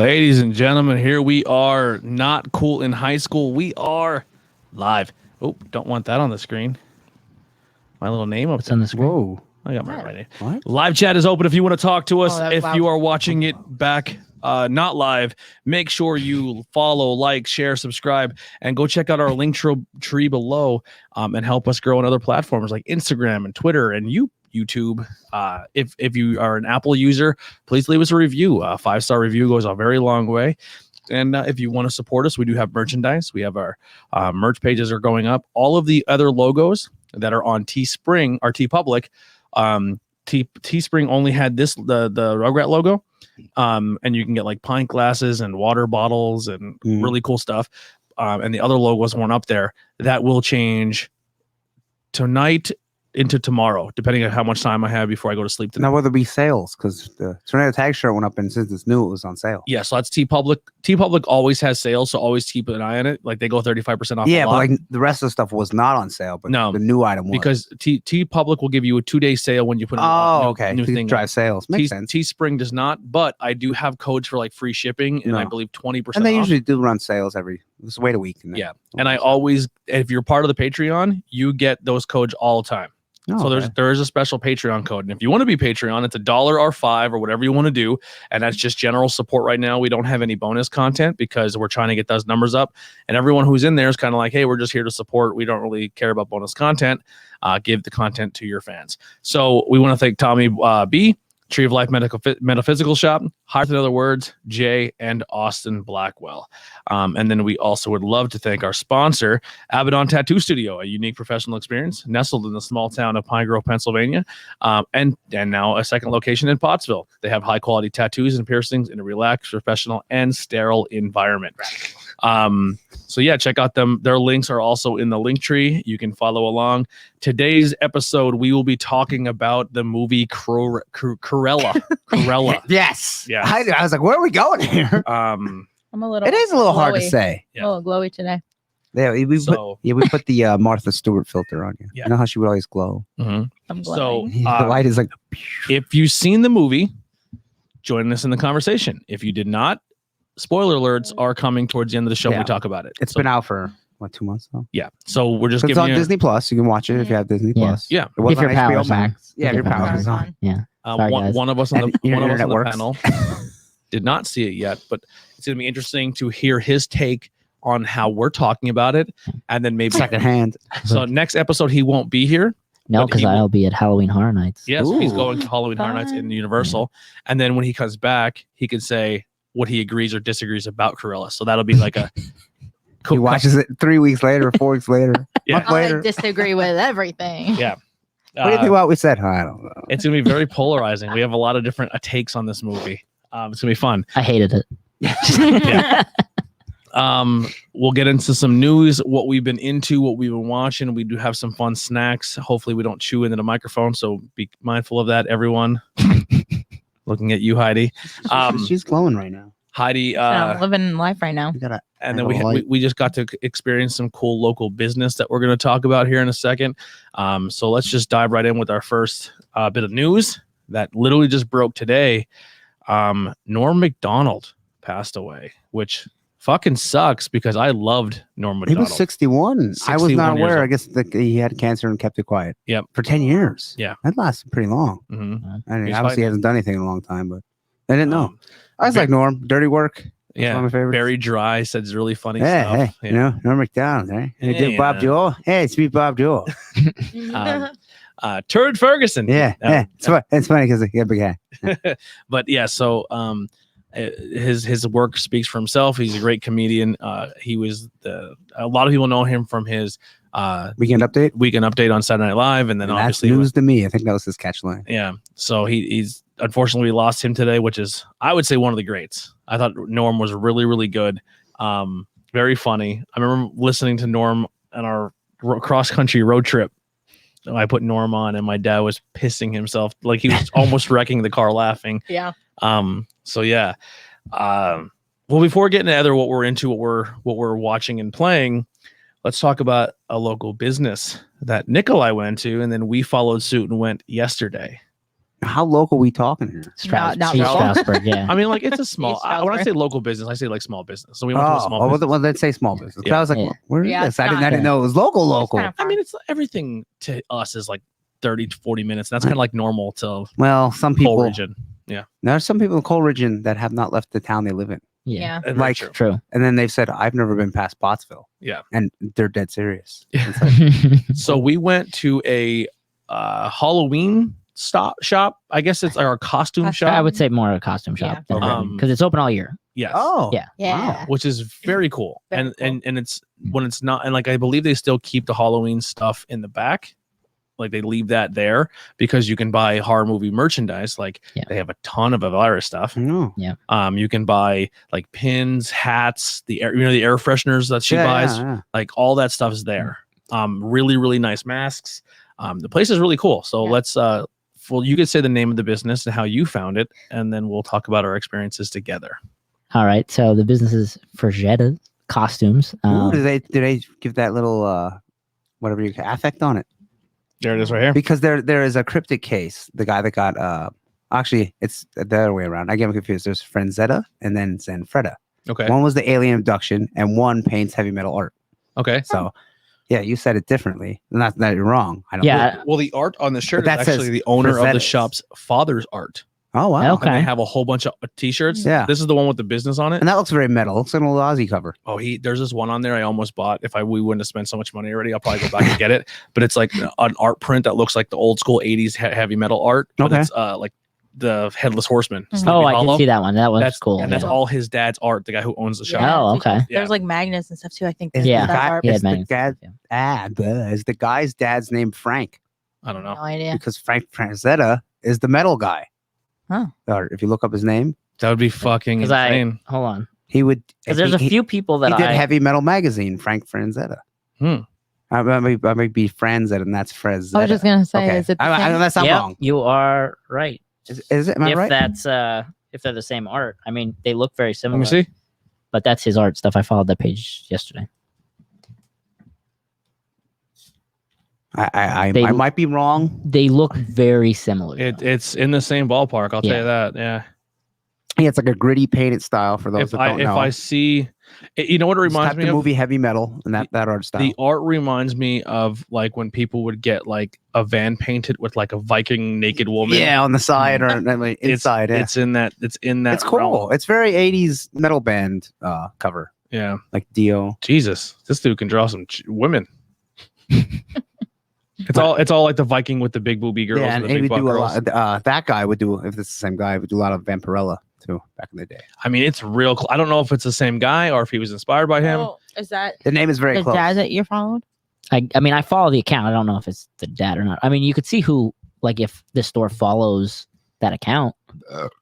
Ladies and gentlemen, here we are. Not cool in high school. We are live. Oh, don't want that on the screen. My little name up on the screen. Whoa. I got my right name. What? Live chat is open if you want to talk to us. If you are watching it back, not live, make sure you follow, like, share, subscribe, and go check out our link tree below and help us grow on other platforms like Instagram and Twitter and YouTube. If you are an Apple user, please leave us a review. A 5-star review goes a very long way. And if you want to support us, we do have merchandise. We have our merch pages are going up. All of the other logos that are on Teespring or TeePublic, Teespring only had the Rugrat logo, and you can get like pint glasses and water bottles and really cool stuff. And the other logos weren't up there. That will change tonight into tomorrow, depending on how much time I have before I go to sleep tonight. Now, will there be sales? Because the Tornado Tag shirt went up, and since it's new, it was on sale. Yeah, so that's TeePublic. TeePublic always has sales, so always keep an eye on it. Like they go 35% off. Yeah, but like the rest of the stuff was not on sale, but no, the new item was. Because TeePublic will give you a 2-day sale when you put new thing. Drive sales. Makes sense. Teespring does not, but I do have codes for like free shipping, and I believe 20%. And they off. usually do run sales just wait a week. Yeah, and I always, if you're part of the Patreon, you get those codes all the time. So there is a special Patreon code, and if you want to be Patreon, it's $1 or $5 or whatever you want to do, and that's just general support right now. We don't have any bonus content because we're trying to get those numbers up, and everyone who's in there is kind of like, hey, we're just here to support. We don't really care about bonus content. Give the content to your fans. So we want to thank Tommy B, Tree of Life Metaphysical Shop, Hearts and Other Words, Jay, and Austin Blackwell. And then we also would love to thank our sponsor, Abaddon Tattoo Studio, a unique professional experience nestled in the small town of Pine Grove, Pennsylvania, and now a second location in Pottsville. They have high-quality tattoos and piercings in a relaxed, professional, and sterile environment. So yeah, check out them. Their links are also in the link tree. You can follow along. Today's episode, we will be talking about the movie Cruella. Cruella. Yes. Yeah. I was like, where are we going here? I'm a little. It is a little glowy. hard to say. Yeah. A little glowy today. Yeah, we put the Martha Stewart filter on you. Yeah. You know how she would always glow. Mm-hmm. I'm glowing. So the light is like. If you've seen the movie, join us in the conversation. If you did not, spoiler alerts are coming towards the end of the show. When we talk about it. It's been out for 2 months now. Yeah, so we're just giving it's on Disney Plus. You can watch it if you have Disney Plus. Yeah, it was if your on power's HBO Max. on. Yeah, your power's on. Yeah. One of us on the works. panel did not see it yet, but it's going to be interesting to hear his take on how we're talking about it, and then maybe secondhand. So next episode he won't be here. No, because I'll be at Halloween Horror Nights. Yes, he's going to Halloween Horror Nights in Universal, and then when he comes back, he can say what he agrees or disagrees about Cruella. So that'll be like a. He watches it 3 weeks later, or 4 weeks later, month later. I disagree with everything. Yeah. What do you think about what we said? I don't know. It's going to be very polarizing. We have a lot of different takes on this movie. It's going to be fun. I hated it. Yeah. We'll get into some news, what we've been into, what we've been watching. We do have some fun snacks. Hopefully we don't chew into the microphone, so be mindful of that, everyone. Looking at you, Heidi. She's glowing right now. Heidi, I'm living life right now. And then we just got to experience some cool local business that we're going to talk about here in a second. So let's just dive right in with our first bit of news that literally just broke today. Norm Macdonald passed away, which fucking sucks because I loved Norm Macdonald. He was 61. I was not aware. I guess he had cancer and kept it quiet. Yep. For 10 years. Yeah. That lasted pretty long. Mm-hmm. I mean, obviously he hasn't done anything in a long time, but I didn't know. I was like Norm, Dirty Work. Yeah, one of my favorites. Very Dry said it's really funny stuff. Yeah. You know, Norm Macdonald, right? He did Bob Joel. Hey, it's me, Bob Joel. Turd Ferguson. Yeah. It's funny because he had a big hat. But yeah, so his work speaks for himself. He's a great comedian. He was a lot of people know him from his Weekend Update on Saturday Night Live, and then obviously that's news to me. I think that was his catch line. Yeah. So he's unfortunately we lost him today, which is I would say one of the greats. I thought Norm was really, really good. Very funny. I remember listening to Norm on our cross country road trip. I put Norm on, and my dad was pissing himself, like he was almost wrecking the car laughing. Yeah. So yeah. Well, before getting to what we're into, what we're watching and playing, let's talk about a local business that Nikolai went to, and then we followed suit and went yesterday. How local we talking here? Not East local. Stroudsburg, yeah. I mean, like it's a small. East when I Stroudsburg. say local business, I say like small business. So we went to a small business. Well, let's say small business. 'Cause Yeah. I was like, Yeah. where is Yeah, this? it's I didn't not- know it was local. It's kind of I mean, it's everything to us is like 30 to 40 minutes. That's kind of like normal to Well, some people. Coleridge. There are some people in Coleridge that have not left the town they live in, Yeah. yeah. Like- True. and then they've said, "I've never been past Pottsville." Yeah. and they're dead serious. Yeah. It's like, So we went to a Halloween shop. I guess it's our costume Costume. shop. I would say more a costume shop Yeah. Okay. because it's open all year. Yes. oh, Yeah. Yeah. Which is very cool. Very cool. And it's when it's not, and like I believe they still keep the Halloween stuff in the back. Like they leave that there because you can buy horror movie merchandise. Like Yeah. they have a ton of Elvira stuff. No. You can buy like pins, hats, the air, the air fresheners that she buys. Yeah. Like all that stuff is there. Really, really nice masks. The place is really cool. So Yeah. let's well, you could say the name of the business and how you found it, and then we'll talk about our experiences together. All right. So the business is Frazetta Costumes. Ooh, do they give that little whatever you affect on it? There it is right here. Because there is a cryptic case. The guy that got actually it's the other way around. I get confused. There's Frazetta and then Zanfretta. Okay. One was the alien abduction, and one paints heavy metal art. Okay. So, yeah, you said it differently. Not that you're wrong. I don't. Yeah. Well, the art on the shirt is But that says actually the owner of the Frazetta's. shop's father's art. Oh wow. Okay. And they have a whole bunch of t-shirts. Yeah. This is the one with the business on it. And that looks very metal. Looks like an old Aussie cover. Oh, there's this one on there I almost bought. If we wouldn't have spent so much money already, I'll probably go back and get it. But it's like an art print that looks like the old school 80s heavy metal art. But Okay. it's like the Headless Horseman. Mhm. Oh, I Hollow. did see that one. That was That's cool. And that's yeah. all his dad's art, the guy who owns the shop. Yeah, Oh, it's really okay. cool. There's like magnets and stuff too. I think. Is Yeah. the guy, art. Yeah, is the man. guy, Yeah. is the guy's dad's name Frank? I don't know. No idea. Because Frank Frazetta is the metal guy. Huh. Or if you look up his name, That would be fucking 'Cause insane. Hold on. he would. Because there's a few people that He did I heavy metal magazine. Frank Frazetta. Hmm. I might be Franzetta, and that's Frazetta. I was just gonna say, Okay. is it the I same? know that's not Yep, wrong. you are right. Is it? Am I If right? that's if they're the same art, I mean they look very Let similar. me see. But that's his art stuff. I followed that page yesterday. I They- might be wrong. They look very similar. It's in the same ballpark. I'll tell you that. Yeah. Yeah, it's like a gritty painted style for those If that I don't know. see, you know what it Just reminds type me the of? movie Heavy Metal and that art style. The art reminds me of like when people would get like a van painted with like a Viking naked woman. yeah, on the side or like, inside. It's in that. It's in that. It's cool. realm. It's very 80s metal band cover, Yeah. like Dio. Jesus, this dude can draw some women. It's all like the Viking with the big booby girls Yeah, and and the he big would butt do a girls. lot. That guy would do, if it's the same guy, would do a lot of Vampirella too back in the day. I mean, it's real. I don't know if it's the same guy or if he was inspired by him. Oh, is that The name is very the close. dad that you followed? I mean I follow the account. I don't know if it's the dad or not. I mean you could see who like if the store follows that account.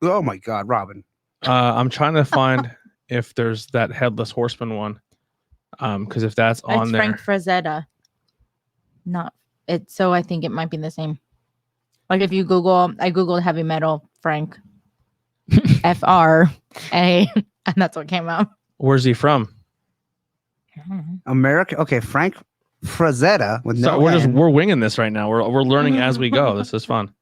Oh my God, Robin. I'm trying to find if there's that headless horseman one. Because if that's on It's there, Frank Frazetta. Not it. So I think it might be the same. Like if you Google, I Googled heavy metal Frank FRA, and that's what came up. where's he from? America. Okay, Frank Frazetta with no So N, we're winging this right now. We're learning as we go. This is fun.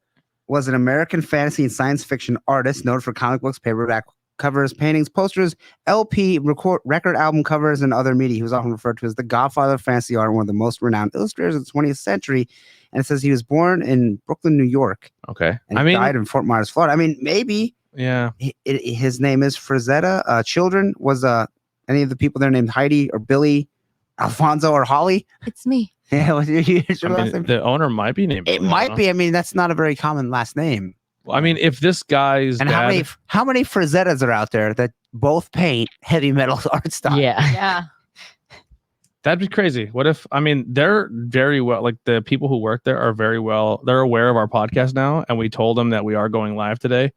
was an American fantasy and science fiction artist known for comic books, paperback covers, paintings, posters, LP, record album covers, and other media. He was often referred to as the godfather of fantasy art, one of the most renowned illustrators of the 20th century. And it says he was born in Brooklyn, New York, Okay. and I he mean, died in Fort Myers, Florida. I mean, maybe yeah. his name is Frazetta. Children, was any of the people there named Heidi or Billy, Alfonso or Holly? It's me. Yeah, what's your I last mean, name? the owner might be named. It Billy, I might don't be. I mean, that's not a very common last name. know. I mean, if this guy's And dad, how many Frazettas are out there that both paint heavy metal art style? Yeah. Yeah. that'd be crazy. What if? I mean, they're very well. Like the people who work there are very well. They're aware of our podcast now, and we told them that we are going live today,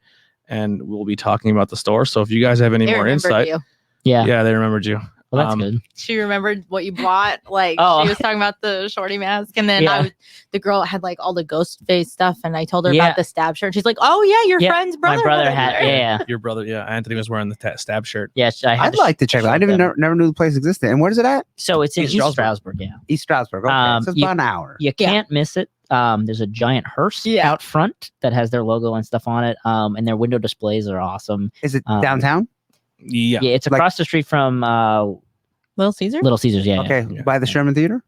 and we'll be talking about the store. So if you guys have any They more remembered insight, you. Yeah. yeah, they remembered you. Well that's Um, good. She remembered what you bought. Like Oh. she was talking about the shorty mask, and then Yeah. the girl had like all the ghost face stuff, and I told her Yeah. about the stab shirt. She's like, "Oh yeah, your Yeah, friend's brother." My brother went had over there." yeah. Your brother, yeah, Anthony was wearing the stab shirt. Yes, I had I'd like to check it out. I show didn't them. never knew the place existed. And where's it at? So it's in East East Stroudsburg. Stroudsburg, yeah. East Stroudsburg. Okay, so it's You- about an hour. You can't miss it. There's a giant hearse out front that has their logo and stuff on it. And their window displays are awesome. Is it downtown? Yeah. Yeah, it's across the street from Little Caesar. Little Caesars. Yeah. Okay, Yeah. by the Sherman Theater.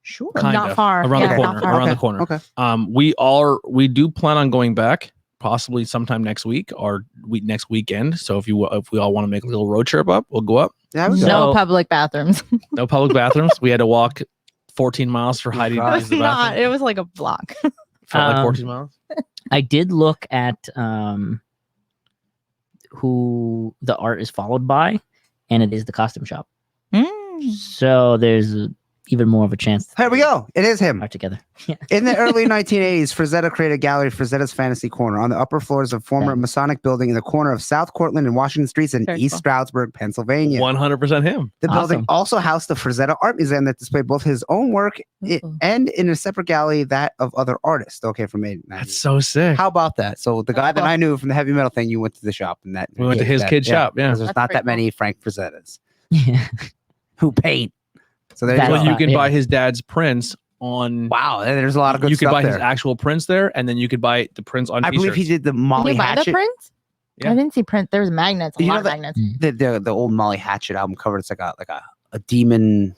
Sure. Not far. Around Yeah, the not corner. far. Around the Okay. corner. Okay. We do plan on going back, possibly sometime next week or next weekend. So if we all want to make a little road trip up, we'll go up. Yeah, I would go. No So- public bathrooms. No public bathrooms. We had to walk 14 miles for Heidi to God. use the Not. bathroom. It was like a block. Felt like 14 miles. I did look at who the art is followed by, and it is the costume shop. So there's even more of a chance. Here we go. It is him. Are together. In the early 1980s, Frazetta created a gallery, Frazetta's Fantasy Corner, on the upper floors of former Masonic building in the corner of South Cortland and Washington Streets in Very East cool. Stroudsburg, Pennsylvania. 100% him. The building Awesome. also housed the Frazetta Art Museum that displayed both his own work Ooh. and in a separate gallery that of other artists. Okay, from 1990s. That's so sick. How about that? So the guy that I knew from the heavy metal thing, you went to the shop and that We went to his that- kid's shop. Yeah. 'cause there's That's not pretty that many Frank Frazettas Yeah. who paint. So there's That's Well, you not- can yeah. buy his dad's prints on. wow, there's a lot of good You could stuff buy there. his actual prints there, and then you could buy the prints on I t-shirts. believe he did the Did Molly you buy the Hatchet. prints? Yeah. I didn't see print. There's magnets. A You lot know of that- magnets. The old Molly Hatchet album cover. It's like a demon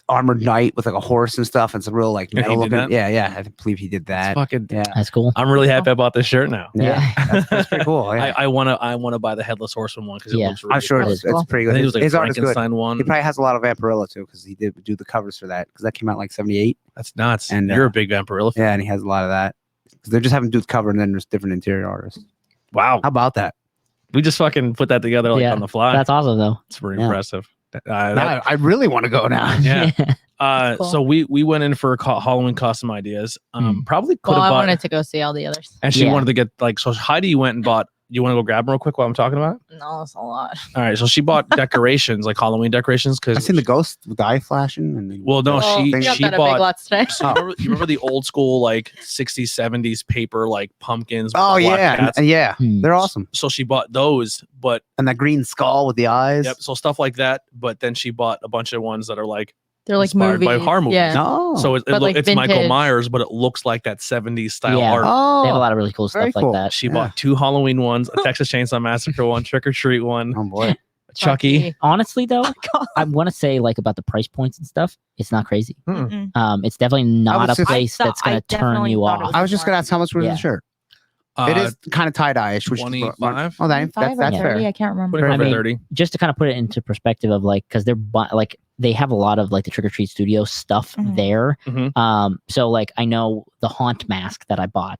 armored knight with like a horse and stuff. And it's a real like And he metal did looking. that? Yeah. I believe he did That's that. fucking. Yeah. That's cool. I'm really happy about this shirt now. Yeah. That's pretty cool. Yeah. I wanna buy the Headless Horseman one because it Yeah. looks really I'm sure cool. it's Cool. pretty I good. think it was like His a art is good. Frankenstein one. He probably has a lot of Vampirella too because he did do the covers for that because that came out in like 78. That's nuts. And, You're a big Vampirella fan. Yeah, and he has a lot of that. 'Cause they're just having to do the cover and then there's different interior artists. Wow. How about that? We just fucking put that together like Yeah. on the fly. That's awesome though. It's pretty Yeah. impressive. Now, I really want to go now. Yeah. Cool. So we went in for Halloween costume ideas. Probably could Well, have I bought. wanted to go see all the others. And she Yeah. wanted to get like, so Heidi went and bought. You want to go grab them real quick while I'm talking about it? No, it's a lot. All right. So she bought decorations, like Halloween decorations, I've because seen the ghost with the eye flashing. And Well, no, Well, she you got she that at Big bought. Lots today. So you remember the old school like 60s, 70s paper like pumpkins? with Oh the black yeah, cats? yeah, Hmm. they're awesome. So she bought those, but And that green skull with the eyes. yep. So stuff like that. But then she bought a bunch of ones that are like They're like inspired movies. by horror movies. Yeah. No. So But, like, it's Michael vintage. Myers, but it looks like that 70s style Yeah. art. oh, They have a lot of really cool Very stuff cool. like that. She Yeah. bought 2 Halloween ones, a Texas Chainsaw Massacre one, Trick or Treat one, oh boy. Chucky. Honestly though, God. I want to say like about the price points and stuff. It's not crazy. Mm-mm. It's definitely not was a just- place I that's gonna thought- I turn definitely you thought it off. was- I was just gonna ask how much was Yeah. the shirt. It is kind of tie dye-ish, which is 25? Oh, that's 25 or that's 30, fair. I can't remember. 25 I mean, 30. Just to kind of put it into perspective of like, because they're like they have a lot of like the Trick or Treat Studio stuff Mhm. there. Mhm. So like I know the Haunt mask that I bought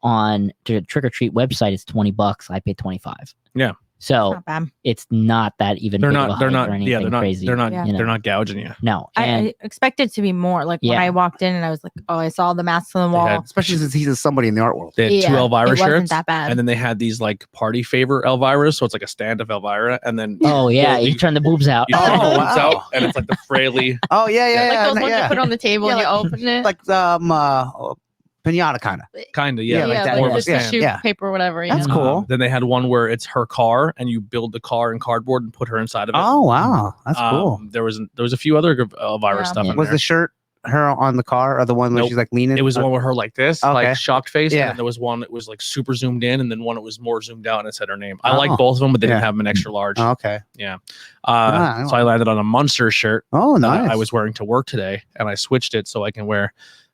on the Trick or Treat website is $20. I paid 25. Yeah. So Not bad. it's not that even. They're big of a not. They're hike not. or Yeah. anything They're not. crazy. They're not. Yeah. you know? They're not gouging you. No, and I expected to be more. Like when Yeah. I walked in and I was like, oh, I saw the masks on the wall. had- Especially since he's somebody in the art world. They had 2 Yeah, Elvira it wasn't shirts, that bad. and then they had these like party favor Elviras, so it's like a stand of Elvira, and then oh yeah, Well, you turn the boobs out. you turn Oh, the boots wow. out, and it's like the fraily. Oh yeah, yeah, like yeah, those ones yeah. you put on the table Yeah, and you like- open it. Like pinata kind of. Kind of, Yeah, yeah. like that, more of a just yeah, the stand. shoe yeah. paper or whatever. That's yeah. cool. Then they had one where it's her car, and you build the car in cardboard and put her inside of it. Oh wow, that's cool. There was a few other Elvira Yeah. stuff. Yeah. In Was there. the shirt her on the car or the one where Nope. she's like leaning? It was the one with her like this, Okay. like shocked face. Yeah. And then there was one that was like super zoomed in, and then one that was more zoomed out and it said her name. I Oh. like both of them, but they didn't Yeah. have them in extra large. Oh, okay. Ah, So I landed on a Munster shirt Oh that nice. I was wearing to work today, and I switched it so I can wear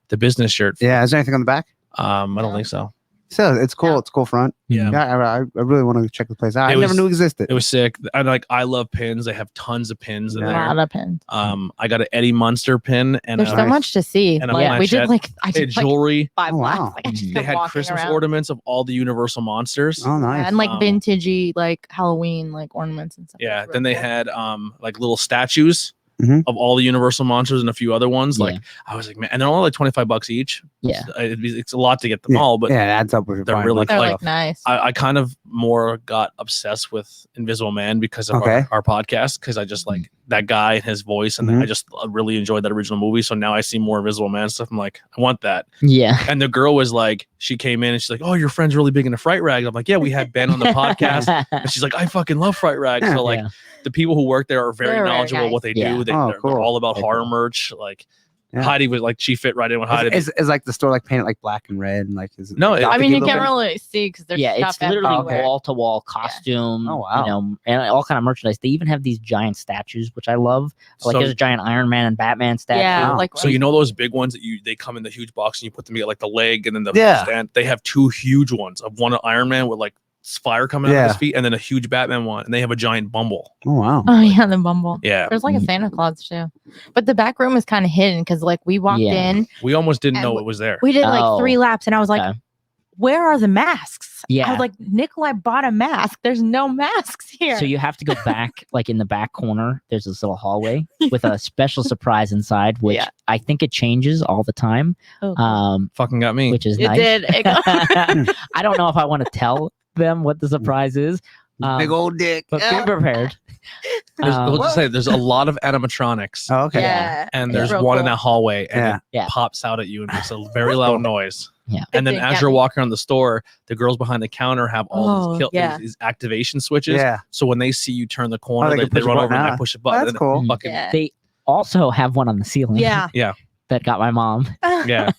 the business shirt. Yeah. Is there anything on the back? I don't think so. So it's cool. Yeah. It's cool front. Yeah. Yeah. I really want to check the place out. I It never was- knew it existed. It was sick. I love pins. They have tons of pins in Yeah. A there. lot of pins. I got an Eddie Munster pin and There's a, so much to see. and a Like, we did planchette. like I they had did like jewelry. 5 Oh, blocks. wow. Like, I just They kept had walking Christmas around. ornaments of all the Universal monsters. Oh nice. And like Um, vintagey like Halloween like ornaments and stuff. Yeah. It's Then really they cool. had like little statues Mhm. of all the Universal monsters and a few other ones. Yeah. Like I was like, man, and they're only like $25 each. Yeah. It's a lot to get them all, but yeah, it adds up with your they're buying really bunch They're of like stuff. nice. I kind of more got obsessed with Invisible Man because of Okay. our podcast, because I just like that guy and his voice, and Mhm. I just really enjoyed that original movie. So now I see more Invisible Man stuff. I'm like, I want that. Yeah. And the girl was like, she came in and she's like, oh, your friend's really big into Fright Rags. I'm like, yeah, we had Ben on the podcast. And she's like, I fucking love Fright Rags. So like Yeah. the people who work there are very They're very knowledgeable of nice. what they Yeah. do. Oh, They're cool. all about Very horror cool. merch. Like Yeah. Heidi was like, she fit right in with Heidi. Is like the store like painted like black and red and like is it No, like, I I mean, you gothic-y can't looking? really see because there's Yeah, stuff it's literally everywhere. wall to wall costume. Oh, wow. You know, and all kind of merchandise. They even have these giant statues, which I love. Like So- there's a giant Iron Man and Batman statue. Yeah, Wow. like So you know those big ones that they come in the huge box and you put them together like the leg and then the Yeah. stand. They have two huge ones of one of Iron Man with like fire coming out of his feet, and then a huge Batman one, and they have a giant Bumble. Oh wow. Oh yeah, the Bumble. Yeah, There's like a Santa Claus too, but the back room is kind of hidden because like we walked Yeah. in, we almost didn't And know it was there. we did like Oh. 3 laps, and I was like, Okay. "Where are the masks?" I Yeah. was like, "Nikolai bought a mask. There's no masks here." So you have to go back, like in the back corner. There's this little hallway with a special surprise inside, which Yeah. I think it changes all the time. Oh, Fucking got me. Which is it nice. did. It got- I don't know if I want to tell them what the surprise is. Big old dick. But be prepared. We'll just say there's a lot of animatronics, Oh, okay. yeah. and it's there's real one in cool. that hallway, and Yeah. it Yeah. pops out at you and makes a very loud noise. Yeah. And then It did as get you're me. walking around the store, the girls behind the counter have all Oh, yeah. these activation switches. Yeah. So when they see you turn the corner, they they, can push a run button over and I out. push a Oh, button. that's and cool. Fucking, Yeah. They also have one on the ceiling. Yeah. That got my mom. yeah.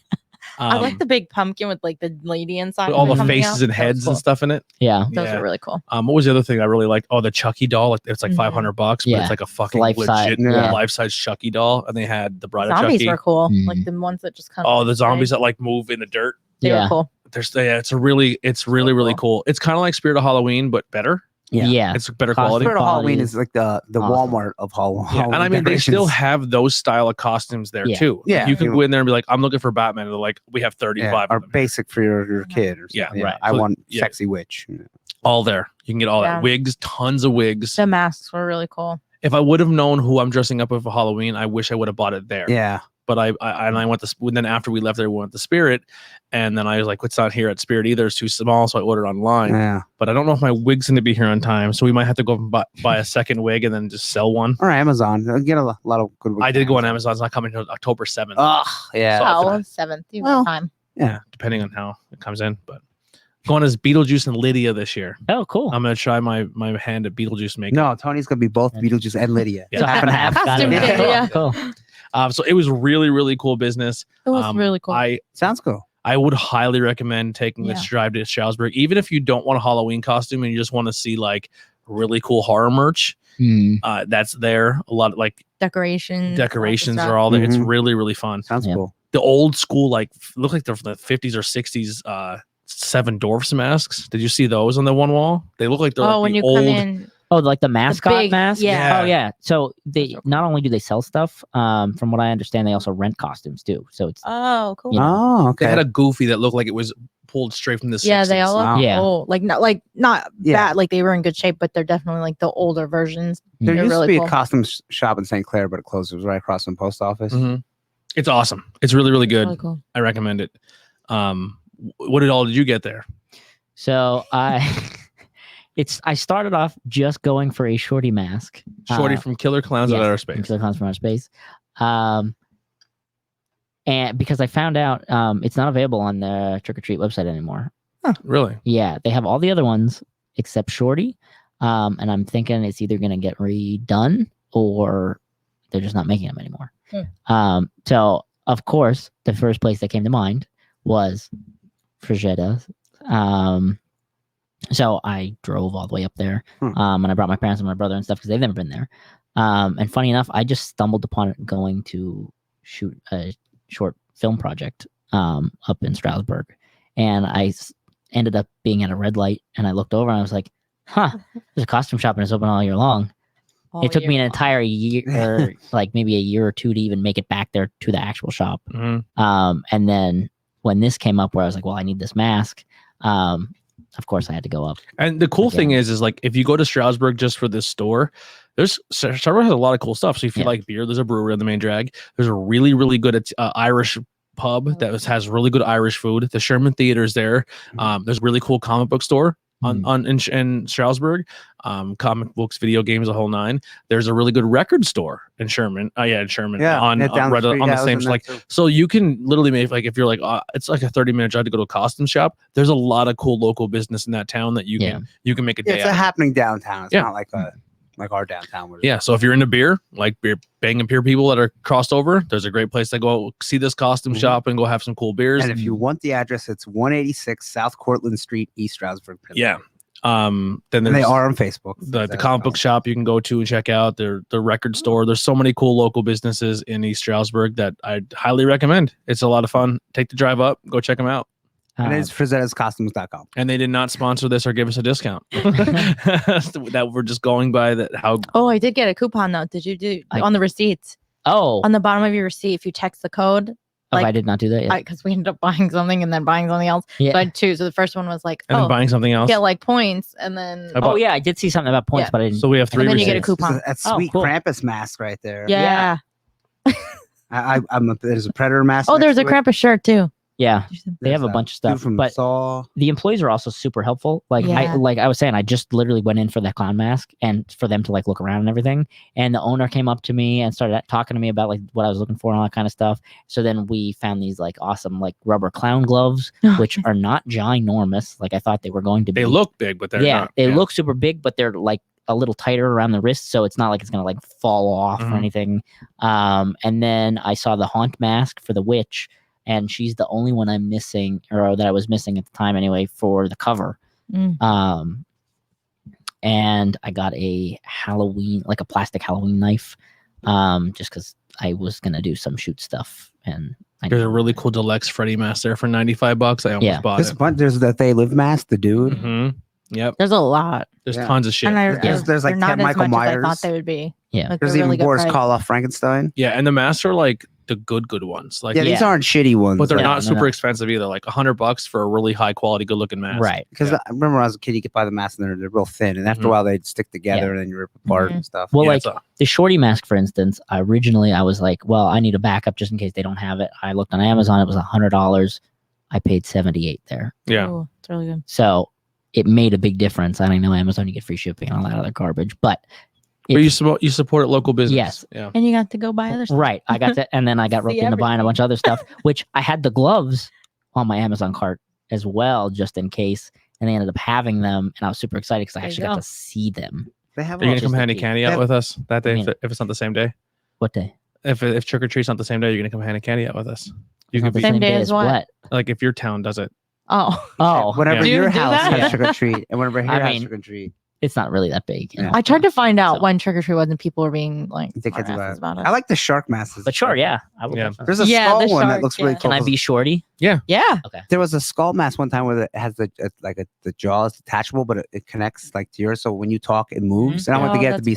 I like the big pumpkin with like the lady inside. with all the coming faces out. and That was heads cool. and stuff in it. Yeah. Those Yeah. are really cool. What was the other thing I really liked? Oh, the Chucky doll. Like, it's like Mhm. $500, but Yeah. it's like a fucking life-size, legit yeah. life-size Chucky doll. And they had the Bride of Zombies Chucky. were cool. Mm. Like the ones that just come. Oh, the zombies that like move in the dirt. They Yeah. were cool. It's really cool. It's kind of like Spirit of Halloween, but better. Yeah. Yeah. It's better Costume. quality. Spirit of quality Halloween is is like the awesome. Walmart of Halloween. Yeah, and I mean, they still have those style of costumes there Yeah. too. Yeah. You can go in there and be like, I'm looking for Batman. And they're like, we have 35 are of them. basic for your kid or Yeah, something. right. I So, want yeah. sexy witch. All there. You can get all Yeah. that. Wigs, tons of wigs. The masks were really cool. If I would have known who I'm dressing up with for Halloween, I wish I would have bought it there. Yeah. But I went to, then after we left there, we went to Spirit. And then I was like, it's not here at Spirit either. It's too small. So I ordered online. Yeah. But I don't know if my wig's going to be here on time. So we might have to go and buy a second wig and then just sell one. Or Amazon. I'll get a lot of good. I did go on Amazon. It's not coming until October 7th. Oh, yeah. So- Oh, 7th. You Well, have time. Yeah, depending on how it comes in. But going as Beetlejuice and Lydia this year. Oh, cool. I'm gonna try my hand at Beetlejuice makeup. No, Tony's gonna be both Beetlejuice and Lydia. Yeah. So half and half. Got Costume it. kit, yeah. Cool. So it was really, really cool business. It was really cool. Sounds cool. I would highly recommend taking this Yeah. drive to Stroudsburg, even if you don't want a Halloween costume and you just want to see like really cool horror merch. Hmm. That's there. A lot of like decorations are all there. It's Mhm. really, really fun. Sounds Yeah. cool. The old school, like look like they're from the 50s or 60s. Seven Dwarfs masks. Did you see those on the one wall? They look like they're Oh, like when the you old. come in, Oh, like the mascot big- mask? yeah. Oh, yeah. So they so cool. not only do they sell stuff, from what I understand, they also rent costumes too. So it's oh, cool. You know, Oh, They okay. had a Goofy that looked like it was pulled straight from the 60s. Yeah, they all look Wow. Yeah. cool. Like not Yeah. bad. Like they were in good shape, but they're definitely like the older versions. There They're used really to be cool. a costume shop in St. Clair, but it closed. It was right across from the post office. Mhm. It's awesome. It's really, really good. Really cool. I recommend it. What did you get there? so I started off just going for a shorty mask. Shorty from Killer Clowns of yes, Outer from Space. Killer Clowns from Outer Space. And because I found out it's not available on the Trick or Treat website anymore. Really? Yeah, they have all the other ones except Shorty. And I'm thinking it's either going to get redone or they're just not making them anymore. So, of course, the first place that came to mind was Frazetta. So I drove all the way up there and I brought my parents and my brother and stuff because they've never been there. And funny enough, I just stumbled upon it going to shoot a short film project up in Stroudsburg. And ended up being at a red light and I looked over and I was like, huh, there's a costume shop and it's open all year long. It took me an entire year, or like maybe a year or two to even make it back there to the actual shop. Mhm. And then when this came up where I was like, well, I need this mask. Of course I had to go up. And the cool thing Yeah. is like if you go to Stroudsburg just for this store, Stroudsburg has a lot of cool stuff. So if you Yeah. like beer, there's a brewery on the main drag. There's a really, really good Irish pub that has really good Irish food. The Sherman Theater's there. There's a really cool comic book store in Stroudsburg. Comic books, video games, the whole nine. There's a really good record store in Sherman. In Sherman. Yeah, on down the right street. on Yeah, the I was same in that like. too. So you can literally make like if you're like it's like a 30-minute drive to go to a costume shop. There's a lot of cool local business in that town that you can make a day It's out a of. happening downtown. It's Yeah. not like a like our downtown. Was. Yeah, so if you're into beer, like beer, banging beer people that are crossed over, there's a great place to go see this costume shop and go have some cool beers. And if you want the address, it's 186 South Cortlandt Street, East Stroudsburg. Yeah. Then they are on Facebook. The comic book shop you can go to and check out. The record store. There's so many cool local businesses in East Stroudsburg that I'd highly recommend. It's a lot of fun. Take the drive up. Go check them out. And it's Frazetta'sCostumes.com. And they did not sponsor this or give us a discount. That we're just going by that. How? Oh, I did get a coupon though. Did you do on the receipts? Oh, on the bottom of your receipt, if you text the code. I did not do that yet. Because we ended up buying something and then buying something else. Yeah. So I had two. So the first one was like, and then buying something else. Get like points, and then I did see something about points, but I didn't. So we have 3 and then receipts. you get a coupon. That's sweet cool. Krampus mask right there. Yeah. There's a Predator mask. Oh, there's a Krampus shirt too. Yeah, they have a bunch of stuff, but the employees are also super helpful. Like I was saying, I just literally went in for that clown mask and for them to like look around and everything. And the owner came up to me and started talking to me about like what I was looking for and all that kind of stuff. So then we found these like awesome like rubber clown gloves, which are not ginormous like I thought they were going to be. They look big, but they're not. They look super big, but they're like a little tighter around the wrist, so it's not like it's gonna like fall off or anything. And then I saw the haunt mask for the witch. And she's the only one I'm missing, or that I was missing at the time anyway, for the cover. And I got a Halloween, like a plastic Halloween knife, just because I was gonna do some shoot stuff. And there's a really cool deluxe Freddy mask there for $95. I almost bought it. There's that They Live mask, the dude. Yep. There's a lot. There's tons of shit. And there's like 10 Michael Myers. I thought they would be. Yeah. Like, there's even Boris Karloff Frankenstein. Yeah, and the masks are like the good ones. Like these aren't shitty ones, but they're not super expensive either. Like $100 for a really high quality, good looking mask. Right. Because I remember when I was a kid, you could buy the masks and they're real thin, and after a while they'd stick together and then you rip apart and stuff. Well, like the shorty mask, for instance, originally I was like, well, I need a backup just in case they don't have it. I looked on Amazon; it was $100. I paid $78 there. Yeah, oh, it's really good. So it made a big difference. I know Amazon, you get free shipping and all that other garbage, but you support local business. Yes. Yeah. And you got to go buy other stuff. Right. I got that, and then I got roped into buying a bunch of other stuff, which I had the gloves on my Amazon cart as well, just in case. And they ended up having them, and I was super excited because I actually got to see them. They have. Are you gonna come handy candy out with us that day if it's not the same day? What day? If trick or treat's not the same day, you're gonna come handy candy out with us. You can be the same day as what? Like if your town does it. Oh. Whenever your house has trick or treat, and whenever here has trick or treat. It's not really that big. Yeah. I tried to find out when trick or treat was, and people were being like about it. I like the shark masks. But sure, yeah. There's a skull one that looks really cool. Can I be shorty? Yeah. Yeah. Okay. There was a skull mask one time where it has the jaw is detachable, but it connects like to yours. So when you talk, it moves. And I want to get it to be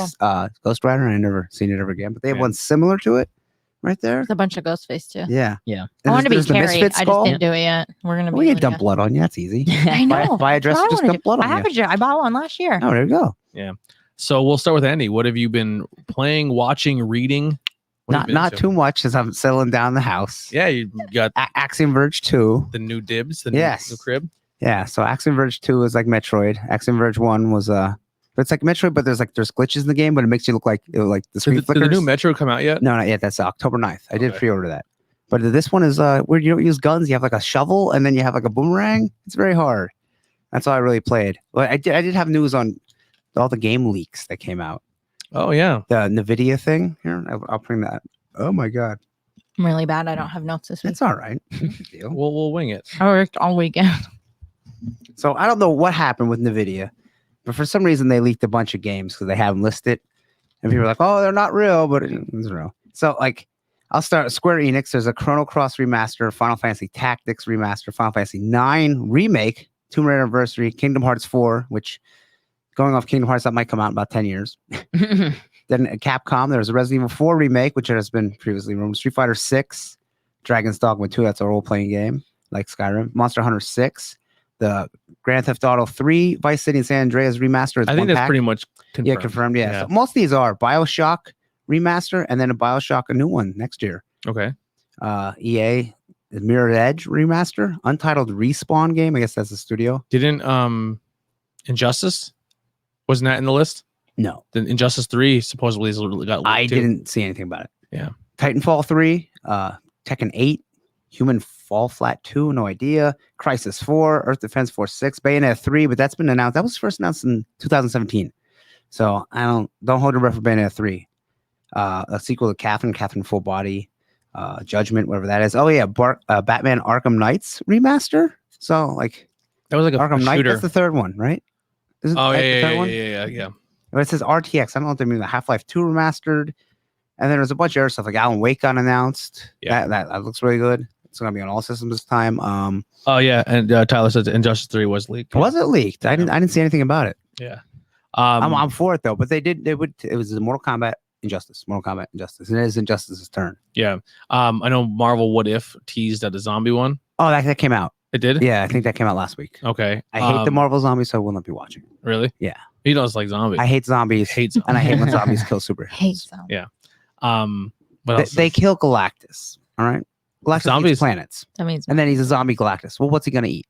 Ghost Rider, and I never seen it ever again. But they have one similar to it. Right there. There's a bunch of Ghostface too. Yeah. I want to be Carrie. I just didn't do it yet. We're gonna be. We can dump blood on you. That's easy. I know. Buy a dress and just dump blood on you. I have a dress. I bought one last year. Oh, there you go. Yeah. So we'll start with Andy. What have you been playing, watching, reading? Not too much, as I'm settling down the house. Yeah, you got Axiom Verge 2. The new dibs. The new crib. Yeah. So Axiom Verge 2 is like Metroid. Axiom Verge 1 was but it's like Metroid, but there's glitches in the game, but it makes you look like the screen flickers. Did the new Metro come out yet? No, not yet. That's October 9th. I did pre-order that. But this one is where you don't use guns. You have like a shovel, and then you have like a boomerang. It's very hard. That's all I really played. Well, I did have news on all the game leaks that came out. Oh yeah, the NVIDIA thing. Here, I'll bring that. Oh my god, I'm really bad. I don't have notes this week. It's all right. We'll wing it. I worked all weekend. So I don't know what happened with NVIDIA. But for some reason, they leaked a bunch of games because they have them listed. And people are like, oh, they're not real, but it's real. So, I'll start with Square Enix. There's a Chrono Cross remaster, Final Fantasy Tactics remaster, Final Fantasy 9 remake, Tomb Raider Anniversary, Kingdom Hearts 4, which, going off Kingdom Hearts, that might come out in about 10 years. Then at Capcom, there's a Resident Evil 4 remake, which has been previously rumored. Street Fighter 6, Dragon's Dogma 2, that's a role-playing game, like Skyrim. Monster Hunter 6. The Grand Theft Auto 3, Vice City, and San Andreas remaster. I think that's pretty much confirmed. Yeah, confirmed. Yeah. So most of these are BioShock remaster, and then a new one next year. Okay. EA, the Mirror Edge remaster, Untitled Respawn game. I guess that's the studio. Didn't Injustice wasn't that in the list? No. The Injustice 3 supposedly got. I didn't see anything about it. Yeah. Titanfall 3, Tekken 8. Human Fall Flat 2, no idea. Crisis 4, Earth Defense Force 6, Bayonetta 3, but that's been announced. That was first announced in 2017. So I don't hold your breath for Bayonetta 3. A sequel to Catherine Full Body, Judgment, whatever that is. Oh yeah, Batman Arkham Knights remaster. So like That was like a Arkham Knight. shooter. That's the third one, right? Isn't Oh that the yeah, third yeah, one? yeah. But it says RTX. I don't know if they mean the Half-Life 2 remastered. And then there's a bunch of other stuff like Alan Wake got announced. Yeah. That looks really good. It's gonna be on all systems this time. Oh yeah, and Tyler says Injustice 3 was leaked. Was it leaked? I didn't see anything about it. Yeah. I'm for it though, but it was a Mortal Kombat Injustice, and it is Injustice's turn. Yeah. I know Marvel What If teased at the zombie one. Oh, that came out. It did? Yeah, I think that came out last week. Okay. I hate the Marvel zombies, so I will not be watching. Really? Yeah. He does like zombies. I hate zombies. And I hate when zombies kill superheroes. Hate them. Yeah. What else? They kill Galactus. All right. Galactus Zombies. eats planets. That means And then he's a zombie Galactus. Well, what's he gonna eat?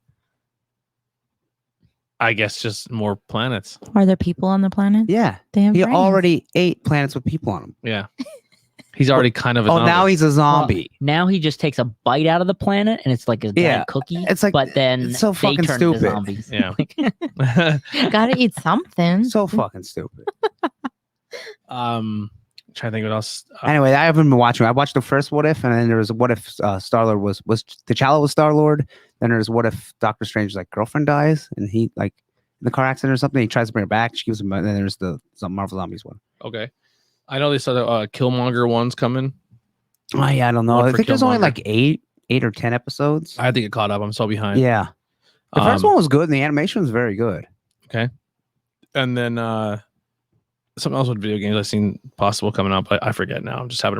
I guess just more planets. are there people on the planet? Yeah. They have He brains. already ate planets with people on them. Yeah. He's already kind of a Oh, zombie. now he's a zombie. Now he just takes a bite out of the planet, and it's like a Yeah, giant cookie. it's like- but then it's so they fucking turn stupid. into zombies. Yeah. Gotta eat something. So fucking stupid. Trying to think what else. Anyway, I haven't been watching. I watched the first What If, and then there was What If Star-Lord was T'Challa was Star-Lord. Then there's What If Doctor Strange's like girlfriend dies and he like in the car accident or something. He tries to bring her back. She gives him. And then there's the Marvel Zombies one. Okay. I know they saw the Killmonger one's coming. Oh yeah, I don't know. One I for think there's only Killmonger. like eight or 10 episodes. I had to get caught up. I'm so behind. Yeah, the first one was good, and the animation was very good. And then something else with video games I've seen possible coming up. I forget now. I'm just having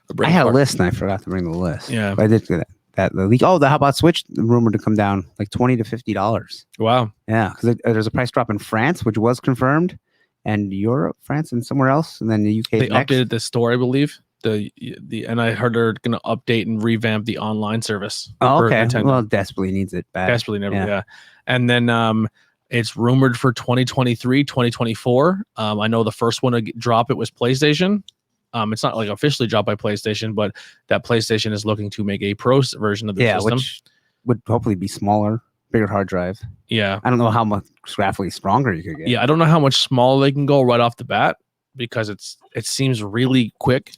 a break. I had a list, and I forgot to bring the list. Yeah. But I did get that the leak. Oh, how about Switch? Rumored to come down like $20 to $50. Wow. Yeah, because there's a price drop in France, which was confirmed, and Europe, France, and somewhere else, and then the UK. They next. updated the store, I believe. And I heard they're going to update and revamp the online service. Oh, for okay. Nintendo. Well, desperately needs it bad. Desperately never. Yeah. Yeah. And then it's rumored for 2023, 2024. I know the first one to drop it was PlayStation. It's not like officially dropped by PlayStation, but that PlayStation is looking to make a pro version of the system. Which would hopefully be smaller, bigger hard drive. Yeah. I don't know how much graphically stronger you could get. Yeah. I don't know how much smaller they can go right off the bat because it seems really quick.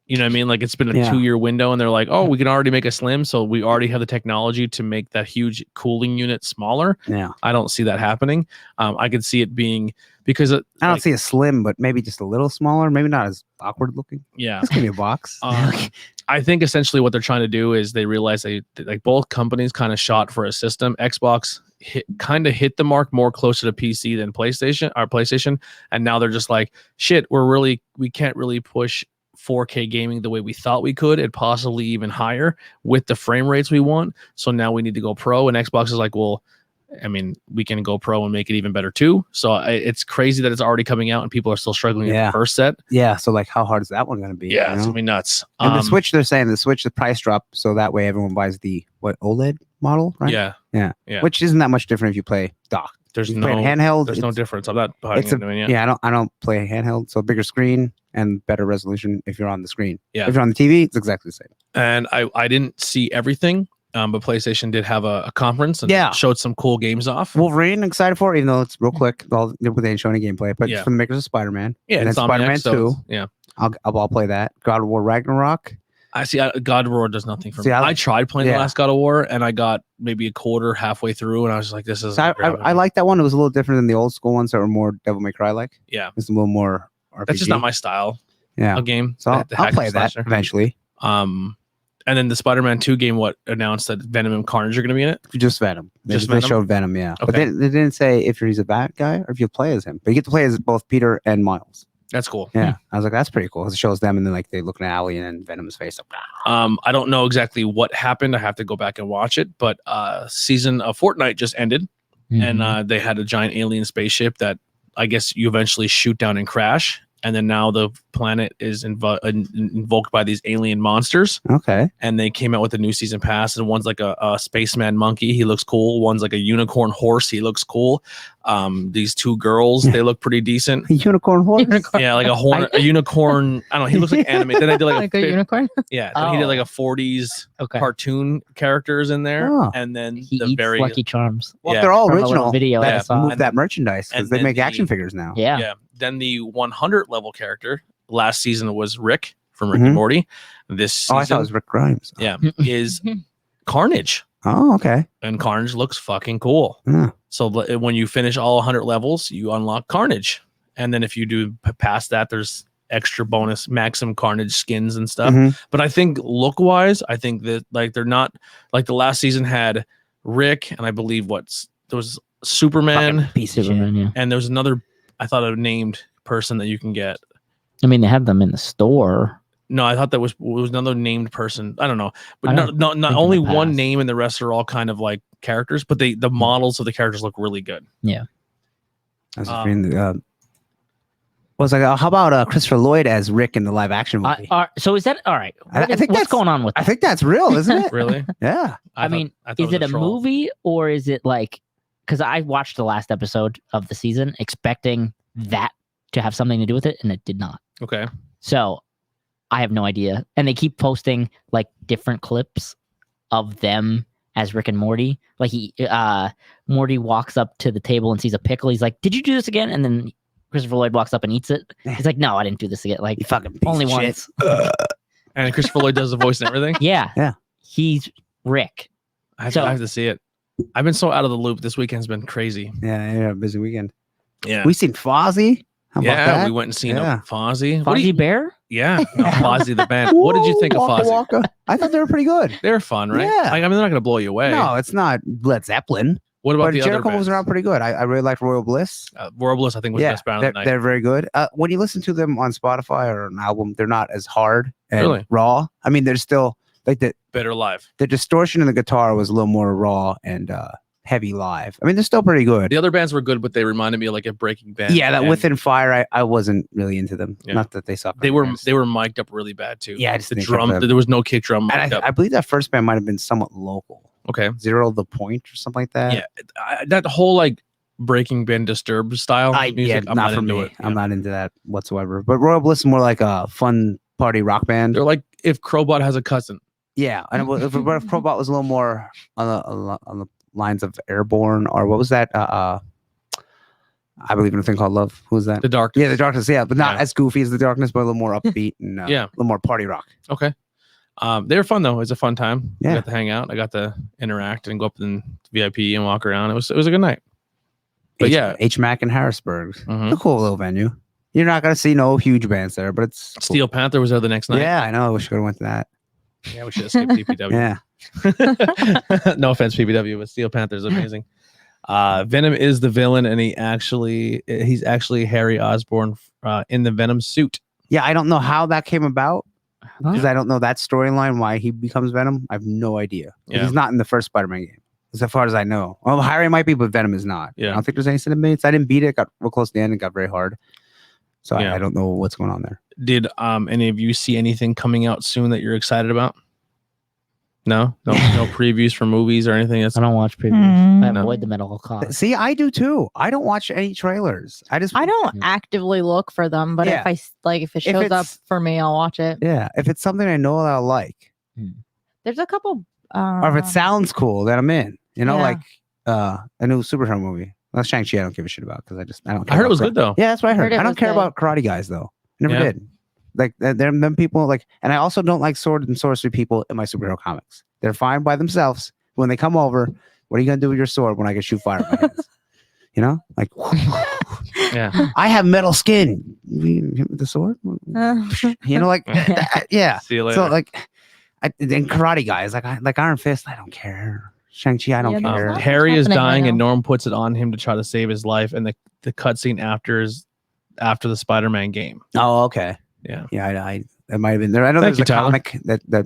You know what I mean? Like it's been a 2-year window and they're like, oh, we can already make a slim. So we already have the technology to make that huge cooling unit smaller. Yeah. I don't see that happening. I could see it being because I don't see a slim, but maybe just a little smaller. Maybe not as awkward looking. Yeah. Just give me a box. I think essentially what they're trying to do is they realize like both companies kind of shot for a system. Xbox hit the mark more closer to PC than PlayStation. And now they're just like, shit, we can't really push 4K gaming the way we thought we could, and possibly even higher with the frame rates we want. So now we need to go pro, and Xbox is like, well, I mean, we can go pro and make it even better too. So it's crazy that it's already coming out and people are still struggling with the first set. Yeah. So like, how hard is that one going to be? Yeah, it's gonna be nuts. And the Switch, they're saying the price drop, so that way everyone buys the OLED model, right? Yeah. Which isn't that much different if you play dock. There's no handheld. There's no difference. I'm not behind it. Yeah, I don't play handheld, so bigger screen and better resolution if you're on the screen. Yeah. If you're on the TV, it's exactly the same. And I didn't see everything, but PlayStation did have a conference and showed some cool games off. Wolverine, excited for it, even though it's real quick. They didn't show any gameplay, but it's from the makers of Spider-Man. Yeah, and then Spider-Man 2. Yeah, I'll play that. God of War Ragnarok. I see. God of War does nothing for me. I tried playing the last God of War, and I got maybe a quarter halfway through, and I was like, "This is." I like that one. It was a little different than the old school ones that were more Devil May Cry like. Yeah, it's a little more RPG. That's just not my style. Yeah, a game. So I'll play that eventually. And then the Spider-Man 2 game, announced that Venom and Carnage are going to be in it? Just Venom. They showed Venom, yeah. Okay. But they didn't say if he's a bad guy or if you play as him. But you get to play as both Peter and Miles. That's cool. Yeah. I was like, that's pretty cool. It shows them and then like they look in an alley and then Venom's face up. I don't know exactly what happened. I have to go back and watch it. But season of Fortnite just ended. And they had a giant alien spaceship that I guess you eventually shoot down and crash. and then now the planet is invoked by these alien monsters. Okay. And they came out with a new season pass, and one's like a spaceman monkey. He looks cool. One's like a unicorn horse. He looks cool. These two girls, they look pretty decent. Unicorn horse. Yeah, like a unicorn. I don't know. He looks like anime. Then I did like a unicorn. Yeah, then he did like a 40s cartoon characters in there, and then he eats Lucky Charms. Well, they're all From a original. video. Yeah. Move that merchandise because they make action figures now. Yeah. Then the 100 level character last season was Rick from Rick and Morty. This season, I thought it was Rick Grimes. Yeah, is Carnage. Oh, okay. And Carnage looks fucking cool. Yeah. So when you finish all 100 levels, you unlock Carnage. And then if you do past that, there's extra bonus Maximum Carnage skins and stuff. But I think look wise, I think that like they're not like the last season had Rick and I believe there was Superman, Superman, and there was another I thought a named person that you can get. I mean, they have them in the store. No, I thought that was another named person. I don't know, but not only one name and the rest are all kind of like characters, but the models of the characters look really good. Yeah. I was reading how about Christopher Lloyd as Rick in the live action movie? So is that all right? I think what's going on with that? I think that's real, isn't it? Really? Yeah. I mean, is it a movie or is it like? Because I watched the last episode of the season expecting that to have something to do with it, and it did not. Okay. So I have no idea. And they keep posting like different clips of them as Rick and Morty. Like Morty walks up to the table and sees a pickle. He's like, "Did you do this again?" And then Christopher Lloyd walks up and eats it. He's like, "No, I didn't do this again." Like, you fucking only once. And Christopher Lloyd does the voice and everything. Yeah. Yeah. He's Rick. I have to see it. I've been so out of the loop. This weekend's been crazy. Yeah, busy weekend. Yeah. We seen Fozzie. How about that? We went and seen Fozzie. Fozzie Bear? Yeah. No, Fozzie the band. What did you think of Fozzie? Waka. I thought they were pretty good. They're fun, right? Yeah. Like, I mean, they're not going to blow you away. No, it's not Led Zeppelin. What about but the other Jericho bands? moves around pretty good. I really liked Royal Bliss. Royal Bliss, I think, was the best band of the night. They're very good. When you listen to them on Spotify or an album, they're not as hard and raw. I mean, they're still like better live. The distortion in the guitar was a little more raw and heavy live. I mean, they're still pretty good. The other bands were good, but they reminded me of like a Breaking Band. Yeah, that Within Fire, I wasn't really into them. Yeah. Not that they suck. They were mic'd up really bad too. Yeah, I just the drum. There was no kick drum. And I believe that first band might have been somewhat local. Okay. Zero the Point or something like that. Yeah, that whole like Breaking Band Disturbed style music. I'm not into it. I'm not into that whatsoever. But Royal Bliss is more like a fun party rock band. They're like if Crowbot has a cousin. Yeah, and if Crowbot was a little more on the lines of Airborne, or what was that? I believe in a thing called Love. Who was that? The Darkness. Yeah, The Darkness. Yeah, but not as goofy as The Darkness, but a little more upbeat and a little more party rock. Okay. They were fun though. It was a fun time. Yeah. I got to hang out. I got to interact and go up in VIP and walk around. It was a good night. But HMAC in Harrisburg. It's a cool little venue. You're not gonna see no huge bands there, but it's Steel Panther was there the next night. Yeah, I know. I wish I could have went to that. Yeah, we should have skipped PPW. Yeah. No offense, PPW, but Steel Panther's amazing. Venom is the villain, and he's actually Harry Osborn in the Venom suit. Yeah, I don't know how that came about because I don't know that storyline why he becomes Venom. I have no idea. Yeah. He's not in the first Spider-Man game, as far as I know. Well, Harry might be, but Venom is not. Yeah. I don't think there's any cinemates. I didn't beat it. Got real close to the end and got very hard. So I don't know what's going on there. Did any of you see anything coming out soon that you're excited about? No previews for movies or anything. I don't watch previews. I avoid them at all costs. See, I do too. I don't watch any trailers. I don't actively look for them, but if it shows up for me, I'll watch it. Yeah, if it's something I know that I'll like. There's a couple. Or if it sounds cool, then I'm in. You know, like a new superhero movie. Well, Shang-Chi, I don't give a shit about because I don't care. I heard it was good though. Yeah, that's what I heard. I don't care about Karate Guys though. I never did. Like them people like, and I also don't like sword and sorcery people in my superhero comics. They're fine by themselves. When they come over, what are you gonna do with your sword when I can shoot fire in my hands? You know, like, yeah, I have metal skin. You hit with the sword, you know, like, yeah. See you later. So like, then Karate Guys, like Iron Fist, I don't care. Shang-Chi, I don't care. Harry is dying, and Norm puts it on him to try to save his life, and the cutscene after the Spider-Man game. Oh, okay. Yeah. Yeah, I that might have been there. I know there's a comic that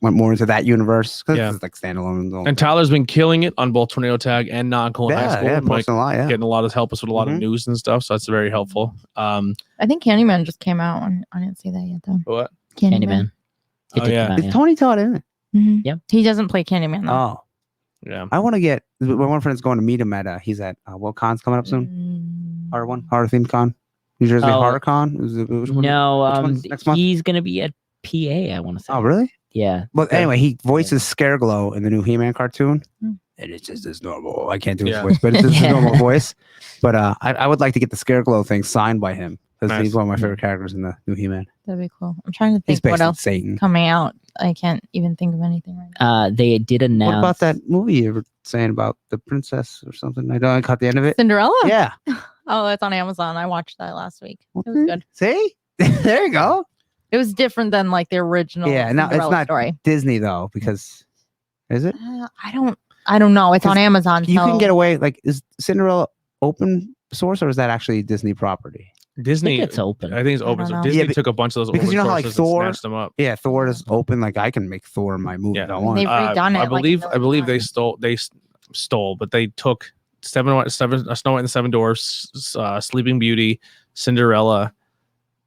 went more into that universe because Yeah. it's like standalone. And Tyler's been killing it on both Tornado Tag and Non-Colon High School. Yeah, Like, posting a lot. Yeah, getting a lot of help us with a lot of Mhm. news and stuff. So that's very helpful. I think Candyman just came out. I didn't see that yet though. What? Candyman. It Oh, did yeah. come out, it's Tony Todd, isn't it? Mm-hmm. Yep. He doesn't play Candyman though. Oh, Yeah. I want to get. One friend's going to meet him at. He's at what con's coming up soon? Horror themed con. New Jersey Oh. Horror Con. Which one? No, which one's next month? he's gonna be at PA. I want to say. Oh, really? Yeah. Well, Okay. anyway, he voices Scareglow in the new He-Man cartoon, Hmm. and it's just his normal. I can't do his Yeah. voice, but it's his Yeah. normal voice. But I would like to get the Scareglow thing signed by him because Nice. he's one of my favorite characters in the new He-Man. That'd be cool. I'm trying to He's think what basically else Satan. coming out. I can't even think of anything right now. They did announce. What about that movie you were saying about the princess or something? I caught the end of it. Cinderella? Yeah. Oh, it's on Amazon. I watched that last week. It was Okay. good. See, there you go. It was different than like the original. Yeah, no, it's Cinderella not story. Disney though, because is it? I don't know. It's on 'Cause Amazon. You so- can get away. Like, is Cinderella open source or is that actually Disney property? Disney. it's open. I think it's I open. don't So know. Disney Yeah, but- took a bunch of those because open you know how, like, sources and Thor- snatched them up. Yeah, Thor is open. Like, I can make Thor my movie Yeah. if I want. They've redone it. I like, believe. a I believe million they times. stole, but they took Snow White and the Seven Dwarfs, Sleeping Beauty, Cinderella,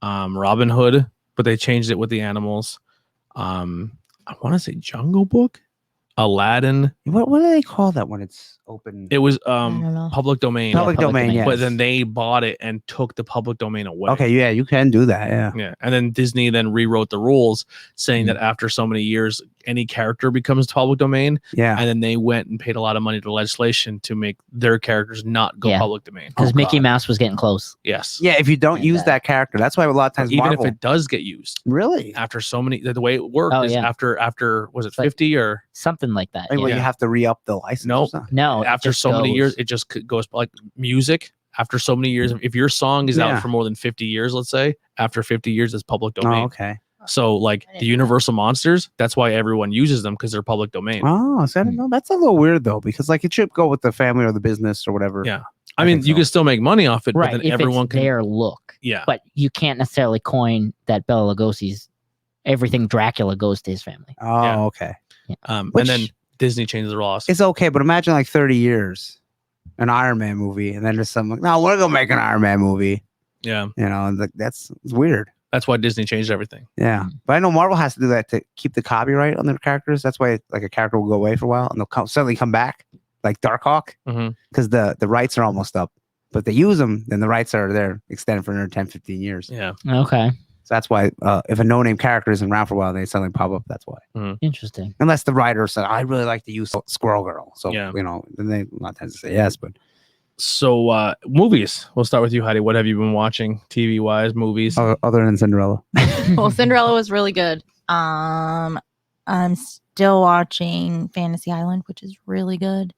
Robin Hood, but they changed it with the animals. I want to say Jungle Book, Aladdin. What do they call that when it's open? It was I don't know. public domain. Public domain, yes. But then they bought it and took the public domain away. Okay, yeah, you can do that. Yeah. Yeah. And then Disney then rewrote the rules saying Hmm. that after so many years, any character becomes public domain. Yeah. And then they went and paid a lot of money to legislation to make their characters not go Yeah. public domain. Because Oh, Mickey God. Mouse was getting close. Yes. Yeah, if you don't And use that character, that's why a lot of times Even Marvel. if it does get used Really? after so many, the way it worked Oh, is yeah. after was it Like- 50 or Something like that. I mean, yeah. you have to re-up the license. or Nope. something? No, it after just so many years, goes. it just goes like music. After so many years, if your song is Yeah. out for more than 50 years, let's say, after 50 years, it's public Oh, domain. okay. So, like I didn't the know. Universal monsters, that's why everyone uses them because they're public domain. Oh, so I don't know. That's a little weird though, because like it should go with the family or the business or whatever. Yeah. I I mean, think you so. can still make money off it, Right. but then If everyone it's can. their look. Yeah. But you can't necessarily coin that Bela Lugosi's everything Dracula goes to his family. Oh, Yeah. okay. And Which- then Disney changes the laws. It's okay, but imagine like 30 years, an Iron Man movie, and then there's some like, no, we're gonna make an Iron Man movie. Yeah. You know, and like it's weird. That's why Disney changed everything. Yeah, but I know Marvel has to do that to keep the copyright on their characters. That's why like a character will go away for a while and they'll suddenly come back, like Darkhawk, Mhm. because the rights are almost up. But they use them, then the rights are there extended for another 10, 15 years. Yeah. Okay. So that's why if a no-name character isn't around for a while, they suddenly pop up. That's why. Interesting. Unless the writer said, I really like to use Squirrel Girl. So, Yeah. you know, then they a lot of times say yes, but So, movies. We'll start with you, Heidi. What have you been watching, TV wise, movies? other than Cinderella. Well, Cinderella was really good. I'm still watching Fantasy Island, which is really good.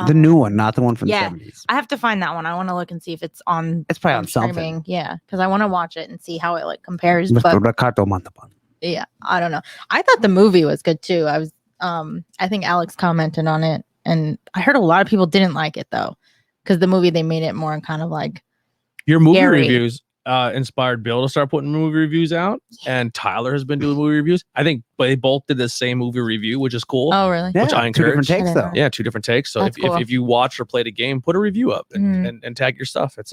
The new one, not the one from yeah. the 70s. I have to find that one. I want to look and see if it's on. It's probably on something. streaming. Yeah, because I want to watch it and see how it like compares. Mr. But Ricardo Montalban. yeah, I don't know. I thought the movie was good too. I think Alex commented on it, and I heard a lot of people didn't like it though, because the movie they made it more kind of like Your movie Gary. reviews inspired Bill to start putting movie reviews out, and Tyler has been doing movie reviews. I think they both did the same movie review, which is cool. oh really? Yeah, Which I two different encourage. takes I though. didn't know. Yeah, two different takes. So That's if, cool. if you watched or played a game, put a review up and, Mhm. and tag your stuff. It's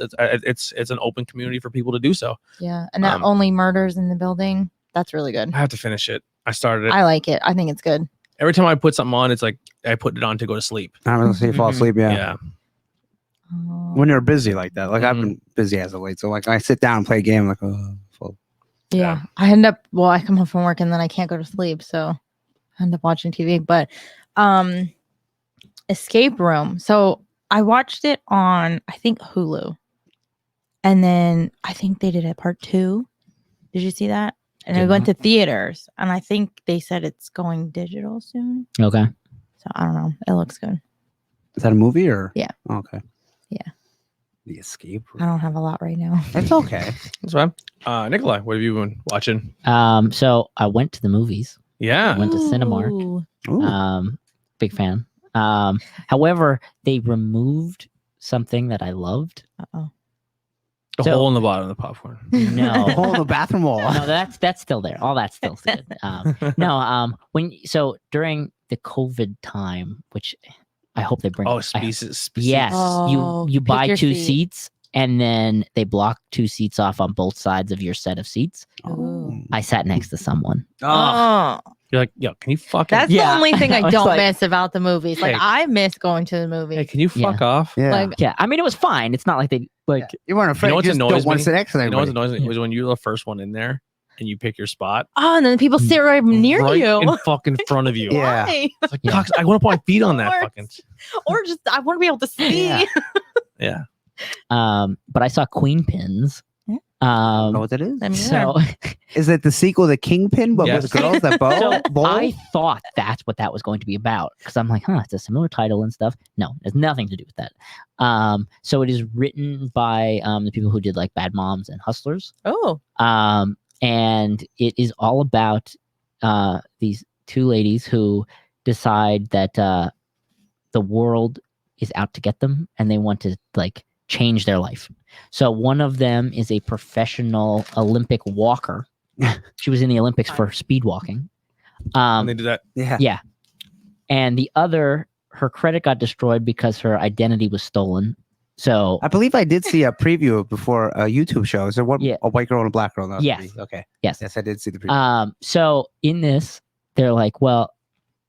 an open community for people to do so. Yeah, and not Um, only murders in the building. That's really good. I have to finish it. I started it. I like it. I think it's good. Every time I put something on, it's like I put it on to go to sleep. I'm gonna say fall Mhm. asleep. Yeah. Yeah. When you're busy like that, like I've Mhm. been busy as of late. So like I sit down and play a game, I'm like, oh, full. Yeah. I end up I come home from work and then I can't go to sleep, so I end up watching TV. But Escape Room. So I watched it on I think Hulu. And then I think they did a part 2. Did you see that? And Did it went not. to theaters. And I think they said it's going digital soon. Okay. So I don't know. It looks good. Is that a movie or? Yeah. Oh, okay. Yeah. The Escape I Room. don't have a lot right now. It's okay. That's fine. Nikolai, what have you been watching? So I went to the movies. Yeah. Went to Cinemark. Ooh. Ooh. Big fan. However, they removed something that I loved. Uh-oh. The So- hole in the bottom of the popcorn. No. The hole in the bathroom wall. No, that's still there. All that's still good. During the COVID time, which I hope they bring. Oh, Yes, Oh, you pick buy your two seat. seats, and then they block two seats off on both sides of your set of seats. Ooh. I sat next to someone. Oh, You're like, yo, can you fucking? that's Yeah. the only thing I I was don't like- miss about the movies. Like Hey. I miss going to the movies. Hey, can you fuck off? Yeah. Like Yeah, I mean it was fine. It's not like they like. You weren't afraid. You know what just annoys don't want me? to sit next to You know what's anybody. annoying was when you're the first one in there and you pick your spot oh, and then people sit right near right you. in fucking front of you. Yeah. Why? It's like, Yeah. "Cox, I want to put my feet on that Or- fucking. Or just I want to be able to see. Yeah. Yeah. But I saw Queen Pins. I don't know what that is. I mean, So, Is it the sequel to Kingpin, but Yes. with girls that bowl? so bowl? I thought that's what that was going to be about because I'm like, it's a similar title and stuff. No, it has nothing to do with that. So it is written by the people who did like Bad Moms and Hustlers. Oh, And it is all about these two ladies who decide that the world is out to get them and they want to like change their life. So one of them is a professional Olympic walker. She was in the Olympics for speed walking. And they do that. yeah. And the other, her credit got destroyed because her identity was stolen. So I believe I did see a preview of before a YouTube show. Is there one Yeah. a white girl and a black girl? No, Yes. Okay. Yes. Yes, I did see the preview. So in this, they're like, well,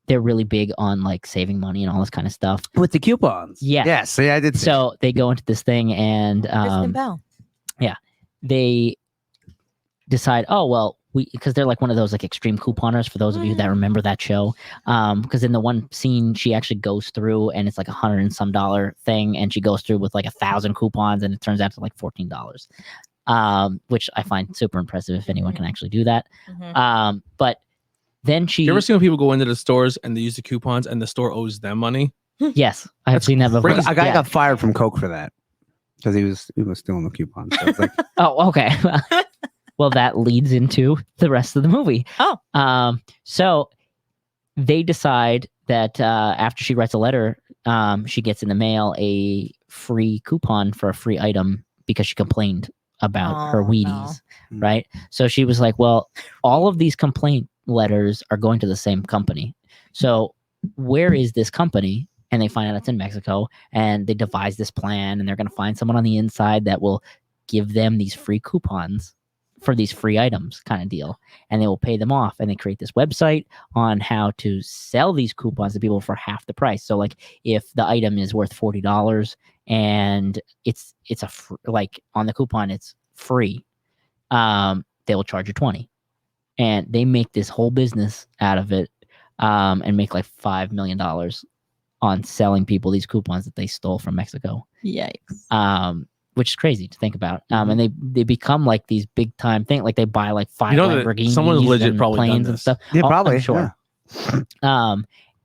they're really big on like saving money and all this kind of stuff. With the coupons. Yeah. Yes. Yeah, I did see. So they go into this thing and Kristen Bell. they decide, oh well, because they're like one of those like extreme couponers for those of you that remember that show. Because in the one scene, she actually goes through and it's like $100 and some thing, and she goes through with like 1,000 coupons, and it turns out to like $14. Which I find super impressive if anyone can actually do that. Mhm. But then she, You ever seen when people go into the stores and they use the coupons and the store owes them money? yes, I've That's seen that before. crazy. a guy Yeah. got fired from Coke for that because he was stealing the coupons. So it's like, Oh, okay. Well, that leads into the rest of the movie. Oh. So they decide that after she writes a letter, she gets in the mail a free coupon for a free item because she complained about her Oh, Wheaties, no. right? So she was like, well, all of these complaint letters are going to the same company. So where is this company? And they find out it's in Mexico, and they devise this plan, and they're going to find someone on the inside that will give them these free coupons for these free items kind of deal, and they will pay them off, and they create this website on how to sell these coupons to people for half the price. So like if the item is worth $40 and it's like on the coupon it's free, they will charge you 20, and they make this whole business out of it, and make like $5 million on selling people these coupons that they stole from Mexico. Yikes. Which is crazy to think about. And they become like these big time thing. Like they buy like 5 You know that Lamborghinis someone's legit and probably done planes and this. stuff. yeah, Oh, I'm probably. sure.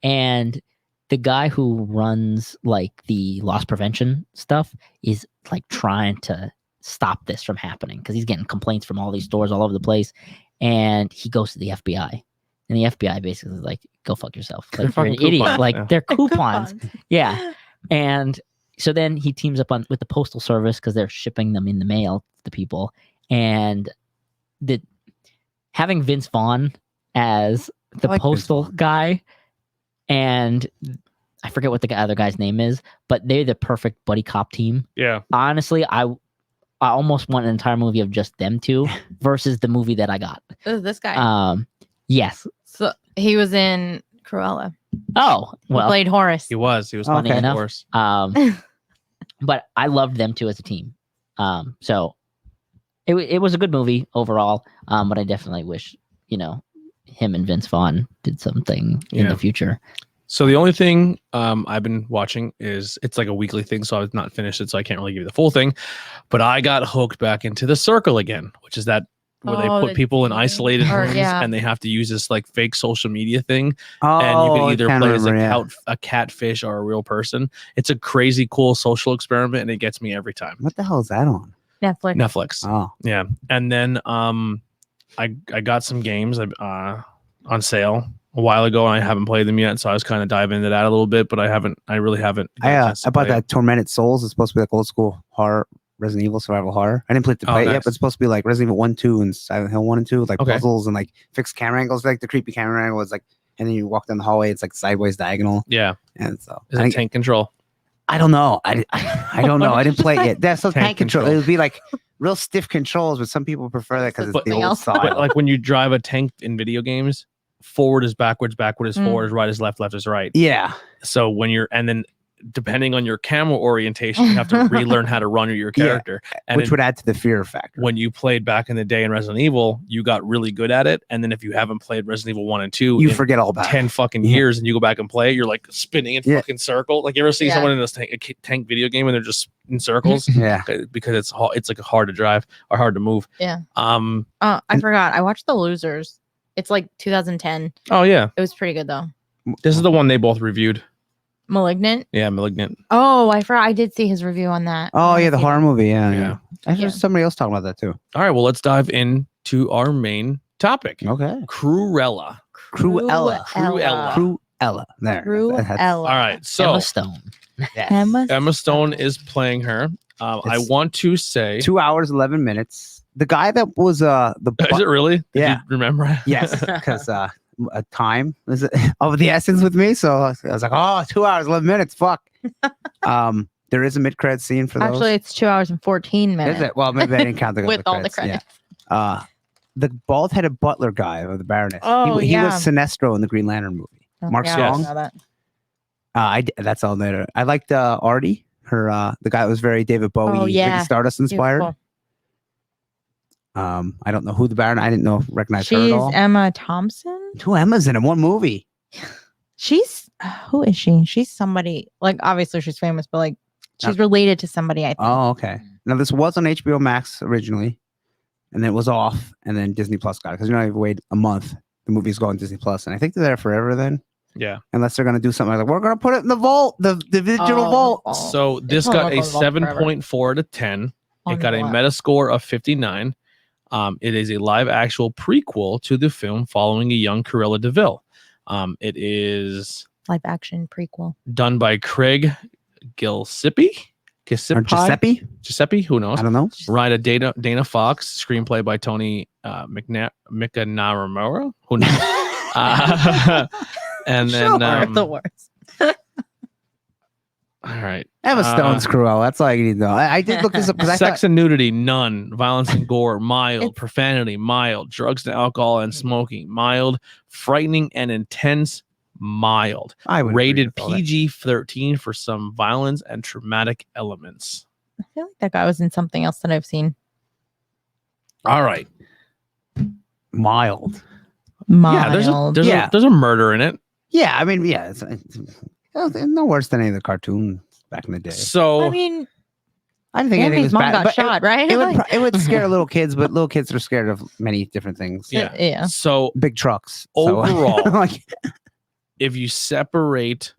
And the guy who runs like the loss prevention stuff is like trying to stop this from happening because he's getting complaints from all these stores all over the place. And he goes to the FBI. And the FBI basically is like, go fuck yourself. They're Like you're an fucking idiot. coupons, Like yeah. they're coupons. Yeah. And so then he teams up with the postal service because they're shipping them in the mail to people. And having Vince Vaughn as the I like Vince postal Vaughn. guy, and I forget what the other guy's name is, but they're the perfect buddy cop team. Yeah. Honestly, I almost want an entire movie of just them two versus the movie that I got. Oh, this guy. Yes. So he was in Cruella. Oh, He well, played Horace. He was funny Okay. enough. Worse. But I loved them two as a team. So it was a good movie overall. But I definitely wish, him and Vince Vaughn did something in Yeah. the future. So the only thing I've been watching is it's like a weekly thing, so I've not finished it, so I can't really give you the full thing. But I got hooked back into The Circle again, which is that where they Oh, put the people in dating- isolated or, rooms yeah. and they have to use this like fake social media thing, Oh, and you can I either can't play as remember, a catfish or a real person. It's a crazy cool social experiment, and it gets me every time. What the hell is that on? Netflix. Netflix. Oh, Yeah, and then I got some games on sale a while ago, and I haven't played them yet, so I was kind of diving into that a little bit, but I really haven't. got a chance to I bought play it. that Tormented Souls. It's supposed to be like old school horror Resident Evil Survival Horror. I didn't play it yet, nice. but it's supposed to be like Resident Evil 1, 2, and Silent Hill 1 and 2, like Okay. puzzles and like fixed camera angles. Like the creepy camera angle is like, and then you walk down the hallway, it's like sideways diagonal. Yeah. And so Is it tank control? I don't know. I don't know. I didn't play it yet. That's so Tank tank control. It would be like real stiff controls, but some people prefer that because it's But- the old else. style. But like when you drive a tank in video games, forward is backwards, backward is Mm. forward, right is left, left is right. Yeah. So when you're, and then depending on your camera orientation, you have to relearn how to run your character. And Which would add to the fear factor. when you played back in the day in Resident Evil, you got really good at it. And then if you haven't played Resident Evil 1 and 2 You in forget all about 10 it. fucking Yeah. years and you go back and play it, you're like spinning in Yeah. fucking circle. Like you ever see Yeah. someone in this tank video game and they're just in circles Yeah. because it's like hard to drive or hard to move. Yeah. Um. I forgot. I watched The Losers. It's like 2010. Oh yeah. It was pretty good though. This is the one they both reviewed. Malignant. Yeah, Malignant. Oh, I forgot. I did see his review on that. I Oh wanna yeah, the see horror that. movie. Yeah. Yeah. I heard Yeah. somebody else talking about that too. All right. Well, let's dive into our main topic. Okay. Cruella. Cruella. Cruella. Cruella. There. Cruella. All right. So Emma Stone. Yes. Emma Stone is playing her. I It's want to say. 2 hours 11 minutes. The guy that was the Is it really? Did Yeah. you remember? yes, because time is of the essence with me. So I was like, oh, 2 hours 11 minutes. Fuck. There is a mid credit scene for those. Actually, it's 2 hours and 14 minutes. Is it? Well, maybe I didn't count the With all the credits. credits. Yeah. The bald-headed butler guy of the Baroness. Oh, he yeah. was Sinestro in the Green Lantern movie. Oh, Mark yeah, I Strong. know that. That's all later. I liked Artie, her the guy that was very David Bowie, Oh, yeah. Ziggy Stardust inspired. Beautiful. I don't know who the Baron. I didn't recognize her at She's all. Emma Thompson. Two Emmas in one movie. She's who is she? She's somebody like obviously she's famous, but like she's related to somebody. I think. Oh, okay. Now this was on HBO Max originally, and then it was off, and then Disney Plus got it because you've wait a month. The movie's going Disney Plus, and I think they're there forever then, Yeah. unless they're gonna do something like we're gonna put it in the vault, the digital vault. Oh, So this It's got only a gonna go on forever. 7.4 out of 10. It got a Wow. Metascore of 59. It is a live actual prequel to the film following a young Cruella DeVille. It is live action prequel. done by Craig Gillespie. Or Giuseppe? Who knows? I don't know. Writer Dana Fox. Screenplay by Tony Micanaramura. Who knows? And then, the worst. all right. Emma Stone's Cruella. That's all you need to know. I did look this up because I Sex thought and nudity, none. Violence and gore, mild. It's- Profanity, mild. Drugs and alcohol and smoking, mild. Frightening and intense, mild. I would agree Rated with all that. PG-13 for some violence and traumatic elements. I feel like that guy was in something else that I've seen. All right. Mild. Yeah, there's Yeah. there's a murder in it. Yeah, I mean, yeah, it's no worse than any of the cartoons back in the day. So I mean, I didn't think anything Andy's was mom bad, got but shot, right? it would scare little kids, but little kids are scared of many different things. Yeah. Yeah. so Big trucks. So, overall, like, if you separate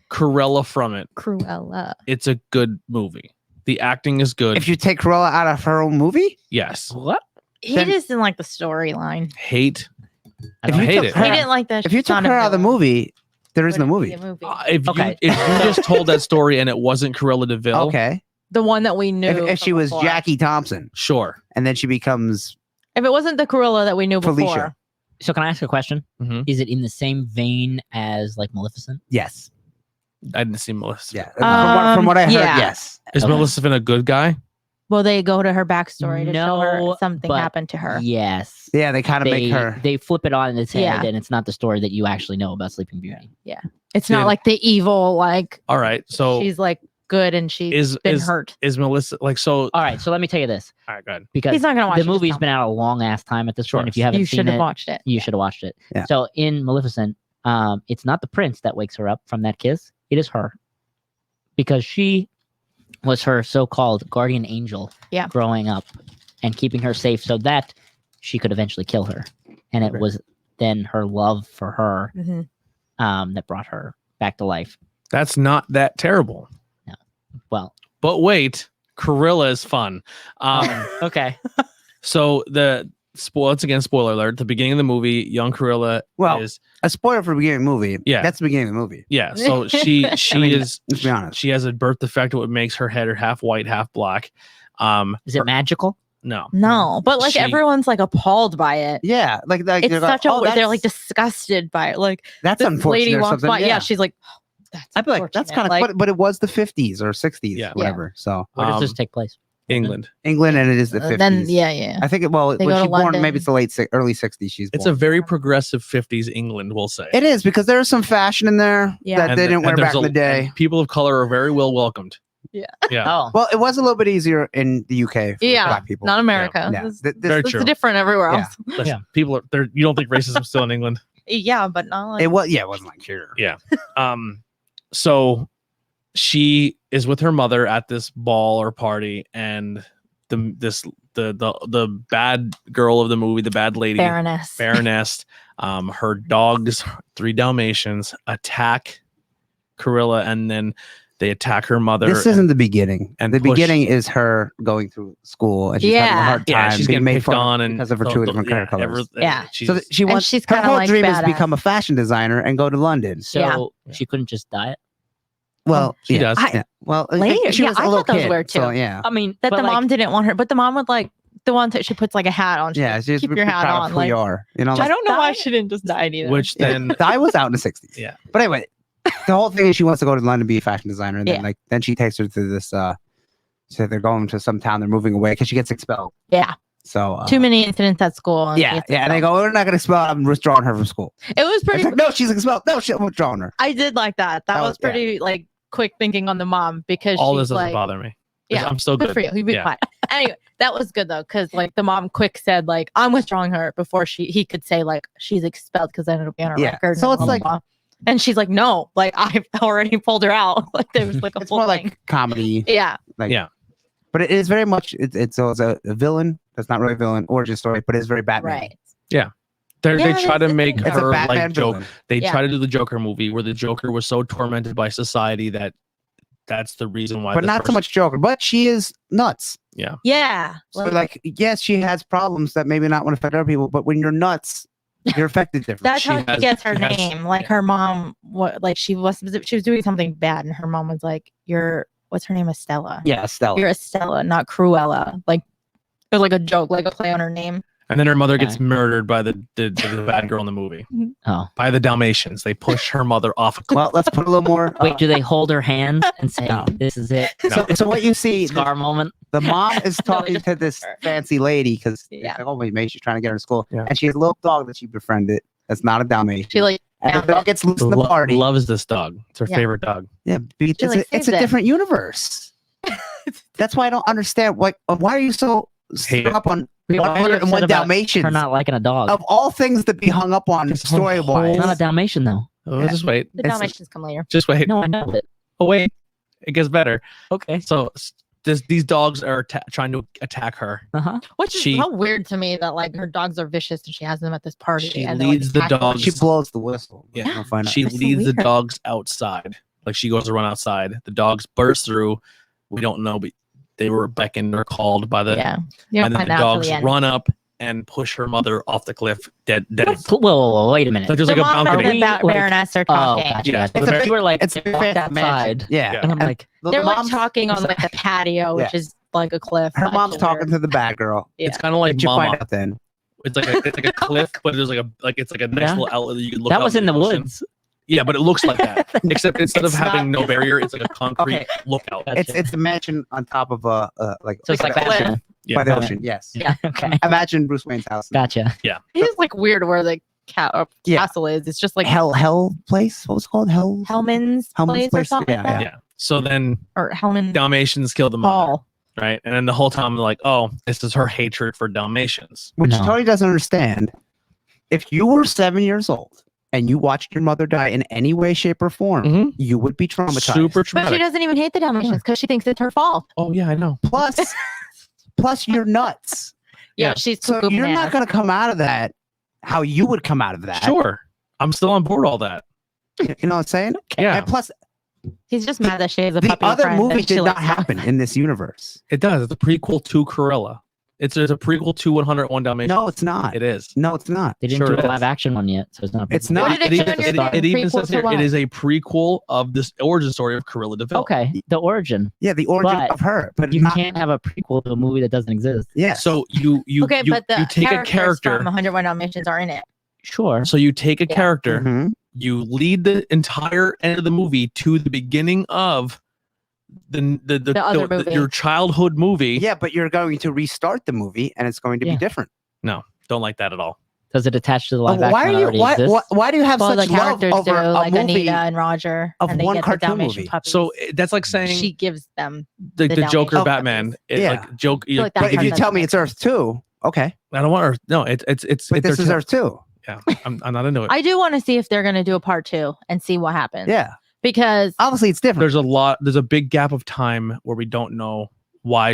Cruella from it, Cruella. it's a good movie. The acting is good. if you take Cruella out of her own movie, Yes. What? He Then- just didn't like the storyline. Hate. I If don't you hate took it. her- He didn't like that. if you she's took not a her out of the villain. movie, there is no Wouldn't movie. be a movie. If Okay. you just told that story and it wasn't Cruella DeVille, Okay. The one that we knew. If she from was before. Jackie Thompson sure. and then she becomes If it wasn't the Cruella that we knew Felicia. before. So can I ask a question? Mhm. Is it in the same vein as like Maleficent? yes. I didn't see Melissa. Yeah. From what I heard, yeah. yes. Is Okay. Maleficent a good guy? Well, they go to her backstory to show her No, something but happened to her. Yes. Yeah, they kind of make her. They flip it on its head, Yeah. and it's not the story that you actually know about Sleeping Beauty. It's not Did- like the evil, like All right. So she's like good and she's been hurt. is Melissa like so? All right, so let me tell you this, All right, go ahead. because He's not gonna watch the it, just movie's tell been out a long ass time at this Sure. point. If you haven't You seen should have it, watched it. you should have watched it. Yeah. So in Maleficent, it's not the prince that wakes her up from that kiss. It is her, because she was her so-called guardian angel Yeah. growing up and keeping her safe so that she could eventually kill her. And it Okay. was then her love for her Mhm. that brought her back to life. That's not that terrible. Well, But wait, Cruella is fun. okay. So once again, spoiler alert. At the beginning of the movie, young Cruella is a spoiler for the beginning of the movie. Yeah, that's the beginning of the movie. Yeah, so she is. Let's be honest. She has a birth defect, what makes her head half white, half black. Is it magical? No, but like everyone's like appalled by it. Yeah, like it's such they're like disgusted by it. Like that's unfortunate. Lady walks by, yeah, she's like, I'd be like, that's kind of like, but it was the 50s or 60s, whatever. So where does this take place? England, and it is the 50s. Then I think when she's born, maybe it's the early 60s. It's a very progressive 50s England, we'll say. It is, because there's some fashion in there that they didn't wear back in the day. People of color are very well welcomed. Yeah. Oh. Well, it was a little bit easier in the UK for black people. Not America. Yeah. It's different everywhere else. Listen, people are there. You don't think racism's still in England? Yeah, but not like it was. Yeah, it wasn't like here. Yeah. So she is with her mother at this ball or party, and the bad girl of the movie, the bad lady, Baroness, her dogs, 3 Dalmatians, attack Cruella, and then they attack her mother. This isn't the beginning. And the beginning is her going through school, and she's having a hard time. Yeah, she's getting made fun on and because of her 2 different hair colors. So she wants. She's her whole like dream is badass. to become a fashion designer and go to London. So she couldn't just diet. Well, she does. Well, later, she was a I little thought that was kid, weird too. So, yeah, I mean, that the mom didn't want her, but the mom would like the one that she puts like a hat on. Yeah, she's keep your hat on. Like, you are, you know. I don't know why she didn't just die either. Which then Dye was out in the 60s. Yeah, but anyway, the whole thing is she wants to go to London, be a fashion designer, and then she takes her to this. So they're going to some town. They're moving away because she gets expelled. Yeah. So too many incidents at school. And they go, we're not going to expel. I'm withdrawing her from school. It was pretty. Like, no, she's expelled. No, I'm withdrawing her. I did like that. That was pretty like quick thinking on the mom, because all she's this doesn't like, bother me. Yeah, I'm still good for you. You be quiet. Anyway, that was good though, because like the mom quick said like, I'm withdrawing her before he could say like she's expelled, because then it'll be on her record. So it's like, and she's like, no, like I've already pulled her out. Like there was like a it's full more thing. like comedy. Yeah. Like, but it is very much it's a villain that's not really a villain origin story, but it's very Batman. Right. Yeah. They try to make her like joke. Villain. They try to do the Joker movie where the Joker was so tormented by society that's the reason why. But not so much Joker, but she is nuts. Yeah. Yeah. So like, yes, she has problems that maybe not want to affect other people, but when you're nuts, you're affected differently. That's how she gets her name. Like her mom, she was doing something bad, and her mom was like, what's her name? Estella. Yeah, Estella. You're Estella, not Cruella. Like it was like a joke, like a play on her name. And then her mother gets murdered by the bad girl in the movie. Oh. By the Dalmatians. They push her mother off a cliff. Well, let's put a little more. Wait, do they hold her hand and say, this is it? So what you see, Scar moment. The mom is talking to this fancy lady because maybe she's trying to get her to school. Yeah. And she has a little dog that she befriended that's not a Dalmatian. She like and the dog gets loose in the party. Loves this dog. It's her favorite dog. Yeah, it's a different universe. That's why I don't understand. Like, why are you so hung up on 101 Dalmatians? Her not liking a dog. Of all things to be hung up on story wise. It's not a Dalmatian though. Oh, just wait. The Dalmatians come later. Just wait. No, I know it. Oh wait, it gets better. Okay. So these dogs are trying to attack her. Which is so weird to me that like her dogs are vicious and she has them at this party. She and leads the dogs. She blows the whistle. Yeah. She leads the dogs outside. Like she goes to run outside. The dogs burst through. We don't know, but they were beckoned or called by the and then the dogs run up and push her mother off the cliff dead. Whoa, wait a minute. Like there's like a balcony. Baroness are talking. You were like, it's outside. Yeah. And I'm like, they're like talking on like the patio, which is like a cliff. Her mom's talking to the bad girl. It's kind of like you Mama. Find out then. It's like a cliff, but there's it's like a nice little outlet that you can look. That was in the woods. Yeah, but it looks like that. Except instead of having no barrier, it's like a concrete lookout. It's a mansion on top of a like. So it's like that. By the ocean, yes. Yeah. Okay. Imagine Bruce Wayne's house. Gotcha. Yeah. It's like weird where the castle is. It's just like Hell place. What was it called? Hellman's place or something. Yeah. So then or Hellman Dalmatians kill the mother. Right. And then the whole time they're like, oh, this is her hatred for Dalmatians. Which Tony doesn't understand. If you were 7 years old and you watched your mother die in any way, shape, or form, you would be traumatized. Super traumatic. But she doesn't even hate the Dalmatians because she thinks it's her fault. Oh yeah, I know. Plus you're nuts. Yeah, she's so you're not gonna come out of that how you would come out of that. Sure. I'm still on board all that. You know what I'm saying? Yeah. And plus he's just mad that she has a the puppy other friend movie that she did not likes. happen in this universe. It does. It's a prequel to Cruella. It's a prequel to 101 Dalmatians. No, it's not. It is. No, it's not. They didn't Sure do it a is. live action one yet, so it's not. It's not. What did it say on your It even Prequel says to here what? it is a prequel of this origin story of Cruella de Vil. Okay, the origin. Yeah, the origin But of her, but You not, can't have a prequel to a movie that doesn't exist. Yeah. So you Okay, you, but the you take a characters character. from 101 Dalmatians are in it. Sure. So you take a Yeah. character, Mhm. you lead the entire end of the movie to the beginning of The other movie. your childhood movie. Yeah, but you're going to restart the movie, and it's going to be Yeah. different. No, don't like that at all. Does it attach to the live action Why that are you? already Why, exists? why do you have Well, the such love characters do, over a like movie? Anita and Roger, of and they one get the cartoon Dalmatian movie? puppies. So that's like saying she gives them. the the Joker Dalmatian Batman. puppies. It, Yeah. like joke. feel like But that's if you how tell me that's it's Earth 2, okay. I don't want Earth. No, it's But this is Earth 2. Yeah, I'm not into it. I do want to see if they're going to do a part 2 and see what happens. Yeah. Because Obviously, it's different. There's a big gap of time where we don't know why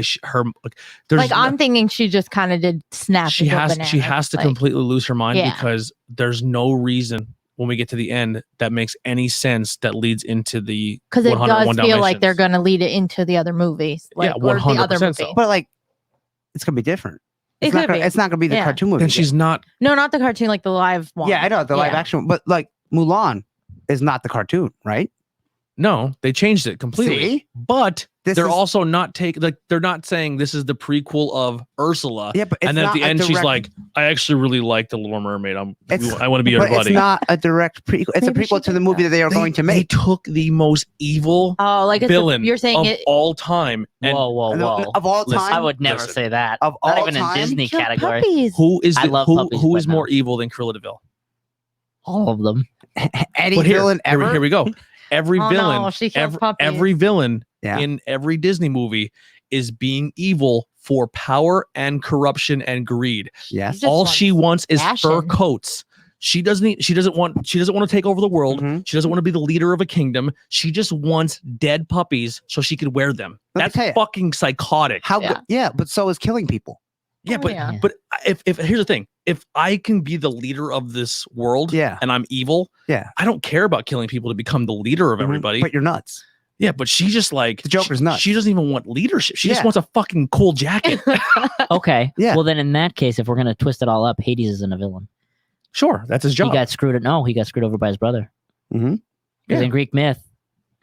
there's like I'm thinking she just kind of did snap. she into a has banana, to like, completely lose her mind Yeah. because there's no reason when we get to the end that makes any sense that leads into the because it does 101 feel like they're Dalmatians. going to lead it into the other movies, like, Yeah, or the other 100% movie. so. But like, it's gonna be different. It could be. It's not gonna be the Yeah. cartoon movie. Then she's not. No, not the cartoon, like the live one. Yeah, I know the live Yeah. action, but like Mulan is not the cartoon, right? No, they changed it completely. See? But This they're is- also not they're not saying this is the prequel of Ursula. Yeah, but it's And then at not the a end, she's direct- like, "I actually really like the Little Mermaid. It's- I want to be your but buddy." it's not a direct prequel. It's Maybe a prequel she to the did movie that. that they are going to They make. took the most evil Oh, like it's villain you're saying of it. all time. And Whoa, whoa, whoa! Of all Listen, time, I would never Listen. say that. Of Not all even time, in Disney Kill category. puppies. who is I the, love who puppies, who but is no. more evil than Cruella de Vil? All of them. any But here, villain here, ever. here we go. Every Oh, villain, no, she kills puppies. every villain Yeah. in every Disney movie is being evil for power and corruption and greed. Yes. Just All wants she wants is fur fashion. coats. She doesn't want to take over the world. Mhm. She doesn't want to be the leader of a kingdom. She just wants dead puppies so she could wear them. Let me That's tell you. fucking psychotic. How Yeah. good? Yeah, but so is killing people. Yeah, Oh, but yeah. but if here's the thing, if I can be the leader of this world, Yeah. and I'm evil, Yeah. I don't care about killing people to become the leader of Mhm. everybody. But you're nuts. Yeah, but she just like The Joker's she, nuts. She doesn't even want leadership. She just Yeah. wants a fucking cool jacket. Okay. Yeah. Well, then in that case, if we're gonna twist it all up, Hades isn't a villain. Sure, that's his job. He got screwed. No, he got screwed over by his brother. Mhm. Because Yeah. in Greek myth,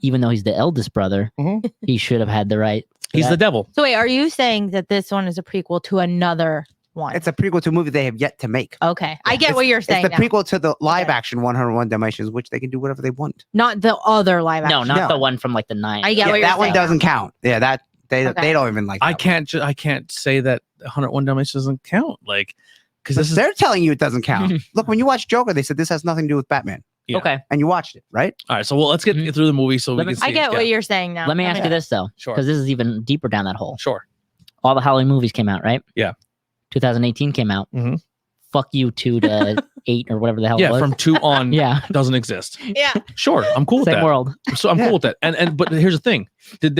even though he's the eldest brother, Mhm. he should have had the right. to He's the that. devil. So wait, are you saying that this one is a prequel to another one? It's a prequel to a movie they have yet to make. Okay, I get It's- what you're saying. It's the now. prequel to the live Yeah. action 101 Dalmatians, which they can do whatever they want. Not the other live action. No, not No. the one from like the 90s. I get what you're that one saying. doesn't count. Yeah, that they Okay. don't even like. I that can't can't say that 101 Dalmatians doesn't count. Like, because one. this is They're telling you it doesn't count. Look, when you watch Joker, they said this has nothing to do with Batman, yeah. Okay. and you watched it, right? all right. So let's get Mhm. through the movie so we Let me- can see. I get yeah. what you're saying now. Let me ask you this though, Sure. because this is even deeper down that hole. Sure. All the Halloween movies came out, right? Yeah. 2018 came out. Mhm. Fuck you 2 to 8 or whatever the hell it Yeah, was. from 2 on yeah. doesn't exist. Yeah. Sure, I'm cool with Same that. world. So I'm Yeah. cool with that. And but here's the thing: did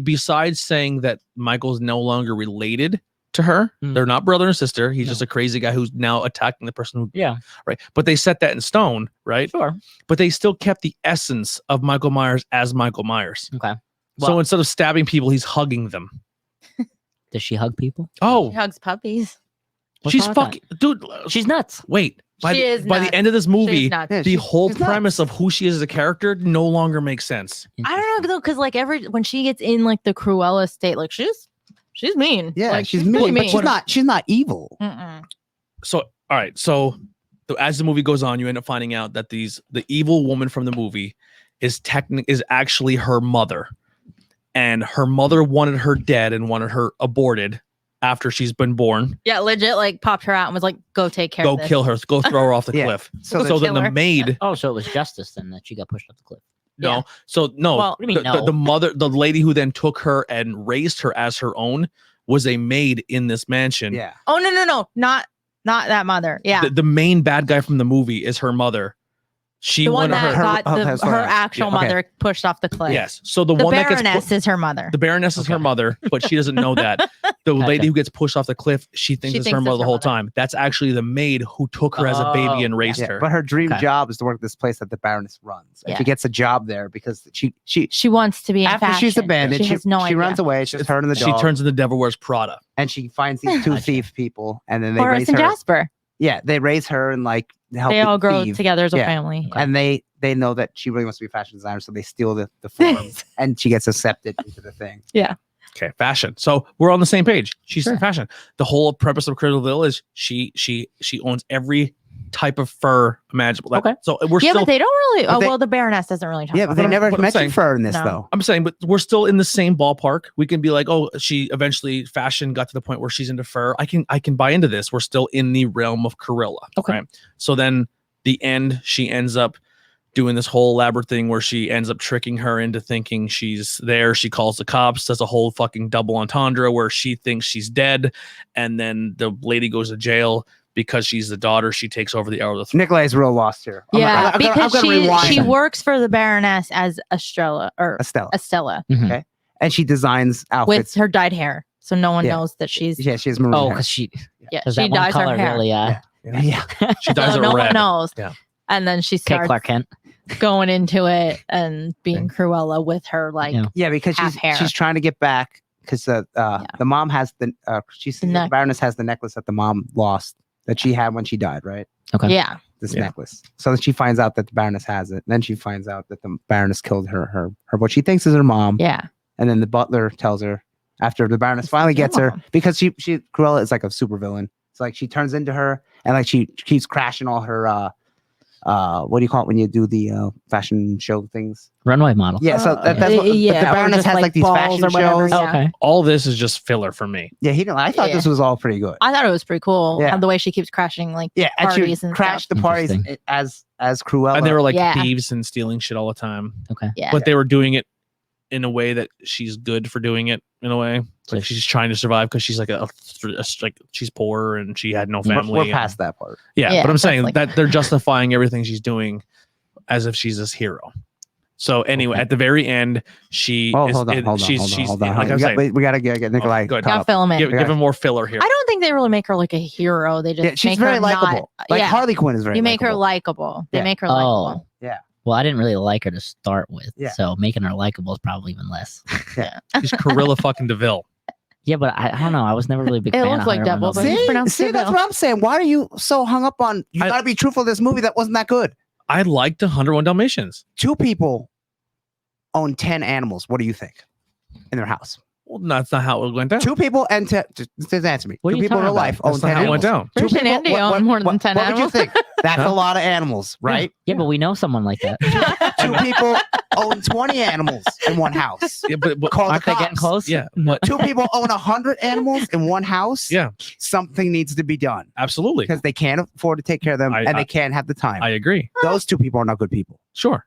besides saying that Michael's no longer related to her, Mm. they're not brother and sister. He's No. just a crazy guy who's now attacking the person who, Yeah. right? But they set that in stone, right? Sure. But they still kept the essence of Michael Myers as Michael Myers. Okay. So Well- instead of stabbing people, he's hugging them. Does she hug people? Oh, She hugs puppies. What's she's wrong with that? fucking dude. She's nuts. Wait. By, She the, is by the nuts. end of this She's movie, nuts. Yeah, the she's- whole she's nuts. premise of who she is as a character no longer makes sense. I don't know though, because like when she gets in like the Cruella state, like she's mean. Yeah, like, she's pretty mean, but she's not evil. Mm-mm. So all right, so as the movie goes on, you end up finding out that the evil woman from the movie is actually her mother, and her mother wanted her dead and wanted her aborted after she's been born. Yeah, legit. Like popped her out and was like, "Go take care. Go of this. kill her. Go throw her off the Yeah. cliff. So So then the killer. maid. Oh, so it was justice then that she got pushed off the cliff. No. Yeah. So no. Well, What do you mean, the no? mother, the lady who then took her and raised her as her own, was a maid in this mansion. Yeah, Oh no, not that mother. Yeah, The main bad guy from the movie is her mother. She The one wanted that her. got okay, sorry. her actual Yeah, okay. mother pushed off the cliff. Yes. So the The one that Baroness gets is her mother. the Baroness is her mother, but she doesn't know that. The lady who gets pushed off the cliff, she thinks it's her mother the whole time. That's actually the maid who took her as a baby and raised her. But her dream job is to work at this place that the Baroness runs. And she gets a job there because she wants to be in after fashion. she's abandoned, she has no idea. runs away. It's just her and the dog. She turns into Devil Wears Prada. And she finds these two thief people, and then they Horace raise and her. Jasper. Yeah, they raise her and like help. They all grow thieve. together as a Yeah. family. And they know that she really wants to be a fashion designer, so they steal the form, and she gets accepted into the thing. Yeah. Okay, fashion. So we're on the same page. She's in fashion. The whole purpose of Cruella is she owns every type of fur imaginable. Okay. So we're still. But they don't really. But Well, the Baroness doesn't really talk. Yeah, about but they it. never what I'm mentioned saying- fur in this No. though. I'm saying, but we're still in the same ballpark. We can be like, oh, she eventually fashion got to the point where she's into fur. I can buy into this. We're still in the realm of Cruella. Okay. Right? So then the end, she ends up doing this whole elaborate thing where she ends up tricking her into thinking she's there. She calls the cops, does a whole fucking double entendre where she thinks she's dead, and then the lady goes to jail because she's the daughter. She takes over the hour of the throne. Nikolai's real lost here. Yeah, I'm because gonna rewind she that. works for the Baroness as Estella or Estella, Estella and she designs with outfits. her dyed hair, so no one Yeah. knows that she's. Yeah, she has maroon Oh, hair. because she Yeah, does she that one dyes her color hair. really Yeah. She dyes So it no red. one knows. Yeah. And then she okay, starts Clark Kent. going into it and being Cruella with her like Yeah, because half hair. she's trying to get back because the mom has the the Baroness has the necklace that the mom lost that she had when she died, right? Okay. Yeah. This necklace. So then she finds out that the Baroness has it. And then she finds out that the Baroness killed her what she thinks is her mom. Yeah. And then the butler tells her after the Baroness finally gets her because she Cruella is like a supervillain. It's like she turns into her and like she keeps crashing all her what do you call it when you do the fashion show things? Runway model. Yeah, so that's what but the Baroness has like these fashion shows. Yeah. Okay. All this is just filler for me. Yeah, I thought this was all pretty good. I thought it was pretty cool. Yeah. The way she keeps crashing like Yeah, and she parties and crashed stuff. the parties as Cruella. And they were like Yeah. thieves and stealing shit all the time. Okay. Yeah. But they were doing it in a way that she's good for doing it in a way. Like she's trying to survive because she's like like she's poor and she had no family. We're past that part. Yeah, but I'm saying like- that they're justifying everything she's doing as if she's this hero. So anyway, at the very end, she hold is. on. Like I'm We saying, gotta get Nikolai. good. caught up. film it. give him more filler here. I don't think they really make her like a hero. They just Yeah, she's make very her likable. not, Like Harley Quinn is very. You make her likable. likable. They Yeah. make her likable. Yeah. Well, I didn't really like her to start with, Yeah. so making her likable is probably even less. She's Cruella fucking DeVille. Yeah, but I don't know. I was never really a big It fan looks of like her. Devil, but when I was- it's pronounced See, that's DeVille. what I'm saying. Why are you so hung up on? You gotta be truthful. This movie that wasn't that good. I liked 101 Dalmatians. 2 people own 10 animals. What do you think in their house? Well, that's not how it went down. 2 people and just answer me. What are 2 you people in real talking life about? own That's 10 not how it animals. went down. Two Bruce and people- Andy what- own more than what- 10 What would you animals. think? That's Huh? a lot of animals, right? Yeah, but we know someone like that. 2 people own 20 animals in one house. Yeah, but Call the Aren't they getting cops. close? yeah, but 2 people own 100 animals in one house. yeah, Something needs to be done absolutely. because they can't afford to take care of them and I- they can't have the time. I agree. Those 2 people are not good people. Sure,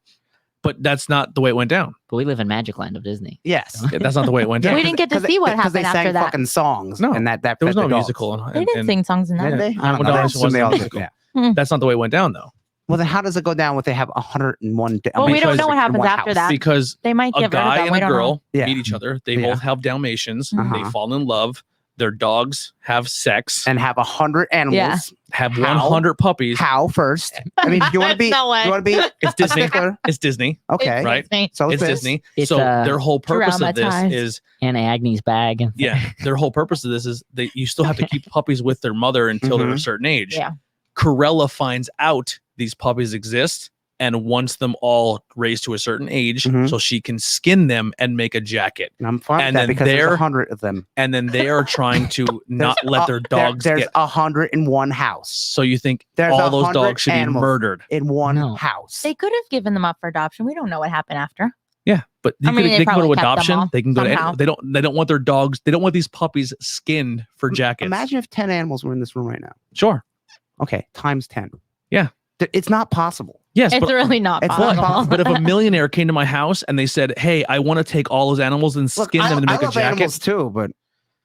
but that's not the way it went down. But we live in Magic Land of Disney. Yes. Yeah, that's not the way it went We down. didn't get to 'Cause see what because they happened sang after that. fucking songs. No, and that There was fed no the dogs. musical. They didn't sing songs in that. Did they? I don't Well, know. no, I it assume wasn't they a all did, musical. yeah. That's not the way it went down, though. Well, then how does it go down if they have 101? Well, we don't know what in happens one after house? that. Because They might a get rid of guy them. and We a don't know. girl Yeah. meet each other. They Yeah. both have Dalmatians. Uh-huh. They fall in love. Their dogs have sex. And have 100 animals. Yeah. Have How? 100 puppies. How first? I mean, you want to be? No way. You want to be? It's Disney. stickler? It's Disney. Okay. Right. Disney. So It's this. Disney. It's, So their whole purpose of this traumatized. is Anna Agne's bag. yeah. Their whole purpose of this is that you still have to keep puppies with their mother until they're a Mhm. certain age. Yeah. Cruella finds out these puppies exist and wants them all raised to a certain age Mhm. so she can skin them and make a jacket. And I'm fine And with that then because there's they're- 100 of them. And then they are trying to not There's let a- their dogs There's get. 101 house So you think there's all those 100 dogs should animals. be murdered? in one No. house. They could have given them up for adoption. We don't know what happened after. Yeah, but I mean, they they can go probably to kept them adoption. all They can go somehow. to. They don't want their dogs. They don't want these puppies skinned for jackets. Imagine if 10 animals were in this room right now. Sure. Okay, times 10. Yeah. It's not possible. Yes, It's but, really not it's not possible. possible. but if a millionaire came to my house and they said, "Hey, I want to take all those animals and Look, skin them to I make a love jacket," animals too, but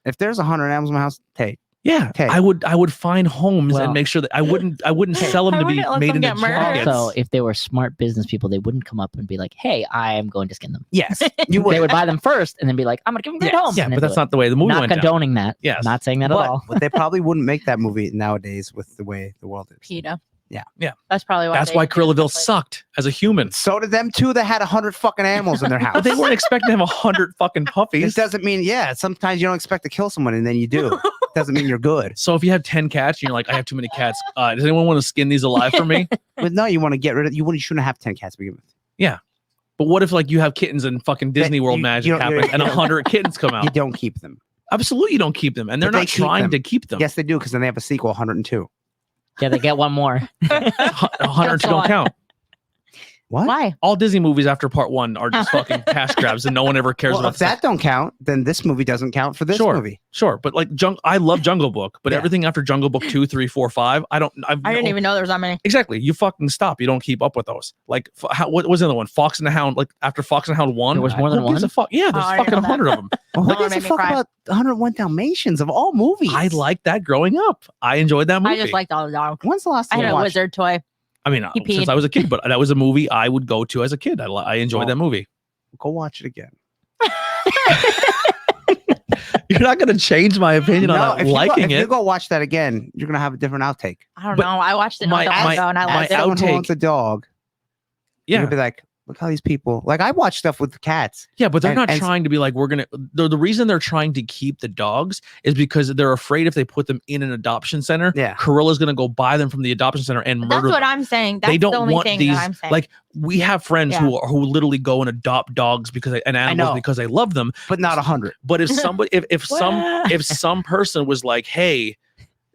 if there's 100 animals in my house, hey, Yeah, Okay. I would find homes and make sure that I wouldn't sell them I to be wouldn't let made them into get murdered. jackets. Also, if they were smart business people, they wouldn't come up and be like, "Hey, I am going to skin them." Yes, They would buy them first and then be like, "I'm going to give them great homes." Yeah, and but then that's do it. not the way the movie Not went down. condoning that. Yes. Not saying that at all. But they probably wouldn't make that movie nowadays with the way the world is. PETA. Yeah. Yeah. That's probably why. That's why Cruellaville sucked as a human. So did them too. That had 100 fucking animals in their house. But they weren't expecting to have 100 fucking This puppies. doesn't mean, sometimes you don't expect to kill someone and then you do. Doesn't mean you're good. So if you have 10 cats and you're like, I have too many cats, does anyone want to skin these alive for me? But no, you want to get rid of, you shouldn't have 10 cats to begin with. But what if like you have kittens and fucking Disney World you magic don't- happens and 100 kittens come You out? don't keep them. Absolutely, you don't keep them, and they're But they not keep trying them. to keep them. Yes, they do, because then they have a sequel, 102. Yeah, they get one more. 100 don't why. count. What? Why? All Disney movies after part 1 are just fucking cash grabs, and no one ever cares Well, about if that don't count, then this movie doesn't count for this Sure. movie. Sure, but like I love Jungle Book, but Yeah. everything after Jungle Book 2, 3, 4, 5, I didn't even know there was that many. Exactly. You fucking stop. You don't keep up with those. Like, what was the other one? Fox and the Hound. Like after Fox and the Hound 1, There was more than who gives one? a fuck? Yeah, there's I didn't fucking know 100 of them. Well, who That one gives a made me fuck cry. about 101 Dalmatians of all movies? I liked that growing up. I enjoyed that movie. I just liked all the dogs. When's the last I time had you a watched? wizard toy. I mean, He since peed. I was a kid, but that was a movie I would go to as a kid. I enjoyed Well, that movie. Go watch it again. You're not going to change my opinion on not if you go- liking if you it. go watch that again, you're gonna have a different outtake. I don't But know. I watched it my- not that long ago and I my liked it. Someone who outtake- owns a dog, you're Yeah, gonna be like, look how these people. Like I watch stuff with the cats. yeah, but they're and- not and- trying to be like we're gonna. The reason they're trying to keep the dogs is because they're afraid if they put them in an adoption center, Yeah. Cruella's gonna go buy them from the adoption center and But murder that's what them. I'm saying. That's They don't the only want thing these. that I'm saying. Like we have friends Yeah. who literally go and adopt dogs and animals know. because they love them. But not 100. But if somebody, if some person was like, hey,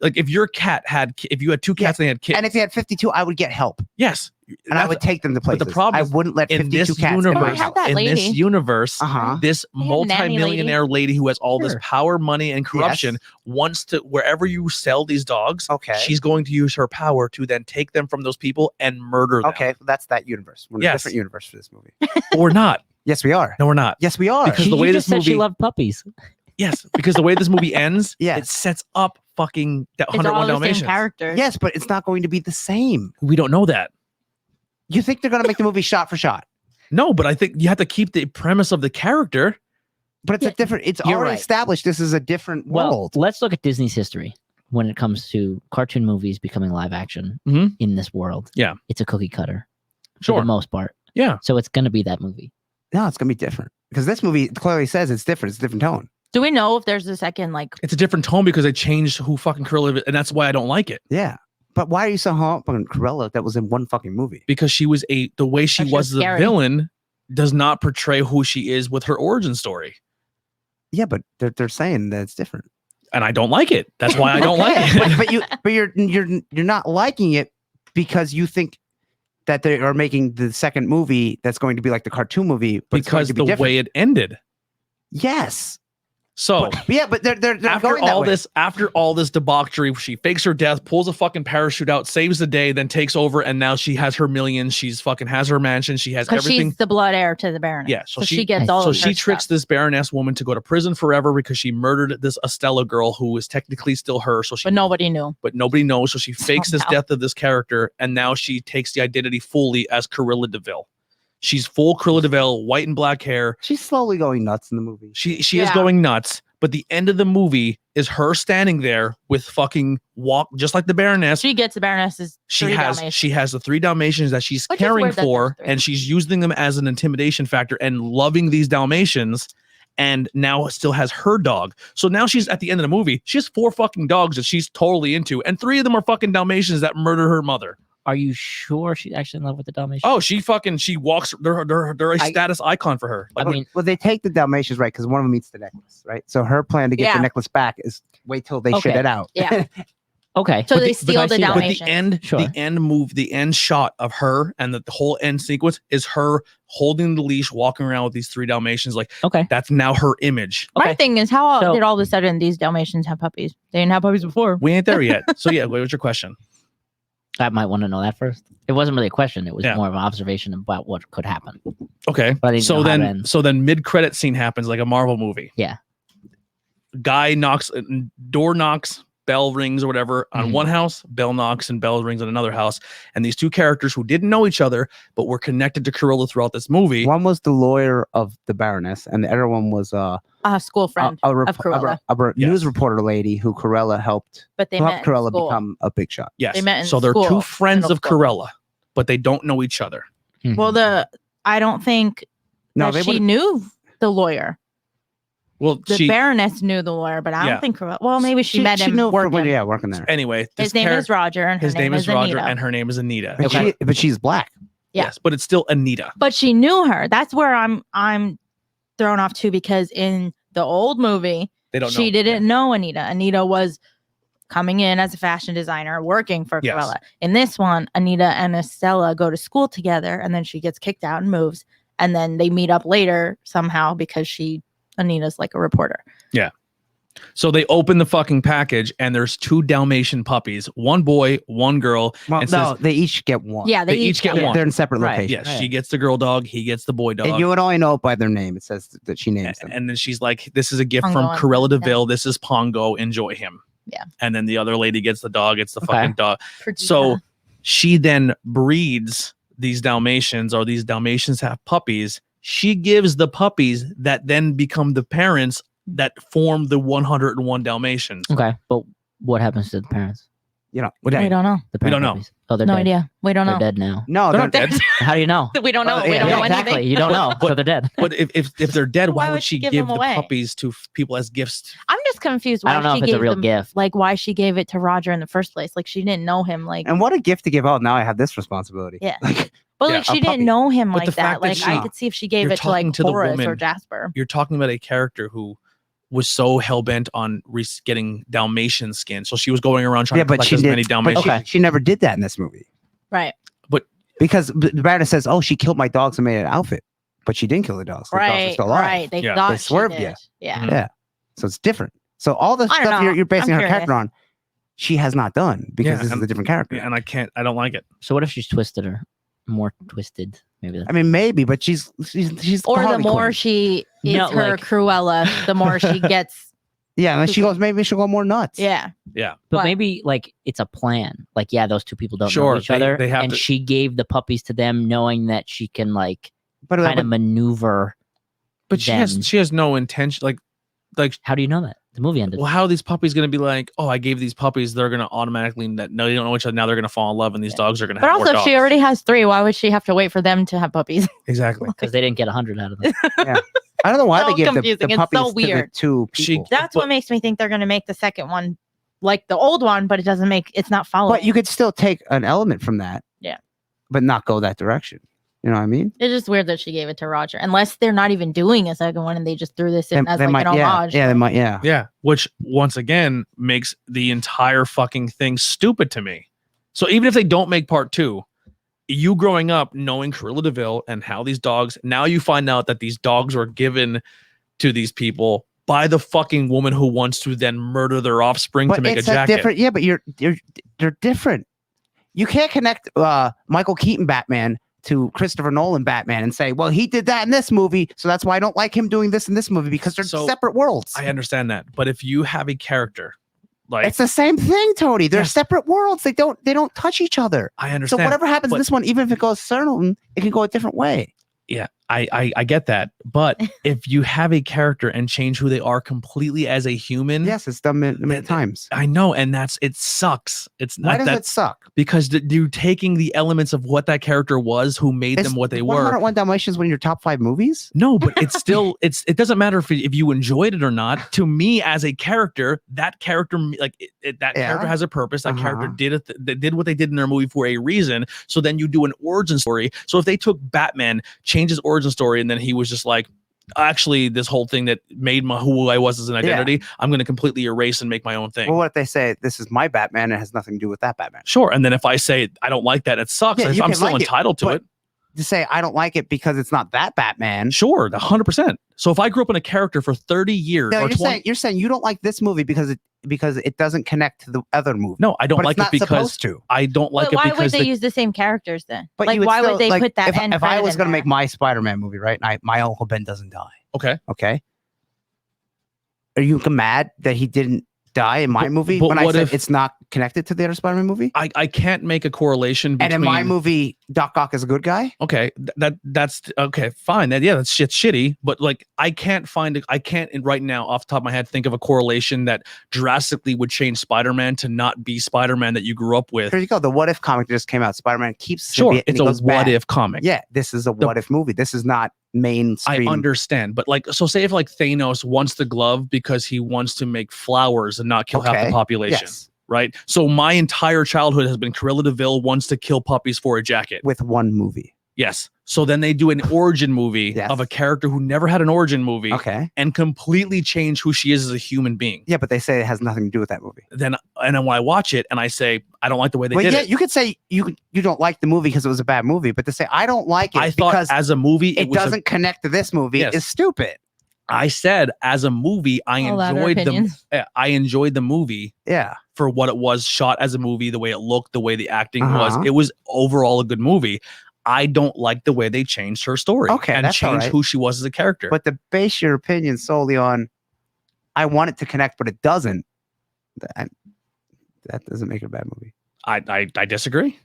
like if your cat if you had 2 cats and they had kids, And if you had 52, I would get help. yes, And I that's- would take them to but the places. problem I is wouldn't let in 52 this cats in my universe, have that house. in this lady. universe, Uh-huh. this They have nanny lady. multi-millionaire lady who has all this Sure. power, money, and corruption wants to wherever you sell these dogs. Okay. She's going to use her power to then take them from those people and murder them. Okay, that's that universe. We're in a Yes. different universe for this movie. Or not. Yes, we are. No, we're not. Yes, we are. Because the You way just this said she movie- loved puppies. Yes, because the way this movie ends, Yes. it sets up fucking that it's 101 all the same Dalmatians. characters. Yes, but it's not going to be the same. We don't know that. You think they're going to make the movie shot for shot? No, but I think you have to keep the premise of the character. But it's Yeah, a different. It's you're already right. established. This is a different Well, world. let's look at Disney's history when it comes to cartoon movies becoming live action Mhm. in this world. Yeah. It's a cookie cutter for Sure. the most part. Yeah. So it's going to be that movie. No, it's going to be different because this movie clearly says it's different. It's a different tone. Do we know if there's a second like It's a different tone because they changed who fucking Cruella is, and that's why I don't like it. Yeah. But why are you so hung up on Cruella that was in one fucking movie? Because the way she That's was just the scary. villain does not portray who she is with her origin story. Yeah, but they're saying that it's different. And I don't like it. That's why I don't Okay, like it. but you're not liking it because you think that they are making the second movie that's going to be like the cartoon movie, but it's going because to the be different. way it ended. Yes. So But they're after going that all way. this debauchery, she fakes her death, pulls a fucking parachute out, saves the day, then takes over, and now she has her millions. She's fucking has her mansion. She has because everything. she's the blood heir to the Baroness. Yeah, So, so she she- gets all So of she her tricks stuff. this Baroness woman to go to prison forever because she murdered this Estella girl who is technically still her. So she, But nobody knew. but nobody knows. So she fakes this Somehow. death of this character, and now she takes the identity fully as Cruella DeVille. She's full Cruella DeVille, white and black hair. She's slowly going nuts in the movie. She is Yeah. going nuts. But the end of the movie is her standing there with fucking just like the Baroness. She gets the Baroness's She three has Dalmatians. the 3 Dalmatians that she's Which is caring weird that for, there's 3. and she's using them as an intimidation factor and loving these Dalmatians. And now still has her dog. So now she's at the end of the movie. She has 4 fucking dogs that she's totally into, and 3 of them are fucking Dalmatians that murder her mother. Are you sure she's actually in love with the Dalmatian? Oh, she walks. They're a status icon for her. I mean, Well, they take the Dalmatians right because one of them eats the necklace, right? So her plan to get Yeah. the necklace back is wait till they shit Okay. it out. Yeah. okay. So But they the- steal I the see that. But the Dalmatians. But the end shot of her and the whole end sequence is her holding the leash, walking around with these 3 Dalmatians. Like Okay. that's now her image. My Okay. thing is, how So- did all of a sudden these Dalmatians have puppies? They didn't have puppies before. We ain't there yet. So yeah, what was your question? I might want to know that first. It wasn't really a question. It was Yeah. more of an observation about what could happen. Okay. But I didn't know how it ends. So then mid-credit scene happens like a Marvel movie. Yeah. Guy knocks, door knocks, bell rings or whatever on one house, bell knocks and bell rings on another house. And these two characters who didn't know each other, but were connected to Cruella throughout this movie. One was the lawyer of the Baroness, and the other one was A school friend of Cruella. a news reporter lady who Cruella helped. But they met Cruella in school. become a big shot. Yes. They met in so they're school, two friends middle of school. Cruella, but they don't know each other. Well, I don't think that she knew the lawyer. Well, The Baroness knew the lawyer, but I don't think Cruella. Well, maybe she met him working. Working there. Anyway, His name is Roger, and his name is Roger, Anita. and her name is Anita. But she's black. Yeah. Yes, but it's still Anita. But she knew her. That's where I'm thrown off too, because in the old movie, she didn't know Anita. Anita was coming in as a fashion designer, working for Cruella. In this one, Anita and Estella go to school together, and then she gets kicked out and moves, and then they meet up later somehow because Anita's like a reporter. Yeah. So they open the fucking package and there's two Dalmatian puppies, one boy, one girl. Well, no, they each get one. Yeah, they each get one. They're in separate locations. Yes, she gets the girl dog, he gets the boy dog. And you would only know it by their name. It says that she names them. And then she's like, this is a gift Pongo from and Cruella de Vil. This is Pongo. Enjoy him. Yeah. And then the other lady gets the dog. It's the fucking dog. Perdita. So she then breeds these Dalmatians, or these Dalmatians have puppies. She gives the puppies that then become the parents that form the 101 Dalmatians. Okay, but what happens to the parents? You know, we don't know. The We don't parent know. puppies? Oh, they're No dead. idea. We don't They're know. dead now. No, They're not dead. How do you know? We don't know. We yeah, don't know exactly. anything. You don't know, so they're dead. But if they're dead, why Why would she give them the away? puppies to people as gifts? I'm just confused. Why I don't know she if it's a gave real them, gift. Like why she gave it to Roger in the first place. Like she didn't know him. Like, and what a gift to give out. Now I have this responsibility. Yeah. Like, but yeah, like she a puppy. didn't know him But like the that. fact that Like I she- could see if she gave you're it to like talking to the Horace or woman. Jasper. You're talking about a character who was so hell-bent on getting Dalmatian skin. So she was going around trying to but collect she as many did. Dalmatians. But she never did that in this movie Right. because the Baroness says, "Oh, she killed my dogs and made an outfit," but she didn't kill the dogs. The dogs are Right. still alive. Right. They Yeah. thought They she swerved did. you. Yeah. Mhm. Yeah. So it's different. So all the I don't stuff know. you're basing I'm her character curious. on, she has not done because this is and- a different character. And I don't like it. So what if she's twisted her? More twisted, maybe. That's I mean, maybe, but she's Or the Harley more Quinn. she is No, her like- Cruella, the more she gets. Yeah, and then she goes, maybe she'll go more nuts. Yeah. But What? maybe like it's a plan. Like, yeah, those two people don't Sure, know each they- other, they have and to- she gave the puppies to them, knowing that she can like but kind of maneuver. But she them. has no intention. Like How do you know that? The movie ended. well, how are these puppies going to be like? Oh, I gave these puppies. They're going to automatically no, they don't know each other. Now they're going to fall in love, and these dogs are going to. But have also, more if she dogs. already has 3, why would she have to wait for them to have puppies? Exactly. Because they didn't get 100 out of them. I don't know why So they give the confusing. It's puppies so to the weird. two She- people. That's what makes me think they're going to make the second one like the old one, but it doesn't make it's not following. But you could still take an element from that. Yeah. But not go that direction. You know what I mean? It's just weird that she gave it to Roger, unless they're not even doing a second one and they just threw this in as like an yeah, homage. yeah, they might, yeah. Yeah, which once again makes the entire fucking thing stupid to me. So even if they don't make part 2, you growing up knowing Cruella de Vil and how these dogs, now you find out that these dogs were given to these people by the fucking woman who wants to then murder their offspring to But make a it's a jacket. different. Yeah, but they're different. You can't connect Michael Keaton Batman to Christopher Nolan Batman and say, well, he did that in this movie, so that's why I don't like him doing this in this movie, because they're So, separate worlds. I understand that, but if you have a character like It's the same thing, Tony. They're Yes. separate worlds. They don't touch each other. I So understand. whatever happens in but- this one, even if it goes certain, it can go a different way. Yeah, I get that. But if you have a character and change who they are completely as a human, Yes, it's done many times. I know, and it sucks. It's Why not does that it suck? because you're taking the elements of what that character was, who made them what they were. 101 Dalmatians one of your top 5 movies? No, but it's still it doesn't matter if you enjoyed it or not. To me, as a character, that character that character has a purpose. That character did what they did in their movie for a reason. So then you do an origin story. So if they took Batman, changed his origin story, and then he was just like, actually, this whole thing that made who I was as an identity, I'm going to completely erase and make my own thing. Well, what if they say, this is my Batman, and it has nothing to do with that Batman? Sure. And then if I say I don't like that, it sucks. Yeah, you I'm can still like it, entitled to but- it. To say, I don't like it because it's not that Batman. Sure, 100%. So if I grew up in a character for 30 years No, or you're 20, saying you don't like this movie because it doesn't connect to the other movie. no, I don't but like it's it not because supposed to. I don't like But it why because would they use the same characters then? But Like, you why still, would they like, put that end if I credit was in going to there? make my Spider-Man movie, right, and my Uncle Ben doesn't die, okay. okay? Are you mad that he didn't die in my movie but when I what said if- it's not connected to the other Spider-Man movie? I can't make a correlation between. And in my movie, Doc Ock is a good guy. Okay, that's okay, fine. That's shitty. But like, I can't right now off the top of my head think of a correlation that drastically would change Spider-Man to not be Spider-Man that you grew up with. Here you go. The What If comic just came out. Spider-Man keeps Sure, symbiote and it's he a goes what bad. if comic. Yeah, this is a what if movie. This is not mainstream. I understand, but like, so say if like Thanos wants the glove because he wants to make flowers and not kill half the Okay, population. yes. Right. So my entire childhood has been Cruella DeVille wants to kill puppies for a jacket. With one movie. Yes. So then they do an origin movie Yes. of a character who never had an origin movie Okay. and completely change who she is as a human being. Yeah, but they say it has nothing to do with that movie. Then when I watch it and I say, I don't like the way they did it. You could say you don't like the movie because it was a bad movie, but to say I don't like it I thought because as a movie, it doesn't connect to this movie Yes. is stupid. I said as a movie, I All out our enjoyed opinions. I enjoyed the movie Yeah. for what it was, shot as a movie, the way it looked, the way the acting was. Uh-huh. It was overall a good movie. I don't like the way they changed her story Okay, and that's all changed right. who she was as a character. But to base your opinion solely on I want it to connect, but it doesn't, that doesn't make it a bad movie. I disagree.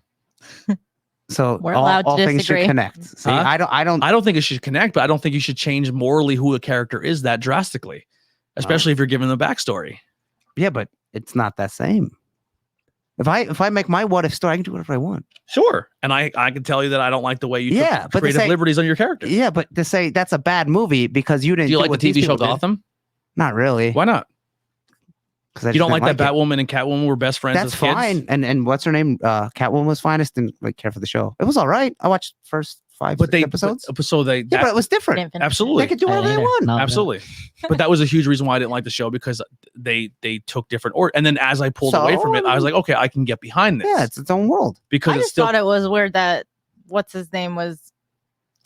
So We're allowed to all things should disagree. connect. See, Huh? I don't I don't think it should connect, but I don't think you should change morally who a character is that drastically, especially if you're giving them a backstory. yeah, but it's not that same. If I make my what if story, I can do whatever I want. Sure. And I can tell you that I don't like the way you Yeah, took but to creative say- liberties on your character. Yeah, but to say that's a bad movie because you didn't Do you like the what these TV show people did, Gotham? Not really. Why not? 'Cause I You just don't like didn't that it. Batwoman and Catwoman were best friends That's as kids? fine. And what's her name? Catwoman was fine. I just didn't like care for the show. It was all right. I watched first 5 But they episodes. so they Yeah, that- but it was different. Didn't finish it. absolutely. They could do whatever they either. want. No, Absolutely. But that was a huge reason why I didn't like the show because they took different and then as I pulled away from it, I was like, okay, I can get behind this. Yeah, it's its own world. because I it's just still thought it was weird that what's his name was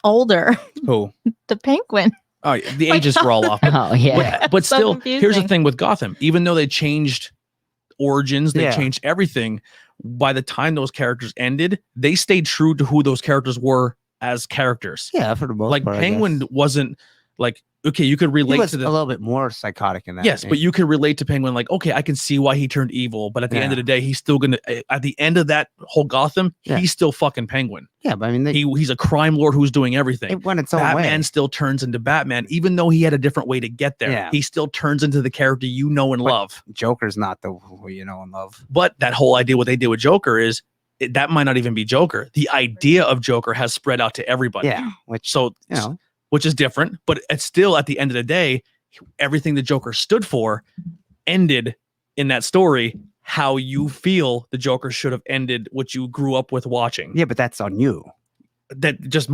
older. who? The Penguin. Oh, yeah, the Like, ages were all off. Oh yeah. But So still, here's the confusing. thing with Gotham. Even though they changed origins, they Yeah. changed everything. By the time those characters ended, they stayed true to who those characters were as characters. Yeah, for the most Like part. I Penguin guess. wasn't like okay, you could He relate was to a the little bit more psychotic in that. yes, but you could relate to Penguin. Like okay, I can see why he turned evil, but at the end of the day, he's still gonna. At the end of that whole Gotham, Yeah. he's still fucking Penguin. yeah, but I mean, He's a crime lord who's doing everything. it went its own Batman way. still turns into Batman, even though he had a different way to get there. Yeah. He still turns into the character you know and But- love. Joker's not the who you know and love. But that whole idea, what they did with Joker is that might not even be Joker. The idea of Joker has spread out to everybody. Yeah, which So, you know, which is different, but it's still at the end of the day, everything the Joker stood for ended in that story. How you feel the Joker should have ended, what you grew up with watching. yeah, but that's on you. That just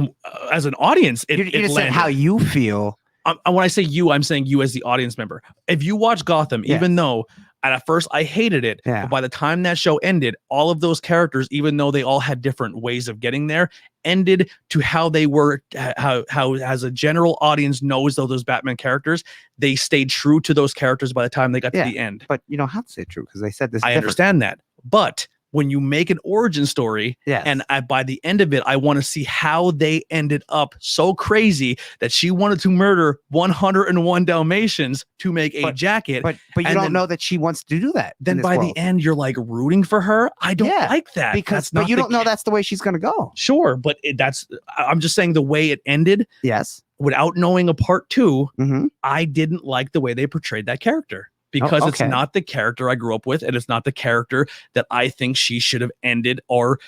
as an audience, it, You it just said landed. how you feel. When I say you, I'm saying you as the audience member. If you watch Gotham, Yes. even though at first I hated it, Yeah. but by the time that show ended, all of those characters, even though they all had different ways of getting there, ended to how they were, how as a general audience knows those Batman characters, they stayed true to those characters by the time they got Yeah. to the end. But you don't have to say true because they said this. I different. understand that, but when you make an origin story, Yes. and by the end of it, I want to see how they ended up so crazy that she wanted to murder 101 Dalmatians to make a jacket. but you and don't then- know that she wants to do that. Then in this by world. the end, you're like rooting for her. I don't Yeah, like that because That's not but you the don't know that's the way she's gonna go. Sure, but I'm just saying the way it ended Yes. without knowing a part two. Mm-hmm. I didn't like the way they portrayed that character. Because it's okay. not the character I grew up with, and it's not the character that I think she should have ended or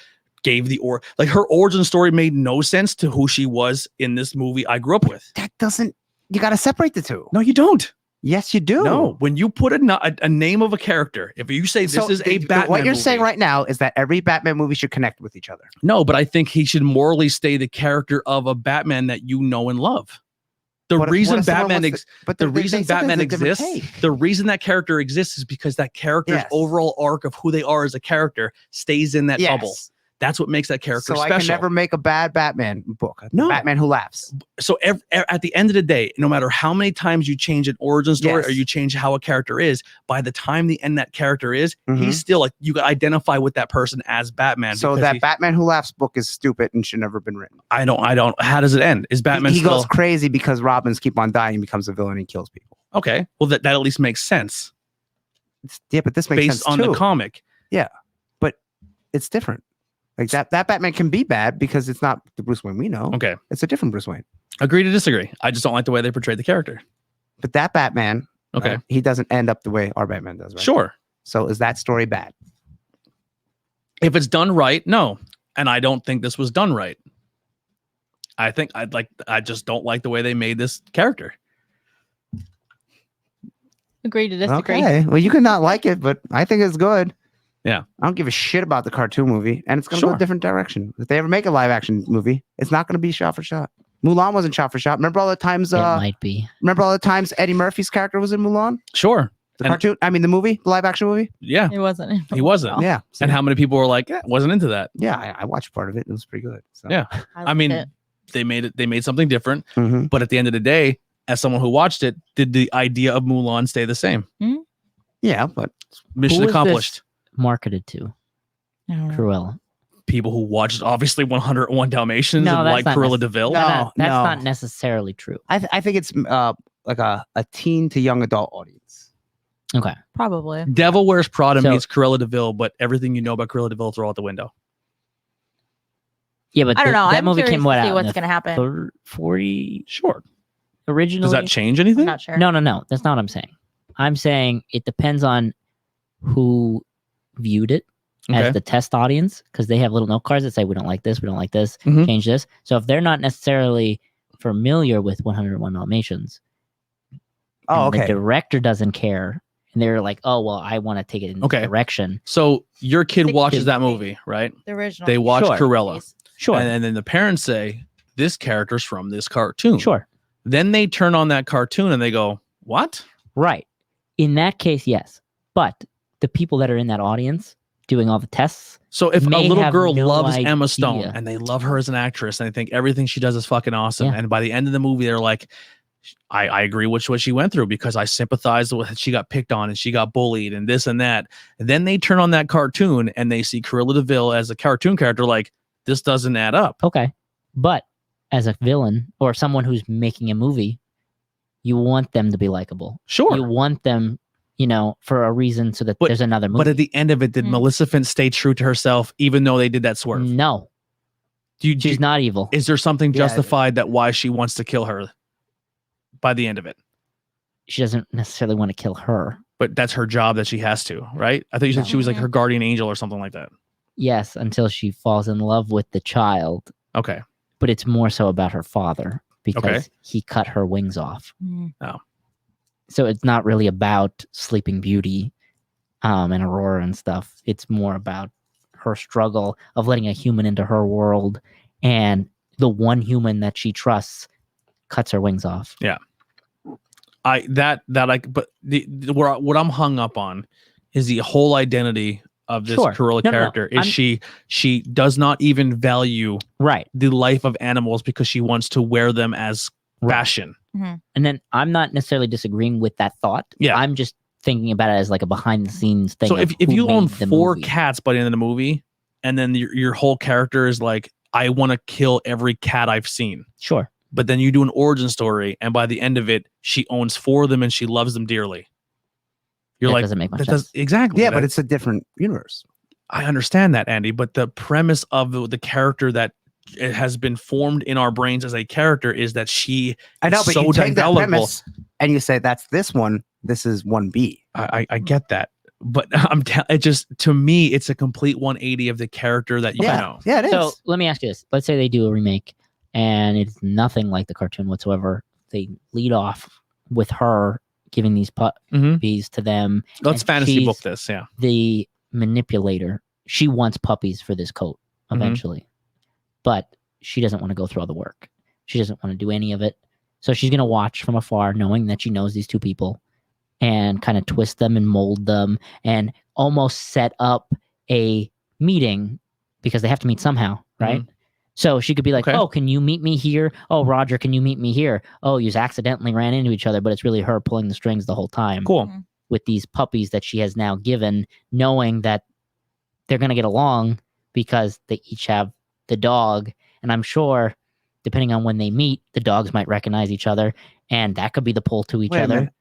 gave like her origin story made no sense to who she was in this movie I grew up with. That doesn't. You got to separate the two. No, you don't. Yes, you do. No, when you put a name of a character, if you say this So is a Batman, what you're saying movie- right now is that every Batman movie should connect with each other. No, but I think he should morally stay the character of a Batman that you know and love. The What if- reason what if someone Batman wants exists. to- but The they- they reason said there's Batman a different exists, take. the reason that character exists is because that character's Yes. overall arc of who they are as a character stays in that bubble. Yes. That's what makes that character So special. I can never make a bad Batman book. No. Batman Who Laughs. So at the end of the day, no matter how many times you change an origin story or Yes. you change how a character is, by the time the end that character is, Mhm. he's still like you can identify with that person as Batman. So because that Batman Who Laughs book is stupid and should never been written. I don't. How does it end? Is Batman He still goes crazy because Robins keep on dying and becomes a villain and kills people. okay? Well, that at least makes sense. But this makes based sense on too. the comic. It's different. Like that Batman can be bad because it's not the Bruce Wayne we know. Okay. It's a different Bruce Wayne. Agree to disagree. I just don't like the way they portrayed the character. But that Batman, Okay. right, he doesn't end up the way our Batman does, right? Sure. So is that story bad? If it's done right, no. And I don't think this was done right. I just don't like the way they made this character. Agree to disagree. Okay. Well, you can not like it, but I think it's good. Yeah. I don't give a shit about the cartoon movie, and it's going to go Sure. a different direction. If they ever make a live action movie, it's not going to be shot for shot. Mulan wasn't shot for shot. Remember all the times? It might be. Remember all the times Eddie Murphy's character was in Mulan? Sure. The And- cartoon? I mean, the movie, the live action movie. Yeah. It wasn't. He wasn't. Yeah. So, And how many people were like, wasn't into that? yeah, I watched part of it. It was pretty good. So. Yeah. I mean, liked it. they made something different, Mhm. but at the end of the day, as someone who watched it, did the idea of Mulan stay the same? Yeah, but Mission Who is accomplished. this marketed to? I don't know. Cruella. People who watched obviously 101 Dalmatians No, and that's like not Cruella necess- DeVille. No. That's not necessarily true. I think it's like a teen to young adult audience. Okay. Probably. Devil Wears Prada So- meets Cruella DeVille, but everything you know about Cruella DeVille throw out the window. Yeah, but I don't know. that I'm movie curious came to what see out? what's going to happen. 40 Sure. originally. Does that change I'm anything? not sure. No. That's not what I'm saying. I'm saying it depends on who viewed it Okay. as the test audience, because they have little note cards that say, we don't like this, we don't like this, Mhm. change this. So if they're not necessarily familiar with 101 Dalmatians, Oh, and the okay. director doesn't care, and they're like, oh, well, I want to take it in Okay. this direction. So your kid 60. watches that movie, right? The original. They watch Sure. Cruella. Sure. And then the parents say, this character's from this cartoon. Sure. Then they turn on that cartoon and they go, what? Right. In that case, yes. But the people that are in that audience doing all the tests, So if a May little have girl no loves Emma idea. Stone and they love her as an actress and they think everything she does is fucking awesome, Yeah. and by the end of the movie they're like, I agree with what she went through because I sympathize with she got picked on and she got bullied and this and that. And then they turn on that cartoon and they see Cruella DeVille as a cartoon character, like, this doesn't add up. okay. But as a villain or someone who's making a movie, you want them to be likable. Sure. You want them, for a reason so that But- there's another movie. But at the end of it, did Mm. Maleficent stay true to herself even though they did that swerve? No, she's not evil. Is there something Yeah. justified that why she wants to kill her by the end of it? She doesn't necessarily want to kill her. But that's her job that she has to, right? I thought you said she was like Mhm. her guardian angel or something like that. Yes, until she falls in love with the child. Okay. But it's more so about her father because Okay. he cut her wings off. Mm. So it's not really about Sleeping Beauty and Aurora and stuff. It's more about her struggle of letting a human into her world, and the one human that she trusts cuts her wings off. What I'm hung up on is the whole identity of this Sure. Cruella No, no, character. Is I'm- she does not even value Right. the life of animals because she wants to wear them as Right. fashion. And then I'm not necessarily disagreeing with that thought. Yeah. I'm just thinking about it as like a behind the scenes thing. So of if who you own made the 4 movie. cats by the end of the movie, and then your whole character is like, I want to kill every cat I've seen. Sure. But then you do an origin story, and by the end of it, she owns 4 of them and she loves them dearly. You're That like, doesn't make much that sense. does exactly. Yeah, that- but it's a different universe. I understand that, Andy, but the premise of the character that it has been formed in our brains as a character is that she I know, is but so you take that developable. premise and you say that's this one. This is 1B. I get that, but it just, to me, it's a complete 180 of the character that you know. Yeah, it is. So let me ask you this. Let's say they do a remake and it's nothing like the cartoon whatsoever. They lead off with her giving these Mhm. puppies to them. Let's And fantasy she's book this. Yeah. the manipulator. She wants puppies for this coat Mhm. eventually, but she doesn't want to go through all the work. She doesn't want to do any of it. So she's going to watch from afar, knowing that she knows these 2 people, and kind of twist them and mold them and almost set up a meeting because they have to meet somehow, right? So she could be like, Okay. oh, can you meet me here? Oh, Roger, can you meet me here? Oh, you accidentally ran into each other, but it's really her pulling the strings the whole time Cool. with these puppies that she has now given, knowing that they're going to get along because they each have the dog. And I'm sure, depending on when they meet, the dogs might recognize each other, and that could be the pull to each Wait a other. minute.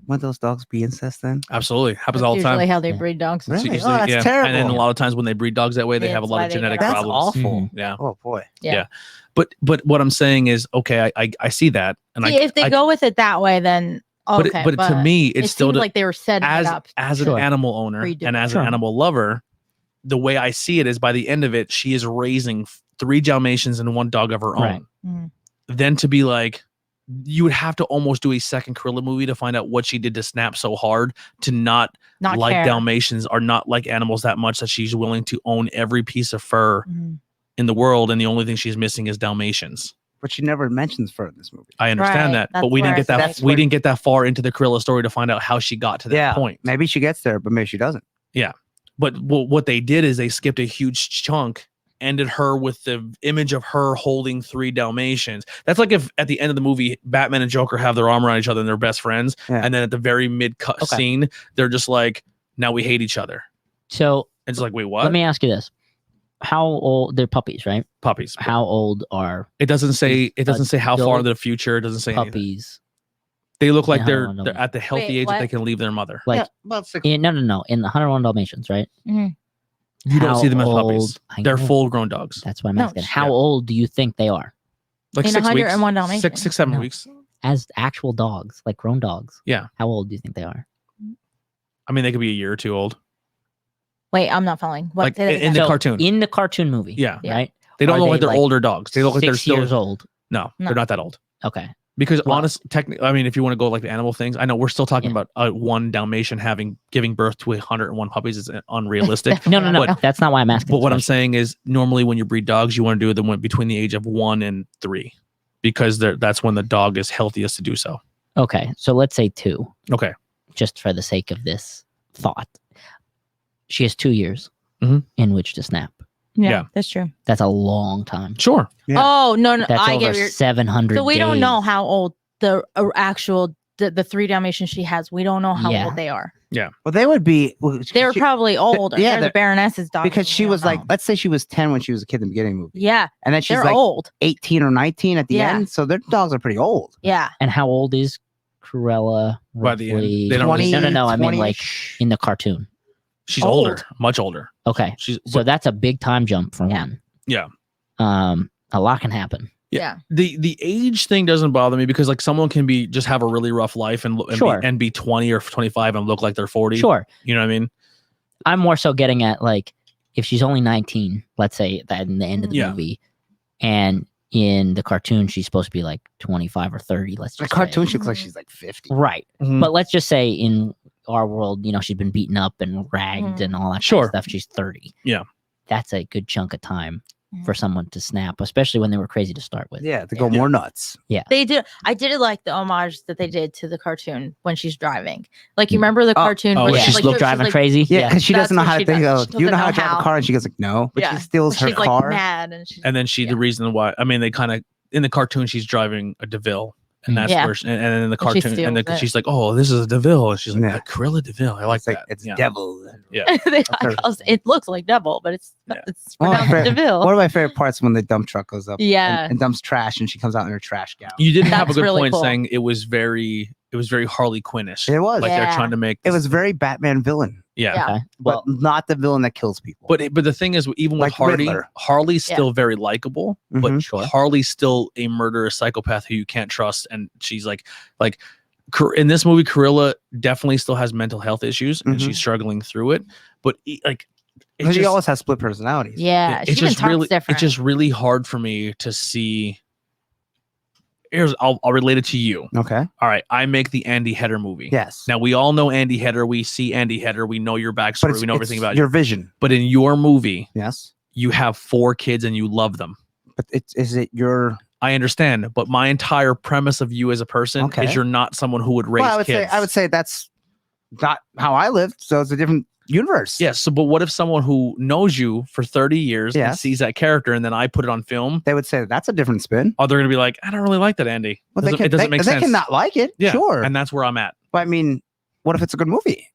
Would those dogs be incest then? Absolutely. Happens That's all the time. usually how they Yeah. breed dogs. Really? It's Oh, that's terrible. And then a lot of times when they breed dogs that way, they Yeah, have a that's lot why of they genetic get That's problems. awful. Mhm. Yeah. Oh boy. Yeah. But what I'm saying is, okay, I see that, and See, if they I go with it that way, then okay. but to me, it it's still seems like they were setting it up. as Sure. an animal owner Redo and it. as Sure. an animal lover, the way I see it is by the end of it, she is raising 3 Dalmatians and 1 dog of her own. Right. Mhm. Then to be like, you would have to almost do a second Cruella movie to find out what she did to snap so hard to not like care. Dalmatians or not like animals that much that she's willing to own every piece of fur Mhm. in the world, and the only thing she's missing is Dalmatians. But she never mentions fur in this movie. I understand Right, that, but that's we didn't where get I that. feel like- We didn't get that far into the Cruella story to find out how she got to that Yeah. point. Maybe she gets there, but maybe she doesn't. But what they did is they skipped a huge chunk, ended her with the image of her holding 3 Dalmatians. That's like if at the end of the movie, Batman and Joker have their arm around each other and they're best friends, Yeah. and then at the very mid cut Okay. scene, they're just like, now we hate each other. So And it's like, wait, what? let me ask you this: how old? They're puppies, right? Puppies. How old are It doesn't say. It doesn't say how far adult into the future. It doesn't say anything. puppies? They look like Yeah, they're I don't they're know. at the healthy Wait, age that what? they can leave their mother. Like yeah, about 6. no, in the 101 Dalmatians, right? Mhm. You don't How see them as puppies. old- I They're know. full grown dogs. That's what I'm No, asking. sh- How yeah. old do you think they are Like In 6 weeks. 101 Dalmatians? 6, 7 No. weeks. as actual dogs, like grown dogs? Yeah. How old do you think they are? I mean, they could be a year or 2 old. Wait, I'm not following. What? Like, Say that in again. the So, cartoon. in the cartoon movie, Yeah. Yeah. right? They don't Are look they, like they're like, older dogs. They look like they're 6 still years old. No, No. they're not that old. Okay. Because Well- technically, I mean, if you want to go like the animal things, I know we're still talking Yeah. about 1 Dalmatian giving birth to 101 puppies is unrealistic. No, no, no. But- That's not why I'm asking. But this what I'm question. saying is, normally when you breed dogs, you want to do them between the age of 1 and 3, because that's when the dog is healthiest to do so. Okay, so let's say 2, Okay. just for the sake of this thought. She has 2 years Mhm. in which to snap. Yeah. That's true. That's a long time. Sure. Yeah. Oh no, no, That's I over get your. 700 So we don't know days. how old the actual the 3 Dalmatians she has. We don't know how Yeah. old they are. Well, they would be. Well, They were she- probably older. yeah, They're the they're- Baroness's dog. because she was like, know. let's say she was 10 when she was a kid in the beginning of the movie, Yeah, and then she's they're like old. 18 or 19 at the Yeah. end. So their dogs are pretty old. Yeah. And how old is Cruella? By the end, roughly? they don't really- No. I mean, like 20-ish. in the cartoon. She's Old. older, much older. Okay, She's so that's a big time jump for Yeah. one. Yeah. A lot can happen. Yeah. The age thing doesn't bother me, because like someone can just have a really rough life and Sure. be 20 or 25 and look like they're 40. Sure, You know what I mean? I'm more so getting at like if she's only 19, let's say that in the end of the Yeah. movie, and in the cartoon she's supposed to be like 25 or 30. Let's The just cartoon, say. she looks like she's like 50. Right? Mhm. But let's just say in our world, she's been beaten up and ragged Mhm. and all that kind Sure. of stuff. She's 30. Yeah. That's a good chunk of time for Mhm. someone to snap, especially when they were crazy to start with. Yeah, to go Yeah. more nuts. They did. I did like the homage that they did to the cartoon when she's driving. Like you Mm. remember the Oh, cartoon oh, where yeah. She's like, still she's driving like, crazy. Yeah, because she That's doesn't know what how to she think. does. Of, She you know doesn't how to know drive how. a car, and she goes like, no. But Yeah. she steals her she's like car. mad and she's And then yeah. the reason why, I mean, they kind of, in the cartoon, she's driving a DeVille. And that's Yeah. where, and then in the And she cartoon, and steals it. she's like, oh, this is a DeVille. And she's like, Yeah. Cruella DeVille. I like It's like that. it's Yeah. devil. Yeah. It looks like devil, but it's Yeah. it's Oh, pronounced fair. Deville. One of my favorite parts when the dump truck goes up Yeah. and dumps trash, and she comes out in her trash gown. You didn't have a That's good really point cool. saying it was very Harley Quinn-ish. It was. Like they're Yeah. trying to make It was very Batman villain, yeah. Yeah. Okay. but Well, not the villain that kills people. But the thing is, even with Like Hardy, Riddler. Harley's Yeah. still very likable, but Mhm. Sure. Harley's still a murderous psychopath who you can't trust. And she's like in this movie, Cruella definitely still has mental health issues and Mhm. she's struggling through it. But like, Because she always has split personalities. Yeah, she it's even just talks really, different. it's just really hard for me to see. I'll relate it to you. Okay. All right, I make the Andy Header movie. Yes. Now we all know Andy Header. We see Andy Header. We know your but backstory. We know everything about you. your vision. But in your movie, Yes. you have 4 kids and you love them. But is it your? I understand, but my entire premise of you as a person Okay. is you're not someone who would raise Well, kids. I would say that's not how I lived. So it's a different universe. Yes. So, but what if someone who knows you for 30 years and Yes. sees that character and then I put it on film? They would say that's a different spin. Oh, they're going to be like, I don't really like that, Andy. Well, they It doesn't make they sense. can not like it. Yeah, Sure. And that's where I'm at. But I mean, what if it's a good movie?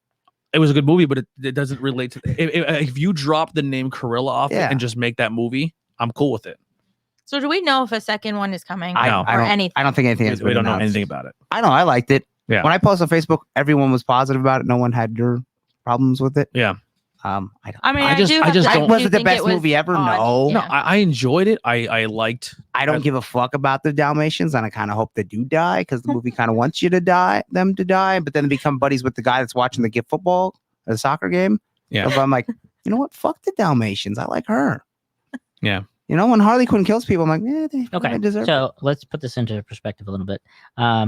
It was a good movie, but it doesn't relate to. If you drop the name Cruella off it Yeah. and just make that movie, I'm cool with it. So do we know if a second one is coming No. or anything? I don't think anything is. We don't know anything about it. I know. I liked it. Yeah. When I posted on Facebook, everyone was positive about it. No one had your problems with it. Yeah. I I just don't- was it the best movie ever? No. No, I enjoyed it. I liked. I don't give a fuck about the Dalmatians, and I kind of hope they do die because the movie kind of wants you to die, them to die, but then become buddies with the guy that's watching the football, the soccer game. Yeah. So I'm like, you know what? Fuck the Dalmatians. I like her. Yeah. You know, when Harley Quinn kills people, I'm like, they Okay, deserve it. so let's put this into perspective a little bit.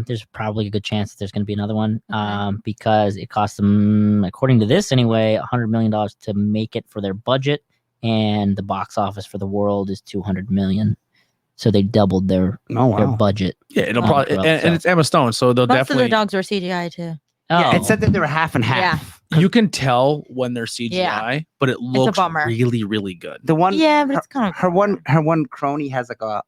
There's probably a good chance that there's going to be another one because it cost them, according to this anyway, $100 million to make it for their budget, and the box office for the world is $200 million. So they doubled their budget. Yeah, it'll probably and it's Emma Stone, so they'll Most definitely. of the dogs were CGI too. Yeah, it said that they were half and half. You can tell when they're CGI, but it looks bummer. really, really good. The one, But it's kind of her one crony has like a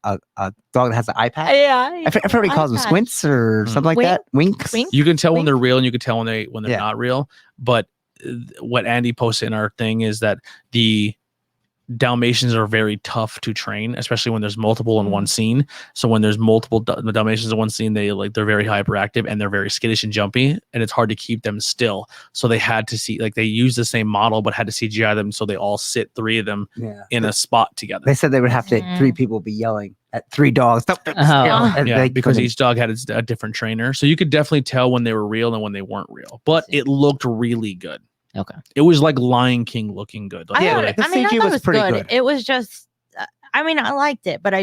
dog that has an eye patch. Yeah, I forget what he calls them, squints or something like that. Winks. Wink? You can tell when they're real, and you can tell when they're Yeah. not real. But what Andy posted in our thing is that the Dalmatians are very tough to train, especially when there's multiple in one scene. So when there's multiple Dalmatians in one scene, they're very hyperactive and they're very skittish and jumpy, and it's hard to keep them still. So they had to they used the same model but had to CGI them so they all sit, 3 of them in a spot together. They said they would have to 3 people be yelling at 3 dogs. Because each dog had a different trainer, so you could definitely tell when they were real and when they weren't real. But it looked really good. Okay. It was like Lion King looking good. Like, the I thought CG it was was pretty good. good. It was just, I liked it, but I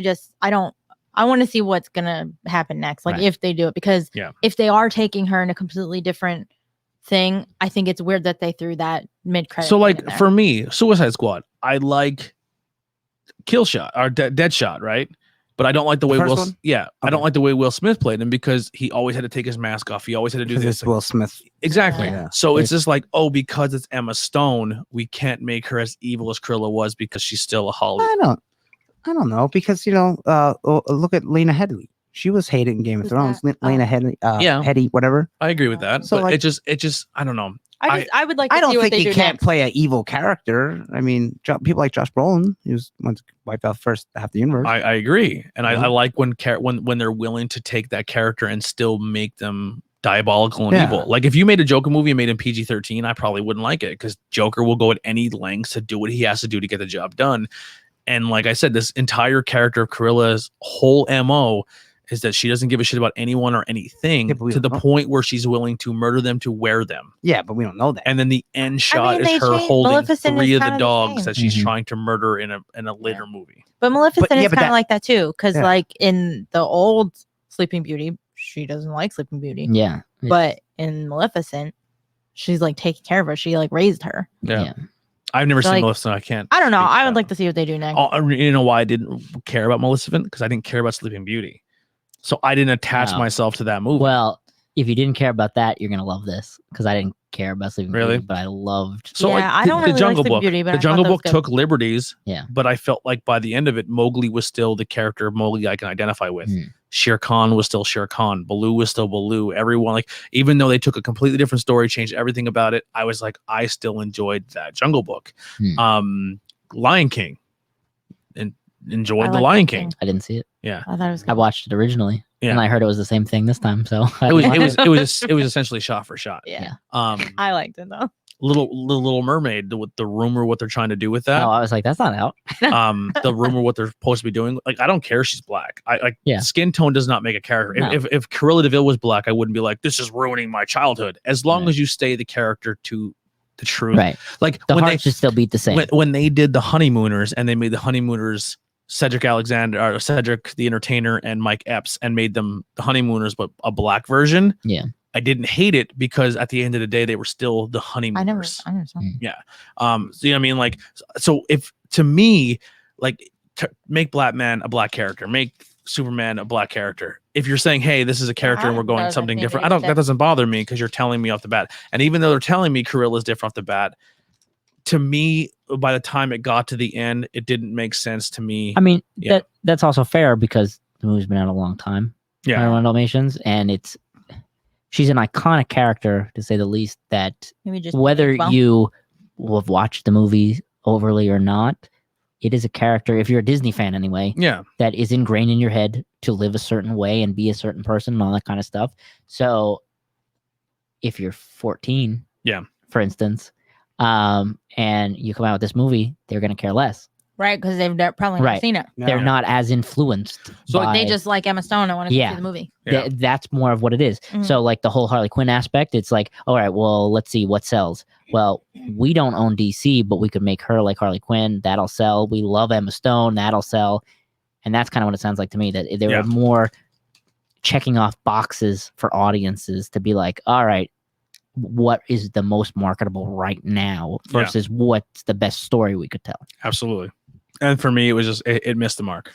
want to see what's gonna happen next. Like if they do it, because if they are taking her in a completely different thing, I think it's weird that they threw that mid-credit. So like for me, Suicide Squad, I like Kill Shot or Dead Shot, right? But I don't like the way I don't like the way Will Smith played him because he always had to take his mask off. He always had to do this. Will Smith. Exactly. Yeah. So it's just like, because it's Emma Stone, we can't make her as evil as Cruella was because she's still a Hollywood. I don't know because look at Lena Headey. She was hated in Game of Thrones. Lena Headey, Headey, whatever. I agree with that. So but like, it just I don't know. I would like to I don't see what think they you do can't next. play an evil character. I mean, people like Josh Brolin, he was once wiped out first half the universe. I agree, and I like when they're willing to take that character and still make them diabolical and evil. Like if you made a Joker movie and made him PG-13, I probably wouldn't like it because Joker will go at any lengths to do what he has to do to get the job done. And like I said, this entire character of Cruella's whole MO is that she doesn't give a shit about anyone or anything to the point where she's willing to murder them to wear them. Yeah, but we don't know that. And then the end shot is her holding Maleficent 3 is of the kinda dogs the that she's trying to murder in a later movie. But Maleficent is but kind of like that too, because like in the old Sleeping Beauty, she doesn't like Sleeping Beauty. Yeah. But in Maleficent, she's like taking care of her. She like raised her. Yeah. I've never seen Maleficent. I can't. I don't know. I would like to see what they do next. You know why I didn't care about Maleficent? Because I didn't care about Sleeping Beauty. So I didn't attach myself to that movie. Well, if you didn't care about that, you're gonna love this because I didn't care about Sleeping Beauty, but I loved. So I don't really the Jungle like Book. Beauty, but the Jungle Book took liberties. Yeah. But I felt like by the end of it, Mowgli was still the character of Mowgli I can identify with. Shere Khan was still Shere Khan. Baloo was still Baloo. Everyone, like, even though they took a completely different story, changed everything about it, I was like, I still enjoyed that Jungle Book. Lion King. And enjoyed the Lion King. I didn't see it. Yeah. I thought it was good. I watched it originally. Yeah. And I heard it was the same thing this time. So it was essentially shot for shot. Yeah. I liked it though. Little Mermaid, with the rumor what they're trying to do with that. Oh, I was like, that's not out. The rumor what they're supposed to be doing. Like, I don't care if she's black. Skin tone does not make a character. No. If Cruella DeVille was black, I wouldn't be like, this is ruining my childhood. As long as you stay the character to the truth. Right. Like the heart should still beat the same. When they did the Honeymooners and they made the Honeymooners Cedric Alexander or Cedric the Entertainer and Mike Epps and made them the Honeymooners, but a black version. Yeah. I didn't hate it because at the end of the day, they were still the Honeymooners. I never saw. Yeah. So you know what I mean? Like, so if to me, like, make Batman a black character, make Superman a black character. If you're saying, hey, this is a character and we're going something different, that doesn't bother me because you're telling me off the bat. And even though they're telling me Cruella is different off the bat, to me, by the time it got to the end, it didn't make sense to me. I mean, that's also fair because the movie's been out a long time. Yeah. Dalmatians, and she's an iconic character to say the least. That whether you will have watched the movie overly or not, it is a character. If you're a Disney fan, anyway, that is ingrained in your head to live a certain way and be a certain person and all that kind of stuff. So if you're 14, Yeah. for instance, and you come out with this movie, they're going to care less. Right, because they've probably never Right. seen it. They're not as influenced. So by, They just like Emma Stone and want to Yeah. see the movie. Yeah. that's more of what it is. Mhm. So like the whole Harley Quinn aspect, it's like, all right, well, let's see what sells. Well, we don't own DC, but we could make her like Harley Quinn. That'll sell. We love Emma Stone. That'll sell. And that's kind of what it sounds like to me, that there Yeah. are more checking off boxes for audiences to be like, all right, what is the most marketable right now versus what's the best story we could tell. Absolutely. And for me, it was just it missed the mark.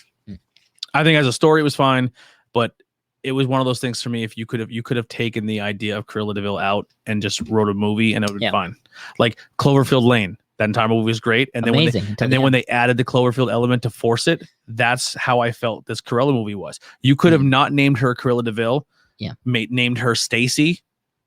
I think as a story, it was fine, but it was one of those things for me. If you could have taken the idea of Cruella de Vil out and just wrote a movie, and it would be fine. Like Cloverfield Lane, that entire movie was great, and Amazing. then when they added the Cloverfield element to force it, that's how I felt this Cruella movie was. You could have not named her Cruella de Vil, named her Stacy,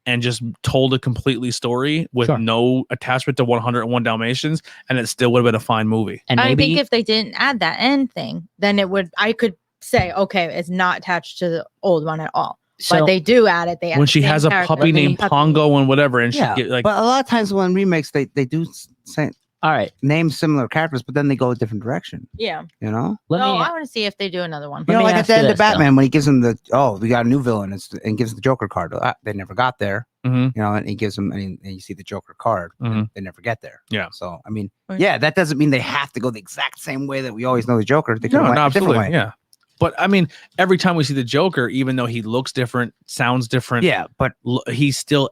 and just told a completely story with no attachment to 101 Dalmatians, and it still would have been a fine movie. And I maybe think if they didn't add that end thing, then I could say, okay, it's not attached to the old one at all. But they do add it. They add when she has a puppy named Pongo and whatever, and she get like. But a lot of times when remakes, they do say, all right, name similar characters, but then they go a different direction. Yeah. You know? I want to see if they do another one. You know, like at the end of Batman, when he gives him we got a new villain, and gives the Joker card. They never got there. You know, and he gives them, and you see the Joker card. And they never get there. Yeah. So I mean, that doesn't mean they have to go the exact same way that we always know the Joker. They could No, a different way. Yeah. But I mean, every time we see the Joker, even though he looks different, sounds different, but he's still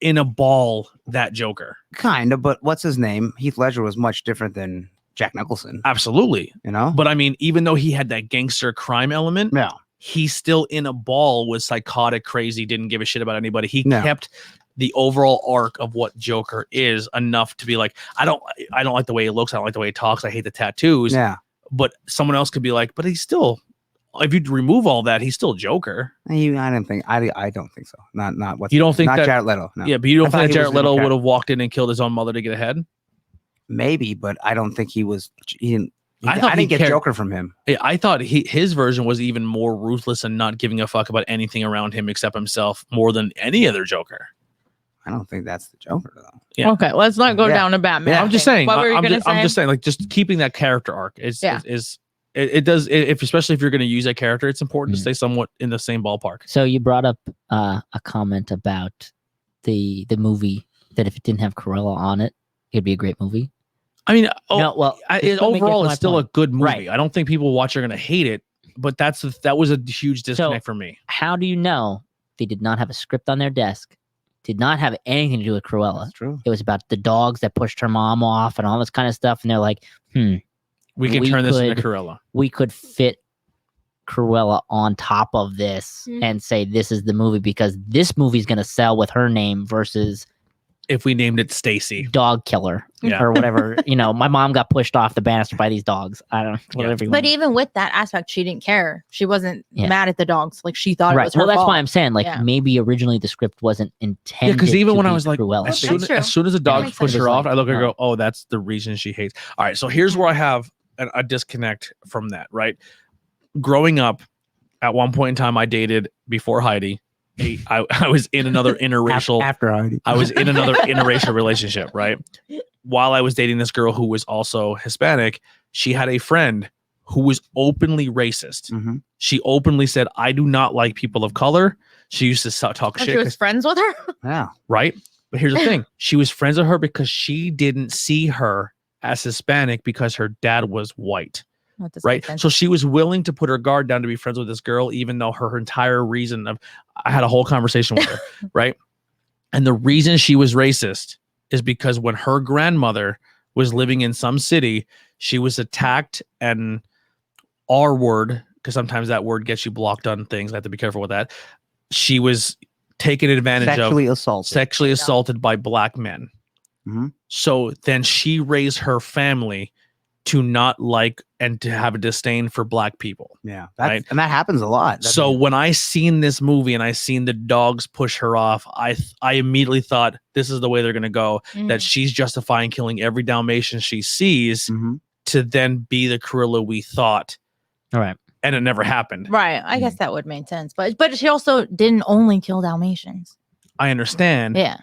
in a ball, that Joker. Kind of, but what's his name? Heath Ledger was much different than Jack Nicholson. Absolutely. You know? But I mean, even though he had that gangster crime element, he's still in a ball, was psychotic, crazy, didn't give a shit about anybody. He kept the overall arc of what Joker is enough to be like, I don't like the way he looks, I don't like the way he talks, I hate the tattoos. Yeah. But someone else could be like, but he's still, if you remove all that, he's still Joker. I don't think so. Not what you don't think not that Jared Leto. No. Yeah, but you don't think that Jared Leto would have walked in and killed his own mother to get ahead? Maybe, but I don't think he was. I didn't get cared. Joker from him. I thought his version was even more ruthless and not giving a fuck about anything around him except himself more than any other Joker. I don't think that's the Joker though. Yeah. Okay, let's not go down to Batman. Yeah, I'm just saying. What were you gonna say? I'm just saying, like, just keeping that character arc especially if you're going to use that character, it's important to stay somewhat in the same ballpark. So you brought up a comment about the movie, that if it didn't have Cruella on it, it'd be a great movie. I mean, overall, it's still a good movie. Right. I don't think people watch are going to hate it, but that was a huge disconnect for me. How do you know they did not have a script on their desk? Did not have anything to do with Cruella. That's true. It was about the dogs that pushed her mom off and all this kind of stuff. And they're like, we can turn this into Cruella. We could fit Cruella on top of this and say this is the movie, because this movie's going to sell with her name versus if we named it Stacy, dog killer or whatever. You know, my mom got pushed off the banister by these dogs. I don't know. Whatever. But even with that aspect, she didn't care. She wasn't mad at the dogs. Like, she thought it was her Well, that's fault. why I'm saying, like, maybe originally the script wasn't intended. Yeah, because even when I was like, Cruella. as soon as the dogs push her off, I look at her and go, oh, that's the reason she hates. All right, so here's where I have a disconnect from that, right? Growing up, at one point in time, I dated before Heidi. I was in another interracial after Heidi. I was in another interracial relationship, right? While I was dating this girl who was also Hispanic, she had a friend who was openly racist. She openly said, I do not like people of color. She used to talk shit. She was friends with her? Yeah. Right? But here's the thing. She was friends with her because she didn't see her as Hispanic because her dad was white. Right. So she was willing to put her guard down to be friends with this girl, even though her entire reason I had a whole conversation with her. Right. And the reason she was racist is because when her grandmother was living in some city, she was attacked and R-word, because sometimes that word gets you blocked on things. I have to be careful with that. She was taken advantage sexually assaulted by black men. So then she raised her family to not like and to have a disdain for black people. Yeah. And that happens a lot. So when I seen this movie and I seen the dogs push her off, I immediately thought this is the way they're going to go, that she's justifying killing every Dalmatian she sees to then be the Cruella we thought. All right. And it never happened. Right. I guess that would make sense. But she also didn't only kill Dalmatians. I understand. Yeah.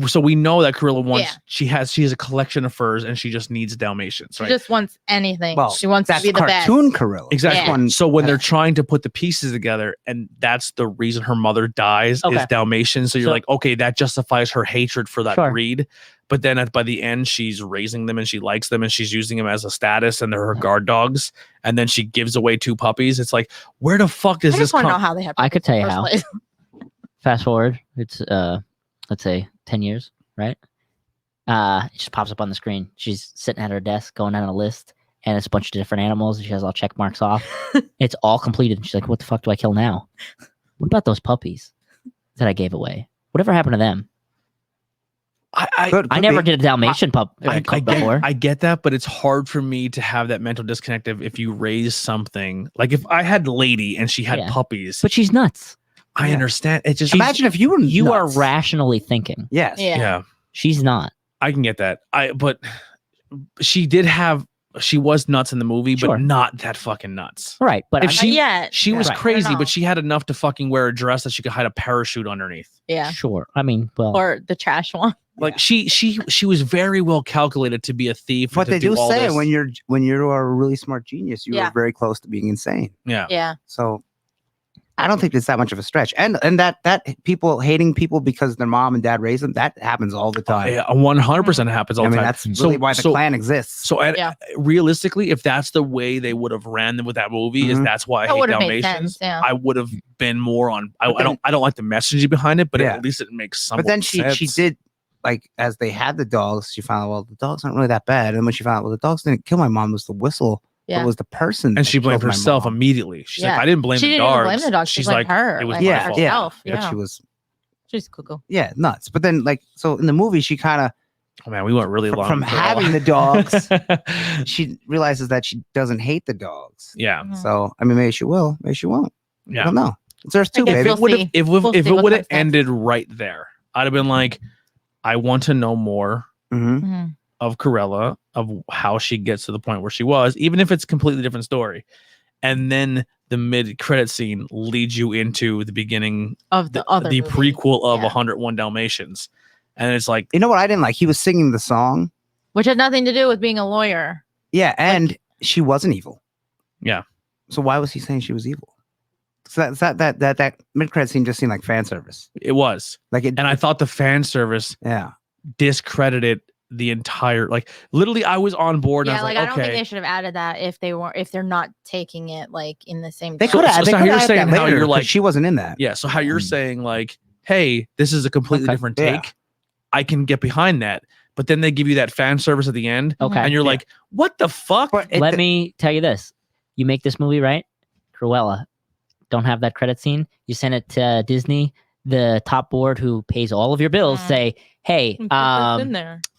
So we know that Cruella wants. Yeah. She has a collection of furs, and she just needs Dalmatians. She Right. just wants anything. Well, She wants to that's be the best. cartoon Cruella. Exactly. Yeah. So when they're trying to put the pieces together, and that's the reason her mother dies is Dalmatian. So you're like, okay, that justifies her hatred for that breed. But then by the end, she's raising them and she likes them and she's using them as a status and they're her guard dogs. And then she gives away 2 puppies. It's like, where the fuck does this come? I know how they have. I could tell you how. Place. Fast forward, it's let's say 10 years, right? It just pops up on the screen. She's sitting at her desk going down a list, and it's a bunch of different animals. And she has all check marks off. It's all completed. And she's like, "What the fuck do I kill now? What about those puppies that I gave away? Whatever happened to them?" I never did a Dalmatian pup before. I get that, but it's hard for me to have that mental disconnect if you raise something. Like if I had Lady and she had puppies. But she's nuts. I understand. It just imagine if you were you nuts. are rationally thinking. Yes. Yeah. She's not. I can get that. But she was nuts in the movie, but not that fucking nuts. Right. But if she was right. crazy, but she had enough to fucking wear a dress that she could hide a parachute underneath. Yeah. Sure. I mean, well, or the trash one. Like she was very well calculated to be a thief. But they do say this. when you are a really smart genius, you are very close to being insane. Yeah. Yeah. So I don't think it's that much of a stretch. And that people hating people because their mom and dad raised them, that happens all the time. 100% happens all the time. That's really why the clan exists. So realistically, if that's the way they would have ran them with that movie, is that's why I hate Dalmatians. I would have been more on. I don't like the messaging behind it, but at least it makes some. But then sense. she did. Like as they had the dogs, she found out, well, the dogs aren't really that bad. And when she found out, well, the dogs didn't kill my mom, it was the whistle. It was the person. And she blamed herself immediately. She's like, I didn't blame the dogs. Blame the dogs. She's like, her. It was like herself. But she's cuckoo. Yeah, nuts. But then so in the movie, she kind of, oh man, we went really long from having the dogs. She realizes that she doesn't hate the dogs. Yeah. Mm-hmm. So I mean, maybe she will, maybe she won't. Yeah. I don't know. There's 2 if baby. it would have ended right there, I'd have been like, I want to know more of Cruella, of how she gets to the point where she was, even if it's a completely different story. And then the mid-credit scene leads you into the beginning of the prequel of 101 Dalmatians. And it's like, you know what I didn't like? He was singing the song, which had nothing to do with being a lawyer. Yeah, and she wasn't evil. Yeah. So why was he saying she was evil? So that mid-credit scene just seemed like fan service. It was and I thought the fan service discredited the entire, like, literally I was on board. Yeah, and I was I don't think they should have added that if they're not taking it like in the same. They could have. So how you're saying how you're like she wasn't in that. Yeah. So how you're saying like, hey, this is a completely different take. Yeah. I can get behind that. But then they give you that fan service at the end. Okay. And you're like, what the fuck? Let me tell you this. You make this movie, right? Cruella. Don't have that credit scene. You send it to Disney. The top board who pays all of your bills say, hey,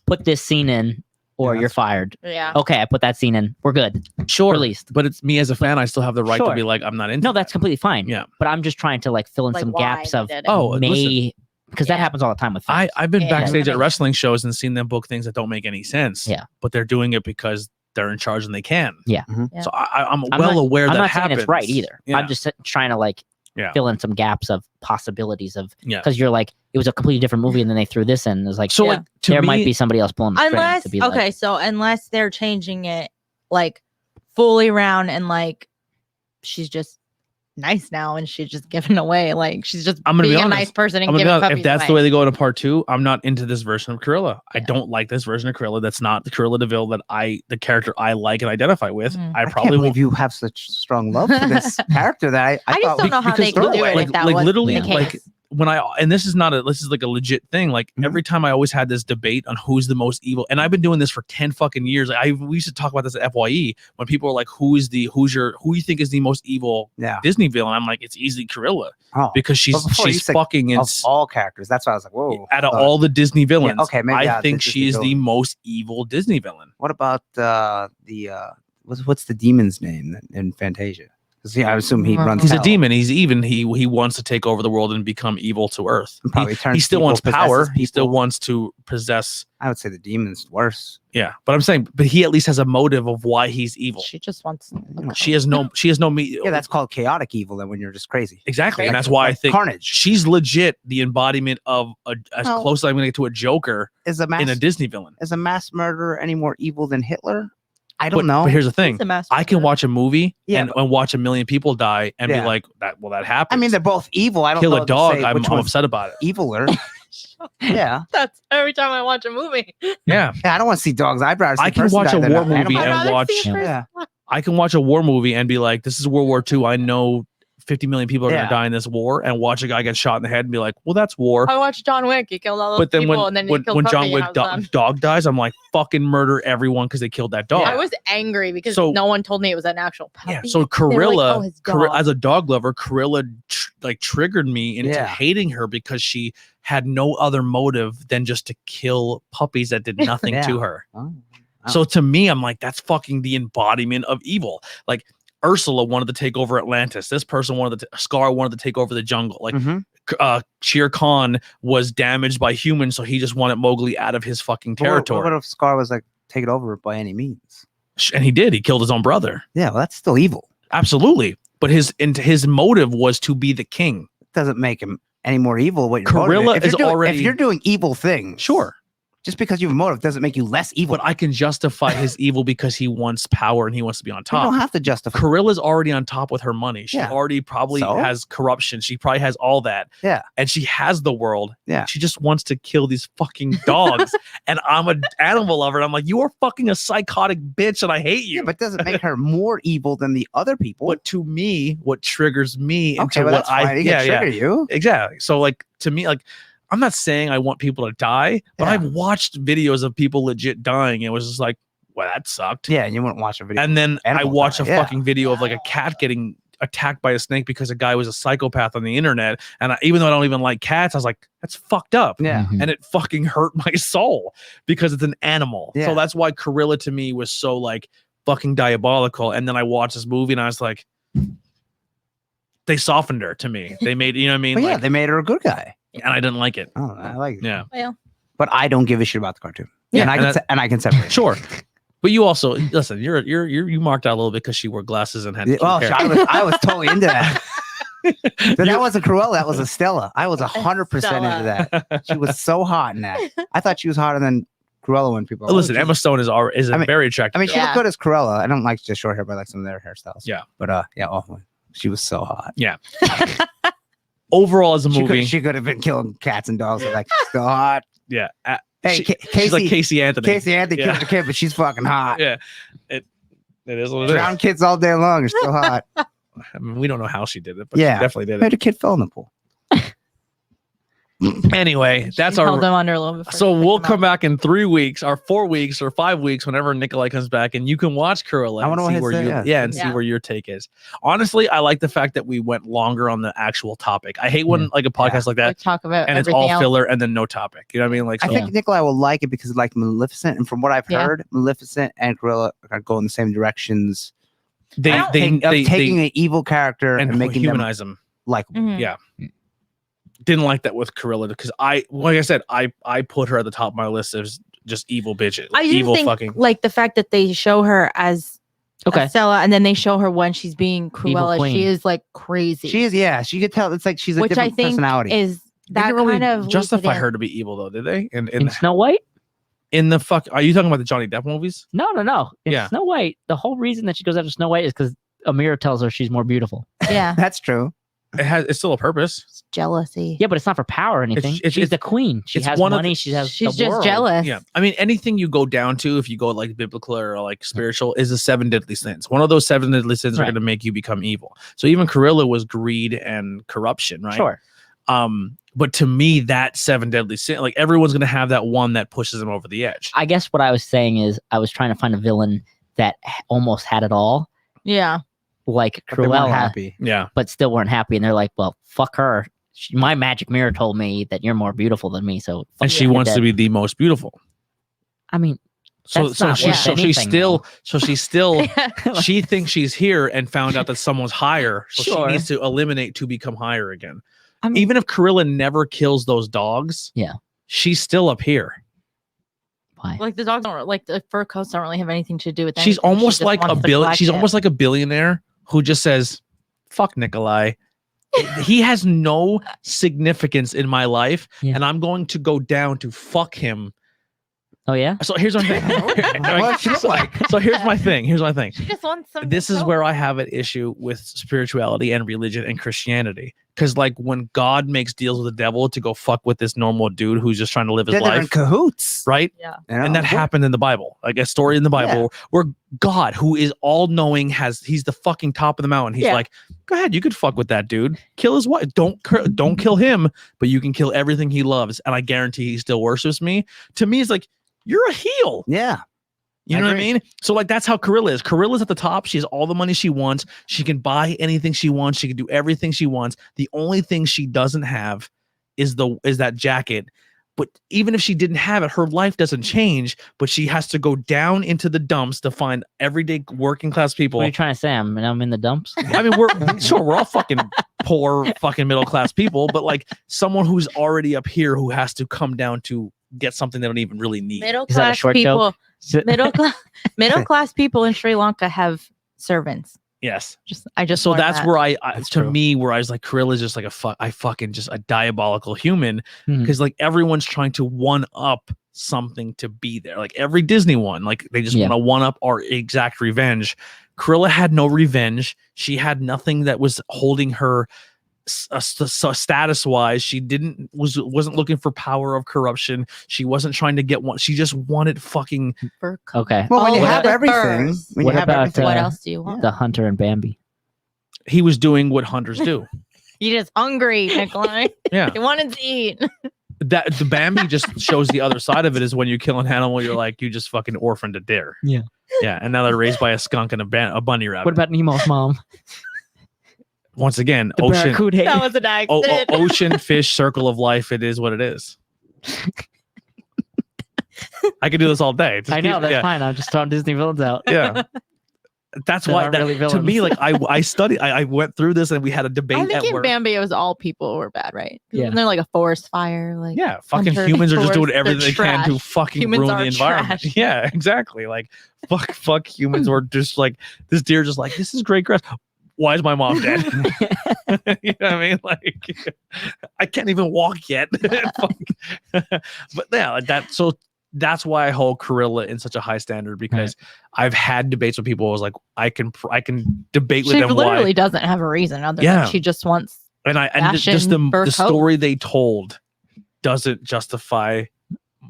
put this scene in or you're fired. Yeah. Okay, I put that scene in. We're good. Sure. Released. But it's me as a fan. I still have the right to be like, I'm not into No, that's completely fine. Yeah. But I'm just trying to like fill in some gaps of because that happens all the time with fans. I've been backstage at wrestling shows and seen them book things that don't make any sense. Yeah. But they're doing it because they're in charge and they can. Yeah. So I'm well aware that I'm not happens. saying it's right either. Yeah. I'm just trying to like fill in some gaps of possibilities of because you're like it was a completely different movie and then they threw this in. It was like so like there might be somebody else pulling the unless to be so unless they're changing it like fully around and like she's just nice now and she's just giving away like she's just being a nice person and giving puppies if that's away. the way they go into part 2, I'm not into this version of Cruella. I don't like this version of Cruella. That's not the Cruella DeVille that the character I like and identify with. I probably can't believe you have such strong love for this character that I just don't know how they could do it like, if that like was literally the case. like when this is like a legit thing. Like every time I always had this debate on who's the most evil, and I've been doing this for 10 fucking years. We used to talk about this at FYE when people are like, who you think is the most evil Disney villain? I'm like, it's easily Cruella because she's fucking of all characters. That's why I was like, whoa. Out of all the Disney villains, maybe I think she is the most evil Disney villain. What about what's the demon's name in Fantasia? Yeah, I assume he runs. He's a hell. demon. He's even. He wants to take over the world and become evil to Earth. Probably He still people, wants power. He still people. wants to possess. I would say the demon's worse. Yeah, but I'm saying, but he at least has a motive of why he's evil. She just wants. She has no. Yeah, that's called chaotic evil. Then when you're just crazy. Exactly, Like- and that's why I like think Carnage she's legit the embodiment of as Well, close as I'm going to get to a Joker is a mass. in a Disney villain. Is a mass murderer any more evil than Hitler? I don't But, know. but here's the thing: He's a master I can murderer. watch a movie Yeah, and watch a million people die and be Yeah. like, "That that happened." I mean, they're both evil. I don't kill know a to dog. say I'm which one's upset about it. eviler. Yeah. That's every time I watch a movie. Yeah, Yeah, I don't want to see dogs' eyebrows. I can watch a war movie I'd and rather watch- see a person- Yeah. I can watch a war movie and be like, "This is World War II. I know 50 million people are going Yeah. to die in this war," and watch a guy get shot in the head and be like, "Well, that's war." I watched John Wick. He killed all those But then people, and then he when killed John Puppy, Wick and I was done. dog dies, I'm like, "Fucking murder everyone because they killed that dog." I was angry because So- no one told me it was an actual puppy. Yeah, so They were Cruella, like, "Oh, his dog." as a dog lover, Cruella triggered me into Yeah. hating her because she had no other motive than just to kill puppies that did nothing Yeah. to her. Oh. So to me, I'm like, that's fucking the embodiment of evil. Like Ursula wanted to take over Atlantis. This person wanted to, Scar wanted to take over the jungle. Like Mhm. Shere Khan was damaged by humans, so he just wanted Mowgli out of his fucking territory. What if Scar was like, take it over by any means? And he did. He killed his own brother. Yeah, well, that's still evil. Absolutely. But his motive was to be the king. Doesn't make him any more evil. What you're Cruella motivated. is already- if you're doing evil things, Sure. just because you have a motive doesn't make you less evil. But I can justify his evil because he wants power and he wants to be on You top. don't have to justify. Cruella's already on top with her money. She Yeah. already probably So? has corruption. She probably has all that. Yeah. And she has the world. Yeah. She just wants to kill these fucking dogs. And I'm an animal lover. And I'm like, you are fucking a psychotic bitch and I hate you. Yeah, but doesn't make her more evil than the other people. But to me, what triggers me okay, into well, what that's fine. It can trigger you. Exactly. So like to me, like I'm not saying I want people to die, but Yeah. I've watched videos of people legit dying. And it was just like, well, that sucked. Yeah, and you wouldn't watch a video. And then I Animal watched die, a yeah. fucking video of like a cat getting attacked by a snake because a guy was a psychopath on the internet. And even though I don't even like cats, I was like, that's fucked up. Yeah. Mhm. And it fucking hurt my soul because it's an animal. Yeah. So that's why Cruella to me was so like fucking diabolical. And then I watched this movie and I was like, they softened her to me. They made, you know what I mean? But yeah, Like, they made her a good guy. and I didn't like it. Oh, I like it. Yeah. Well, But I don't give a shit about the cartoon. Yeah, and I and can and I can separate. Sure. But you also listen, you marked out a little bit because she wore glasses and had Yeah, cute well, hair. I was totally into that. But that wasn't Cruella. That was a Stella. I was 100% Stella. into that. She was so hot in that. I thought she was hotter than Cruella when people. Listen, Emma Stone is a I mean- very attractive. I mean, she Yeah. looked good as Cruella. I don't like just short hair, but I like some of their hairstyles. Yeah. But yeah, awful. She was so hot. Overall, as a She movie, could have been killing cats and dogs. Like she's so hot. yeah, Hey, she's like Casey Anthony. Casey Anthony Yeah. killed her kid, but she's fucking hot. Yeah, it is what it is. Drown kids all day long. You're still hot. I mean, we don't know how she did it, but Yeah. she definitely did it. Made a kid fell in the pool. Anyway, that's she held our. him under a little bit. So we'll come back in 3 weeks, or 4 weeks, or 5 weeks, whenever Nikolai comes back, and you can watch Cruella I and wonder what see his where say, you, yeah. and see Yeah. where your take is. Honestly, I like the fact that we went longer on the actual topic. I hate when like a podcast like that, Like, talk about and it's everything all else. filler and then no topic. You know what I mean? Like, I so, think Nikolai will like it because he liked Maleficent, and from what I've Yeah. heard, Maleficent and Cruella are going the same directions. they of they taking an evil character and and making them humanize them. likable. Mhm. Yeah. Didn't like that with Cruella because like I said, I put her at the top of my list as just evil bitches, I just evil think fucking. like the fact that they show her as Okay. Stella, and then they show her when she's being Cruella. queen. She is like crazy. She is, yeah. She could tell it's like she's a which I different think personality. is They that didn't really kind of justify leads it her to be evil though, did they? In Snow White? In the fuck, are you talking about the Johnny Depp movies? No. In Yeah. Snow White, the whole reason that she goes after Snow White is because Amira tells her she's more beautiful. in. Yeah, That's true. It's still a purpose. it's jealousy. Yeah, but it's not for power or anything. it's- She's the queen. She it's has one of money. the- She has. She's the just world. jealous. Yeah, I mean anything you go down to, if you go like biblical or like spiritual, is the 7 deadly sins. One of those 7 deadly sins are Right. going to make you become evil. So even Cruella was greed and corruption, right? Sure. But to me, that 7 deadly sin, like everyone's going to have that one that pushes them over the edge. I guess what I was saying is I was trying to find a villain that almost had it all, Yeah. like But they weren't Cruella, happy. Yeah, but still weren't happy. And they're like, well, fuck her. My magic mirror told me that you're more beautiful than me. So fuck and she you, you're wants to dead. be the most beautiful. I mean, So That's not worth she's anything, still Yeah. she thinks she's here and found out that someone's higher. So Sure. she needs to eliminate to become higher again. I mean, Even if Cruella never kills those dogs, Yeah. she's still up here. Why? like the dogs don't like the fur coats don't really have anything to do with that. She's almost like she's almost like a billionaire who just says, "Fuck Nikolai." He has no significance in my life, Yeah. and I'm going to go down to fuck him. Oh yeah. So here's my thing. What she look like? So here's my thing. She just wants some. This is where I have an issue with spirituality and religion and Christianity. Because like when God makes deals with the devil to go fuck with this normal dude who's just trying to live his They're in life, cahoots. right? Yeah. You know? And that happened in the Bible, like a story in the Bible where God, who is all knowing, he's the fucking top of the mountain. He's like, go ahead, you could fuck with that dude, kill his wife, don't kill him, but you can kill everything he loves, and I guarantee he still worships me. To me, it's like you're a heel. Yeah. You I know what I agree. mean? So like that's how Cruella is. Cruella's at the top. She has all the money she wants. She can buy anything she wants. She can do everything she wants. The only thing she doesn't have is that jacket. But even if she didn't have it, her life doesn't change. But she has to go down into the dumps to find everyday working class people. What are you trying to say? I'm in the dumps. I mean, we're all fucking poor, fucking middle class people. But like someone who's already up here who has to come down to get something they don't even really need. middle Is that a class short people. joke? Middle class people in Sri Lanka have servants. Yes. I just So learned that's that. where I That's to true. me where I was like Cruella is just like I fucking just a diabolical human Mhm. because like everyone's trying to one up something to be there. Like every Disney one, like they just Yeah. want to one up our exact revenge. Cruella had no revenge. She had nothing that was holding her status wise. She wasn't looking for power of corruption. She wasn't trying to get one. She just wanted fucking fur coat. Okay. Well, when Oh, you with have the everything, furs. when What you have about, everything, What uh, else do you want? The Hunter and Bambi. he was doing what hunters do. You're just hungry, Nikolai. Yeah. You wanted to eat. That the Bambi just shows the other side of it is when you kill an animal, you're like, you just fucking orphaned a deer. Yeah. Yeah. And now they're raised by a skunk and a bunny rabbit. What about Nemo's mom? Once again, The ocean, barracuda. That was an accident. ocean, fish, circle of life. It is what it is. I could do this all day. Just I know, keep- that's yeah, fine. I'm just throwing Disney villains out. yeah. That's They're why not that, really to me, villains. like I studied, I went through this and we had a debate I think at in work. Bambi it was all people were bad, right? Yeah. Isn't there like a forest fire? Like Yeah, fucking Hunter humans are just doing forest, everything they they're can to trash. fucking Humans ruin are the environment. trash. Yeah, exactly. Like fuck humans or just like this deer just like this is great grass. Why is my mom dead? You know what I mean? Like I can't even walk yet. Fuck. But yeah, that's why I hold Cruella in such a high standard because I've had debates with people. I was like, I can debate with she them literally why, doesn't have a reason other Yeah. than she just wants. and just fashion fur the coat. story they told doesn't justify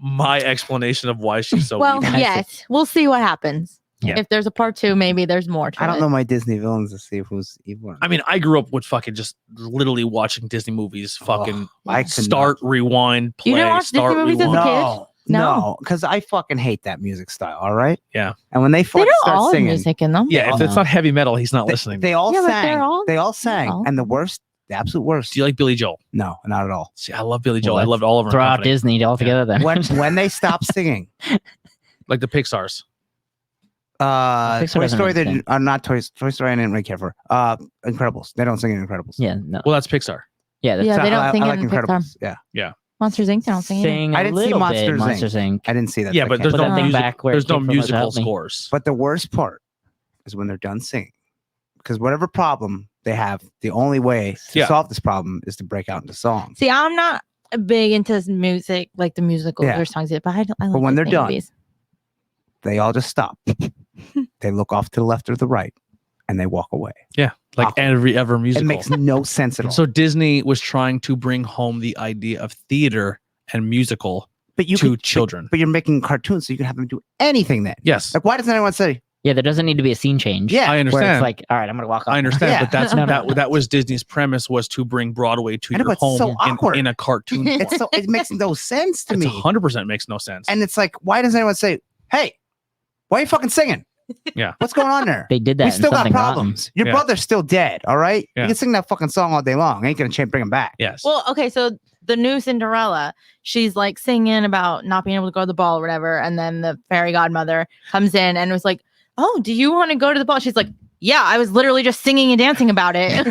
my explanation of why she's so Well, evil. yes, we'll see what happens. Yeah. If there's a part 2, maybe there's more to I don't it. know my Disney villains to see who's evil. I mean, I grew up with fucking just literally watching Disney movies, fucking I could start, rewind, play, You didn't watch Disney start, movies as a rewind. kid? No, No. no, because I fucking hate that music style. All right. Yeah. And when they They fucking don't start all have singing, music in them. Yeah, if No. it's not heavy metal, he's not listening. they all Yeah, but sang. they're all- They all sang, all- and the worst, the absolute worst. Do you like Billy Joel? No, not at all. See, I love Billy Joel. Well, I loved all of them. Throw out Disney altogether then. When they stop singing, Like the Pixar's. Pixar Toy doesn't Story. They really not Toy Story. I didn't really care for. Incredibles. They don't sing in Incredibles. Yeah, no. Well, that's Pixar. Yeah, that's Yeah, they don't I sing like in Incredibles. Pixar. Yeah, Monsters Inc. They don't sing it. sing I a didn't see little Monsters, bit Monsters Inc. I didn't see that. Yeah, so I but can't- there's Put no that thing music. back where it There's no came from, Lord musical help me. scores. But the worst part is when they're done singing, because whatever problem they have, the only way to Yeah. solve this problem is to break out into song. See, I'm not big into music, like the musicals Yeah. or songs, but I like when they're Disney done, movies. They all just stop. They look off to the left or the right, and they walk away. Yeah, like Awkward. every ever musical. It makes no sense at all. So Disney was trying to bring home the idea of theater and musical but you to could- children. But you're making cartoons, so you can have them do anything. Then, Yes, like, why doesn't anyone say, Yeah, there doesn't need to be a scene change. Yeah, I Where understand. it's like, all right, I'm gonna walk off. I understand, Yeah. but that's No, no. that was Disney's premise was to bring Broadway to I know, your but it's home so awkward. in a cartoon form. it's so it makes no sense to It's me. 100% makes no sense. And it's like, why doesn't anyone say, "Hey, why are you fucking singing? Yeah. What's going on there? They did that. We in still got Something Rotten. problems. Your Yeah. brother's still dead. All right, Yeah. you can sing that fucking song all day long. Ain't gonna bring him back. Yes. Well, okay, so the new Cinderella. She's like singing about not being able to go to the ball or whatever. And then the fairy godmother comes in and was like, oh, do you want to go to the ball? She's like, yeah, I was literally just singing and dancing about it.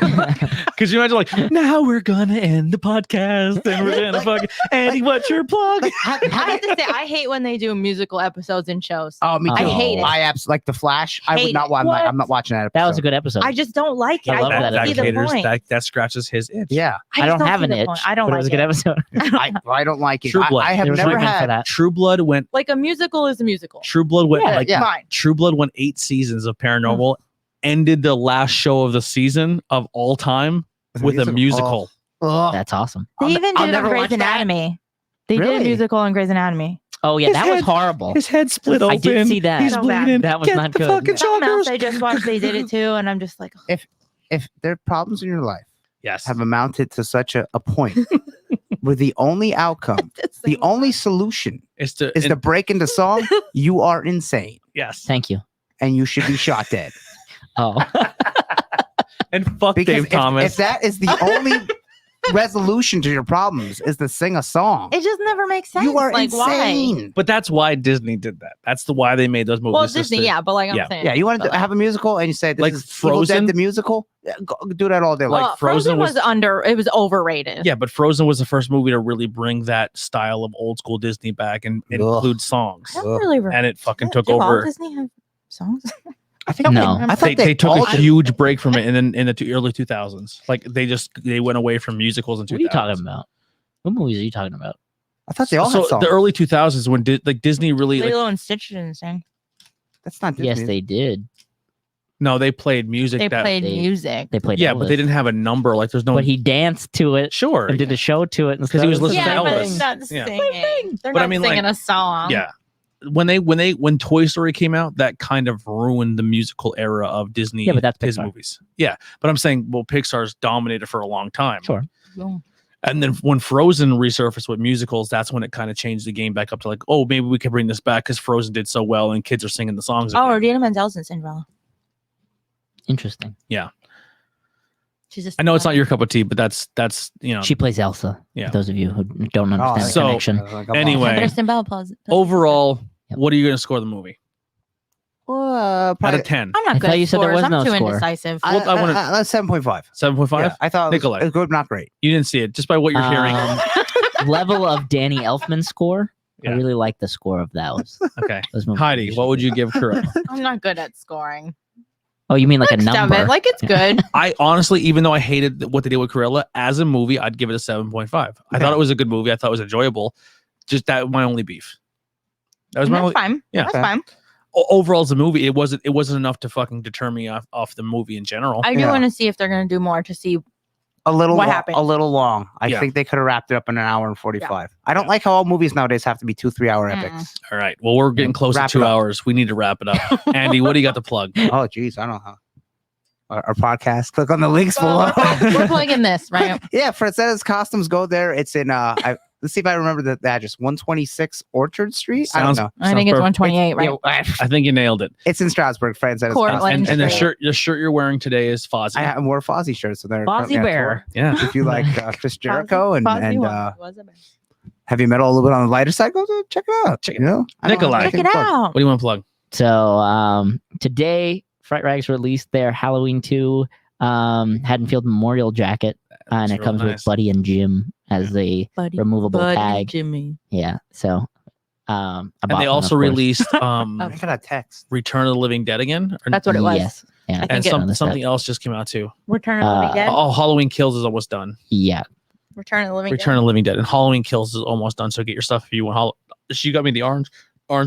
Because you imagine, like, now we're gonna end the podcast and we're gonna fucking Andy, what's your plug? I have to say, I hate when they do musical episodes in shows. Oh, me too. I hate it. I absolutely like The Flash. I would Hate not it. watch. What? I'm not watching that episode. That was a good episode. I just don't like it. I I love don't that see the caters, point. that scratches his itch. Yeah, I don't just have see an the itch. point. I don't but like it was a good episode. I don't like it. True Blood. I have There was never treatment for had. that. True Blood went. Like a musical is a musical. True Blood went Yeah, like yeah. fine. True Blood went 8 seasons of Paranormal. Ended the last show of the season of all time with a musical. Ugh. That's awesome. They even I'll did it never on Grey's watch that. Anatomy. They did Really? a musical on Grey's Anatomy. Oh yeah, His that was head- horrible. His head split open. I did see that. He's So bad. bleeding. That was Get not the good. fucking Something else shockers. I just watched, they did it too, and I'm just like, If there are problems in your life Yes. have amounted to such a point where the only outcome, the only solution It's to, is to break into song, you are insane yes. Thank you. and you should be shot dead. Oh, And fuck Because Dave if Thomas. that is the only resolution to your problems is to sing a song, it just never makes sense. you are like, insane. But that's why Disney did that. That's the why they made those movies. Why? Well, just Disney, to- yeah, but like I'm Yeah. saying, Yeah, you want to but, like- have a musical and you say this Like is Evil Dead Frozen? the musical? Yeah, go do that all day long. Like Well, Frozen was was- it was overrated. Yeah, but Frozen was the first movie to really bring that style of old school Disney back and Ugh. include songs. I don't really remember. And it fucking took Did Walt over. Disney have songs? I think No. I thought They took all a huge break from it in the early 2000s. Like they went away from musicals in 2000s. what are you talking about? What movies are you talking about? I thought they all had So songs. the early 2000s when Disney really like, Lilo and Stitch didn't sing. That's not Disney. Yes, they did. no, they played music They that played they- music. They played. yeah, but they Elvis. didn't have a number. Like there's no But he danced to it sure. and did a show to it Because he was listening to Yeah, but Elvis. it's not Yeah. singing. They're But I not mean, singing like, a song. Yeah. When Toy Story came out, that kind of ruined the musical era of Disney. Yeah, but that's his Pixar. movies. Yeah, but I'm saying, well, Pixar's dominated for a long time. Sure. And then when Frozen resurfaced with musicals, that's when it kind of changed the game back up to like, oh, maybe we can bring this back because Frozen did so well and kids are singing the songs. Oh, again. Regina Menzel's in Cinderella. Interesting. She's just. I know it's not your cup of tea, but that's She plays Elsa. Yeah. For those of you who don't understand the So- connection. Anyway. Kristen Bell plays. overall. Yep. What are you going to score the movie out probably, of 10? I'm not I good thought at you said there scores. was I'm no too score. indecisive. Well, I wanna- that's 7.5. 7.5. Yeah, I thought Nikolai. it was good, not great. You didn't see it just by what you're hearing. Level of Danny Elfman score. Yeah. I really like the score of those. Okay, those movies. Heidi, what would you give Cruella? I'm not good at scoring. Oh, you mean like a Most of number? it, like it's good. I honestly, even though I hated what they did with Cruella, as a movie, I'd give it a 7.5. I thought it was a good movie. I thought it was enjoyable. Just that my only beef. That was my That's only. fine. Yeah. That's fine. Overall, as a movie, it wasn't enough to fucking deter me off the movie in general. I do Yeah. want to see if they're going to do more to see. A little What lo- happened? A little long. I Yeah. think they could have wrapped it up in an hour and 45. I don't like how all movies nowadays have to be 2-3 hour Mm. epics. All right. Well, we're getting close Wrap to it 2 up. hours. We need to wrap it up. Andy, what do you got to plug? Oh, geez, I don't know. Our podcast. Click on the links below. We're plugging this, right? Yeah, Frazetta's Costumes. Go there. It's in. Let's see if I remember the address. 126 Orchard Street. Sounds- I don't know. I think it's perfect. 128, right? Yeah, I think you nailed it. it's in Strasbourg. Frazetta's Cortland. Costumes. And the Straight. shirt you're wearing today is Fozzie. I wore Fozzie shirts, so they're Fozzie currently on Bear. tour. Yeah. If you like Chris Jericho and Fozzie was a bear. heavy metal a little bit on the lighter side, go check it out. Check it you know, I don't Nikolai. have Check anything it to plug. out. What do you want to plug? So today, Fright Rags released their Halloween 2 Haddonfield Memorial jacket, and That's it real comes nice. with Buddy and Jim as the Buddy, removable tag. Jimmy. Yeah. So I And bought they one, also of course. released I got a text. Return of the Living Dead again. Or- That's what it was. Yes. Yeah. I and think on the set. something else just came out too. Return of the Living Dead. Oh, Halloween Kills is almost done. Yeah. Return of the Living Return of the Living Dead and Halloween Kills is almost done. So get your stuff if you want. You got me the orange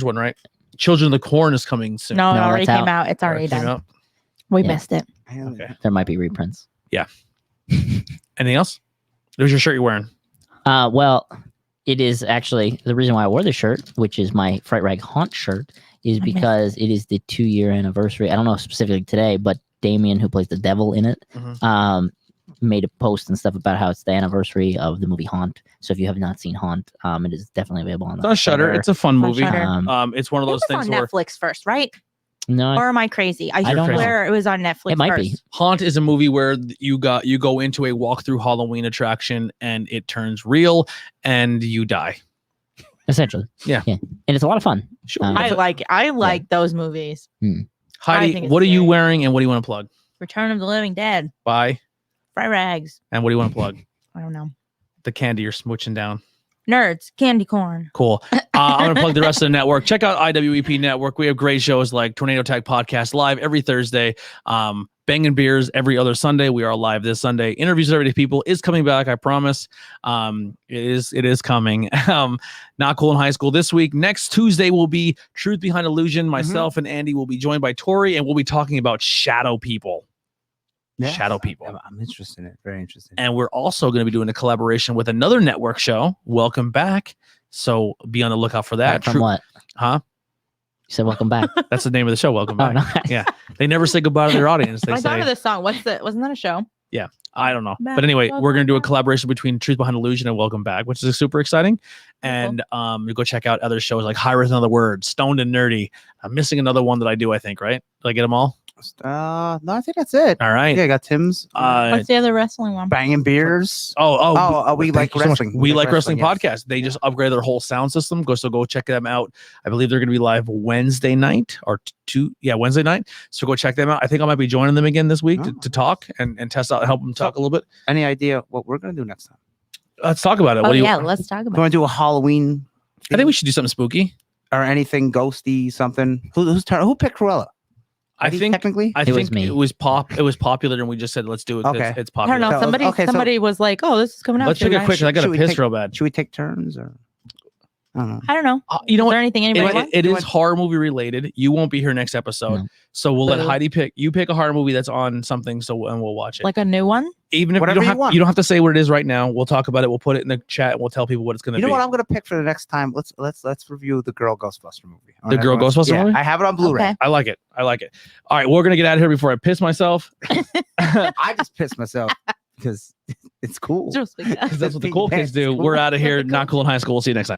one, right? Children of the Corn is coming soon. Dead. No, it No, already that's came out. It's already Came done. out? We Yeah. missed it. Okay. There might be reprints. Anything else? There's your shirt you're wearing. Well, it is actually the reason why I wore the shirt, which is my Fright Rag Haunt shirt, is I missed because it is the 2-year anniversary. I don't know specifically today, but Damien, who plays the devil in it, Mhm. made a post and stuff about how it's the anniversary of the movie Haunt. So if you have not seen Haunt, it is definitely available on It's on Shudder. It's a fun On movie. Shudder. It's one of It those was things on where Netflix first, right? No, Or am I crazy? I don't know. swear it was on Netflix. it might first. be. Haunt is a movie where you go into a walk-through Halloween attraction and it turns real and you die. Essentially. Yeah. And it's a lot of fun. Sure. I like those movies. I Heidi, think it's what are you scary. wearing and what do you want to plug? Return of the Living Dead. Bye. Fry rags. And what do you want to plug? I don't know. The candy you're smooching down. Nerds. Candy corn. Cool. I'm going to plug the rest of the network. Check out IWEP Network. We have great shows like Tornado Tag Podcast live every Thursday. Banging Beers every other Sunday. We are live this Sunday. Interviews with Everyday People is coming back. I promise. It is coming. Not Cool in High School this week. Next Tuesday will be Truth Behind Illusion. Myself and Andy will be joined by Tori, and we'll be talking about shadow people. Yeah. Shadow people. I'm interested in it. Very interested. And we're also going to be doing a collaboration with another network show. Welcome back. So be on the lookout for that. From what? Huh? You said welcome back. That's the name of the show. Welcome back. Nice. Yeah. They never say goodbye to their audience. They I thought of say, this song. Wasn't that a show? I don't know. But anyway, we're going to do a collaboration between Truth Behind Illusion and Welcome Back, which is super exciting. And you go check out other shows like High Res Another Word, Stoned and Nerdy. I'm missing another one that I do, I think, right? Did I get them all? No, I think that's it. All right. Yeah, I got Tim's What's the other wrestling one? Banging Beers. thank We like you so much. wrestling. We like wrestling yes. podcast. They just upgraded their whole sound system. Go check them out. I believe they're going to be live Wednesday night or Wednesday night. So go check them out. I think I might be joining them again this week to talk and test out, help them talk a little bit. Any idea what we're gonna do next time? Let's talk about it. Oh, What do you? let's talk Do you about want to do a Halloween? I think we should do something spooky. Or anything ghosty, something. Whose turn? Who picked Cruella? I think technically. I It think was me. it was popular, and we just said let's do it. 'Cause Okay. it's I popular. don't know. So- Somebody was like, "Oh, this is coming out." Let's take soon. it quick. 'Cause I got to Should we piss take- real bad. Should we take turns or? I don't know. I don't know. You know Is what? there anything anybody wants? It is horror movie related. You won't be here next episode, No. so we'll let Boo. Heidi pick. You pick a horror movie that's on something, and we'll watch it. Like a new one? Even if Whatever you want. you don't have to say what it is right now. We'll talk about it. We'll put it in the chat. And we'll tell people what it's going to You be. know what I'm gonna pick for the next time? Let's review the Girl Ghostbuster movie. The Girl Ghostbuster movie? I have it on Blu-ray. Okay. I like it. All right, we're gonna get out of here before I piss myself. I just pissed myself because it's cool. Just like that. Because that's what the cool kids do. We're out of here. Not Cool in High School. We'll see you next time.